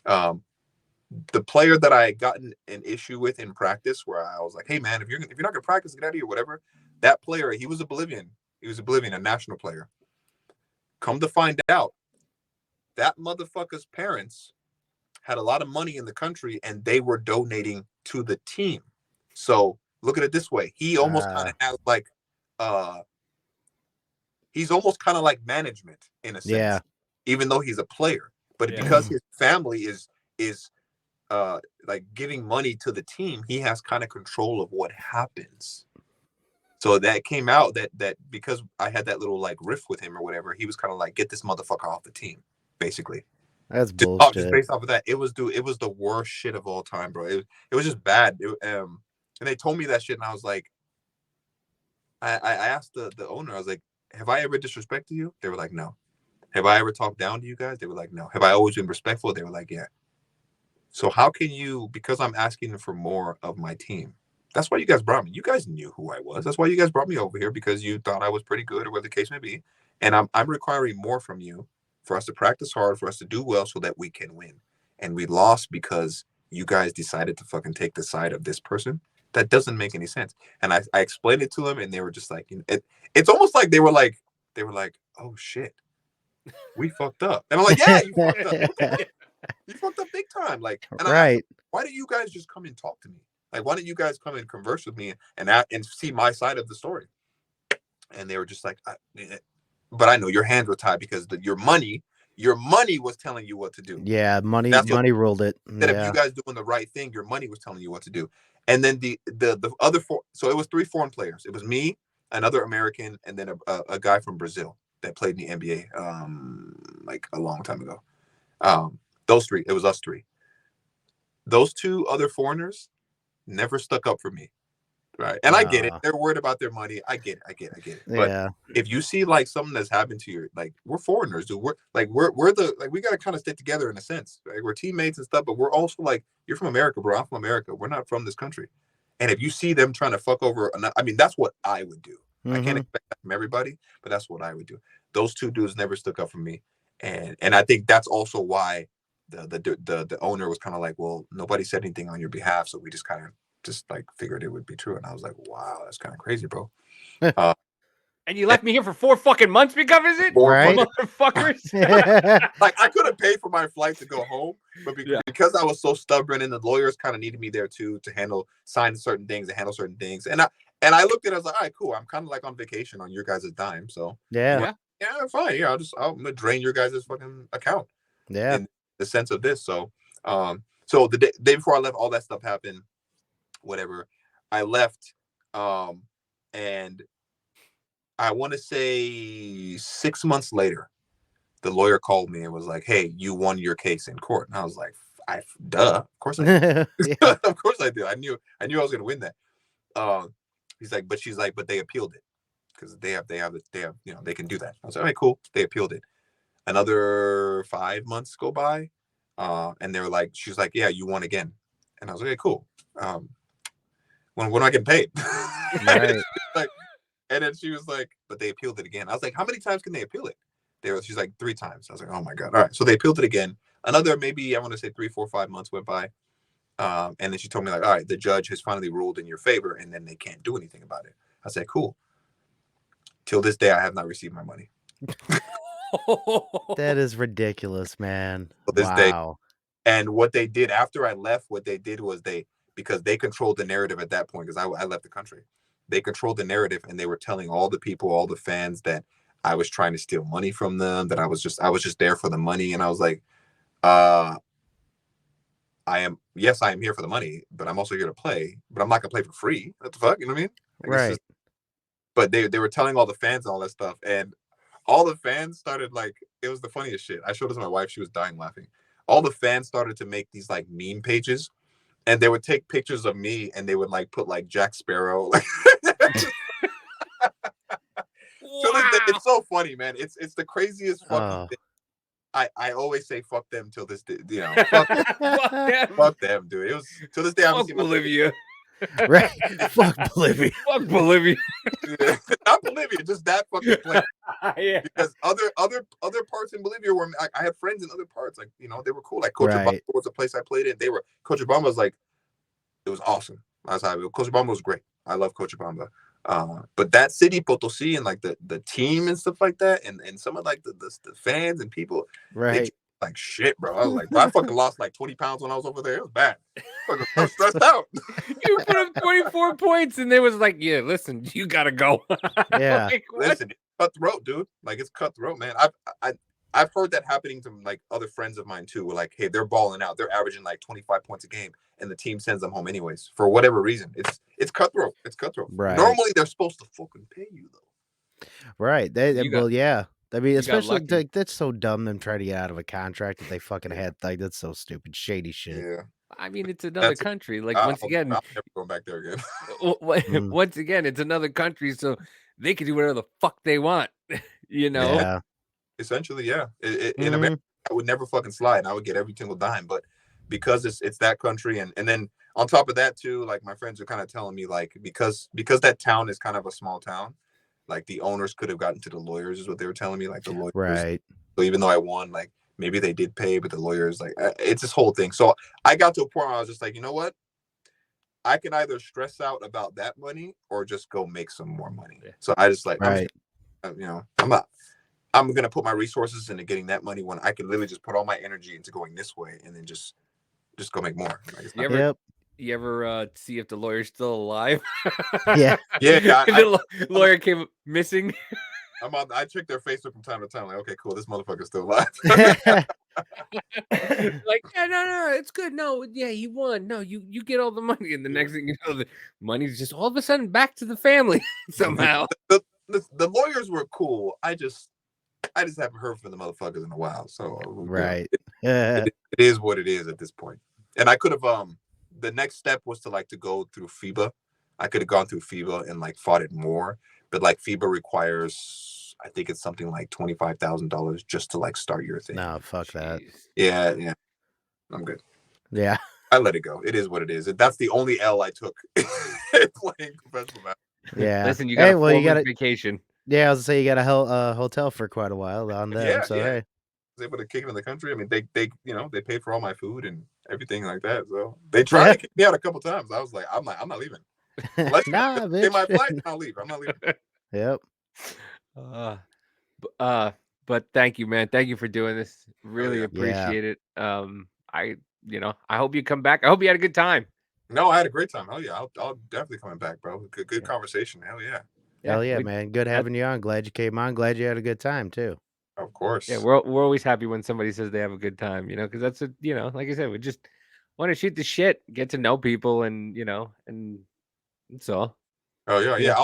The player that I had gotten an issue with in practice, where I was like, hey man, if you're not going to practice, get out of here, whatever. That player, he was Oblivion, a national player. Come to find out, that motherfucker's parents had a lot of money in the country and they were donating to the team. So look at it this way. He almost kind of has like, he's almost kind of like management in a sense,
Yeah.
even though he's a player. But
Yeah.
because his family is like giving money to the team, he has kind of control of what happens. So that came out that because I had that little like riff with him or whatever, he was kind of like, get this motherfucker off the team, basically.
That's
Just
bullshit.
based off of that, it was the worst shit of all time, bro. It was just bad. And they told me that shit, and I was like, I asked the owner, I was like, have I ever disrespected you? They were like, no. Have I ever talked down to you guys? They were like, no. Have I always been respectful? They were like, yeah. So how can you, because I'm asking for more of my team? That's why you guys brought me. You guys knew who I was. That's why you guys brought me over here, because you thought I was pretty good, or whatever the case may be. And I'm requiring more from you for us to practice hard, for us to do well so that we can win. And we lost because you guys decided to fucking take the side of this person. That doesn't make any sense. And I explained it to them, and they were just like, it's almost like they were like, oh shit, we fucked up. And I'm like, yeah, you fucked up. You fucked up big time. Like, and
Right.
why don't you guys just come and talk to me? Like, why don't you guys come and converse with me and see my side of the story? And they were just like, but I know your hands were tied because your money was telling you what to do.
Yeah, money ruled it.
Instead of you guys doing the right thing, your money was telling you what to do. And then the other four, so it was 3 foreign players. It was me, another American, and then a guy from Brazil that played in the NBA like a long time ago. Those 3, it was us 3. Those 2 other foreigners never stuck up for me. Right. And I get it. They're worried about their money. I get it. But
Yeah.
if you see like something that's happened to you, like, we're foreigners, dude. We're the, like, we got to kind of stick together in a sense, right? We're teammates and stuff, but we're also like, you're from America, bro. I'm from America. We're not from this country. And if you see them trying to fuck over, I mean, that's what I would do. I can't expect that from everybody, but that's what I would do. Those 2 dudes never stuck up for me. And I think that's also why the owner was kind of like, well, nobody said anything on your behalf. So we just kind of like figured it would be true. And I was like, wow, that's kind of crazy, bro.
And you left me here for 4 fucking months because of it?
Right.
Motherfuckers.
Like, I could have paid for my flight to go home, but because I was so stubborn, and the lawyers kind of needed me there too to sign certain things and handle certain things. And I looked at it, I was like, all right, cool. I'm kind of like on vacation on your guys' dime. So
Yeah.
Fine. Yeah, I'm gonna drain your guys' fucking account.
Yeah.
In the sense of this. So so the day before I left, all that stuff happened. Whatever. I left, and I want to say 6 months later, the lawyer called me and was like, hey, you won your case in court. And I was like, duh, of course I did.
Yeah.
Of course I did. I knew I was gonna win that. He's like, but they appealed it, because they have, you know, they can do that. I was like, all right, cool. They appealed it. Another 5 months go by, and they were like, she's like, yeah, you won again. And I was like, okay, cool. When am I getting paid?
Right.
Like, and then she was like, but they appealed it again. I was like, how many times can they appeal it? She's like, 3 times. I was like, oh my God. All right. So they appealed it again. Another, maybe I want to say 3, 4, 5 months went by. And then she told me, like, all right, the judge has finally ruled in your favor, and then they can't do anything about it. I said, cool. Till this day, I have not received my money.
That is ridiculous, man.
This day.
Wow.
And what they did after I left, what they did was because they controlled the narrative at that point, because I left the country. They controlled the narrative, and they were telling all the people, all the fans, that I was trying to steal money from them, that I was just there for the money. And I was like, I am here for the money, but I'm also here to play. But I'm not gonna play for free. What the fuck? You know what I mean? Like,
Right.
but they were telling all the fans and all that stuff, and all the fans started like, it was the funniest shit. I showed it to my wife; she was dying laughing. All the fans started to make these like meme pages, and they would take pictures of me, and they would like put like Jack Sparrow. Like, it's so funny, man. It's the craziest fucking thing. I always say fuck them till this day, you know. Fuck them. Fuck them, dude. It was till this day. I haven't seen
Bolivia.
Right. Fuck Bolivia.
Fuck Bolivia.
Not Bolivia, just that fucking place.
Yeah.
Because other parts in Bolivia were, I had friends in other parts, like, you know, they were cool. Like Cochabamba was a place I played in. Cochabamba was like, it was awesome. Cochabamba was great. I love Cochabamba. But that city, Potosí, and like the team and stuff like that, and some of like the fans and people,
right?
Like shit, bro. I was like, bro, I fucking lost like 20 pounds when I was over there. It was bad. I was stressed out.
You put up 24 points, and they was like, yeah, listen, you gotta go.
Yeah,
like,
listen, it's cutthroat, dude. Like, it's cutthroat, man. I've heard that happening to like other friends of mine too. Like, hey, they're balling out. They're averaging like 25 points a game, and the team sends them home anyways for whatever reason. It's cutthroat. It's cutthroat.
Right.
Normally, they're supposed to fucking pay you though.
Right. Yeah. I mean, especially like, that's so dumb. Them trying to get out of a contract that they fucking had. Like, that's so stupid, shady shit.
Yeah.
I mean, it's another country. Like, once again,
I'm never going back there again.
Once again, it's another country, so they can do whatever the fuck they want. You know.
Yeah.
Essentially, yeah. In America, I would never fucking slide, and I would get every single dime. But because it's that country, and then on top of that too, like my friends are kind of telling me, like, because that town is kind of a small town, like the owners could have gotten to the lawyers, is what they were telling me. Like the lawyers,
right?
So even though I won, like maybe they did pay, but the lawyers, like, it's this whole thing. So I got to a point where I was just like, you know what? I can either stress out about that money or just go make some more money. Yeah. So I just like,
right.
I'm gonna put my resources into getting that money when I can literally just put all my energy into going this way, and then just go make more.
Like, you ever see if the lawyer's still alive?
Yeah.
The lawyer came missing.
I check their Facebook from time to time. Like, okay, cool, this motherfucker's still alive.
Like, yeah, no, it's good. No, yeah, he won. No, you get all the money, and the next thing you know, the money's just all of a sudden back to the family somehow.
The lawyers were cool. I just haven't heard from the motherfuckers in a while. So
right,
it is what it is at this point. And I could have the next step was to go through FIBA. I could have gone through FIBA and like fought it more, but like FIBA requires, I think it's something like $25,000 just to like start your thing.
No, fuck that.
Yeah, I'm good.
Yeah,
I let it go. It is what it is. That's the only L I took playing professional basketball.
Yeah.
Listen, you got you got a vacation.
Yeah, I was gonna say you got a hotel for quite a while on them.
Yeah,
so hey,
I was able to kick it in the country. I mean, they they paid for all my food and everything like that. So they tried to kick me out a couple times. I was like, I'm not leaving. Let's pay my flight and I'll leave. I'm not leaving.
Yep.
But thank you, man. Thank you for doing this. Really appreciate it. I hope you come back. I hope you had a good time.
No, I had a great time. Hell yeah, I'll definitely come back, bro. Good conversation. Hell yeah.
Hell yeah, man. Good having you on. Glad you came on. Glad you had a good time too.
Of course.
Yeah, we're always happy when somebody says they have a good time, because that's like I said, we just want to shoot the shit, get to know people, and and that's all.
Oh yeah.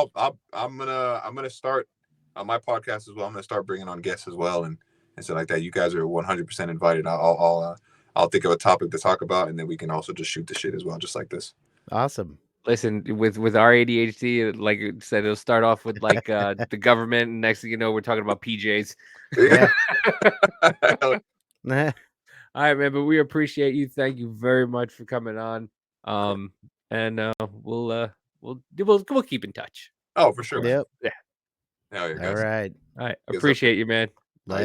I'm gonna start on my podcast as well. I'm gonna start bringing on guests as well, and stuff like that. You guys are 100% invited. I'll think of a topic to talk about, and then we can also just shoot the shit as well, just like this.
Awesome.
Listen, with our ADHD, like I said, it'll start off with like the government, and next thing you know, we're talking about PJs.
Yeah.
All right, man. But we appreciate you. Thank you very much for coming on. And we'll keep in touch.
Oh, for sure.
Yep.
Yeah. Hell yeah, guys.
All right.
Appreciate you, man.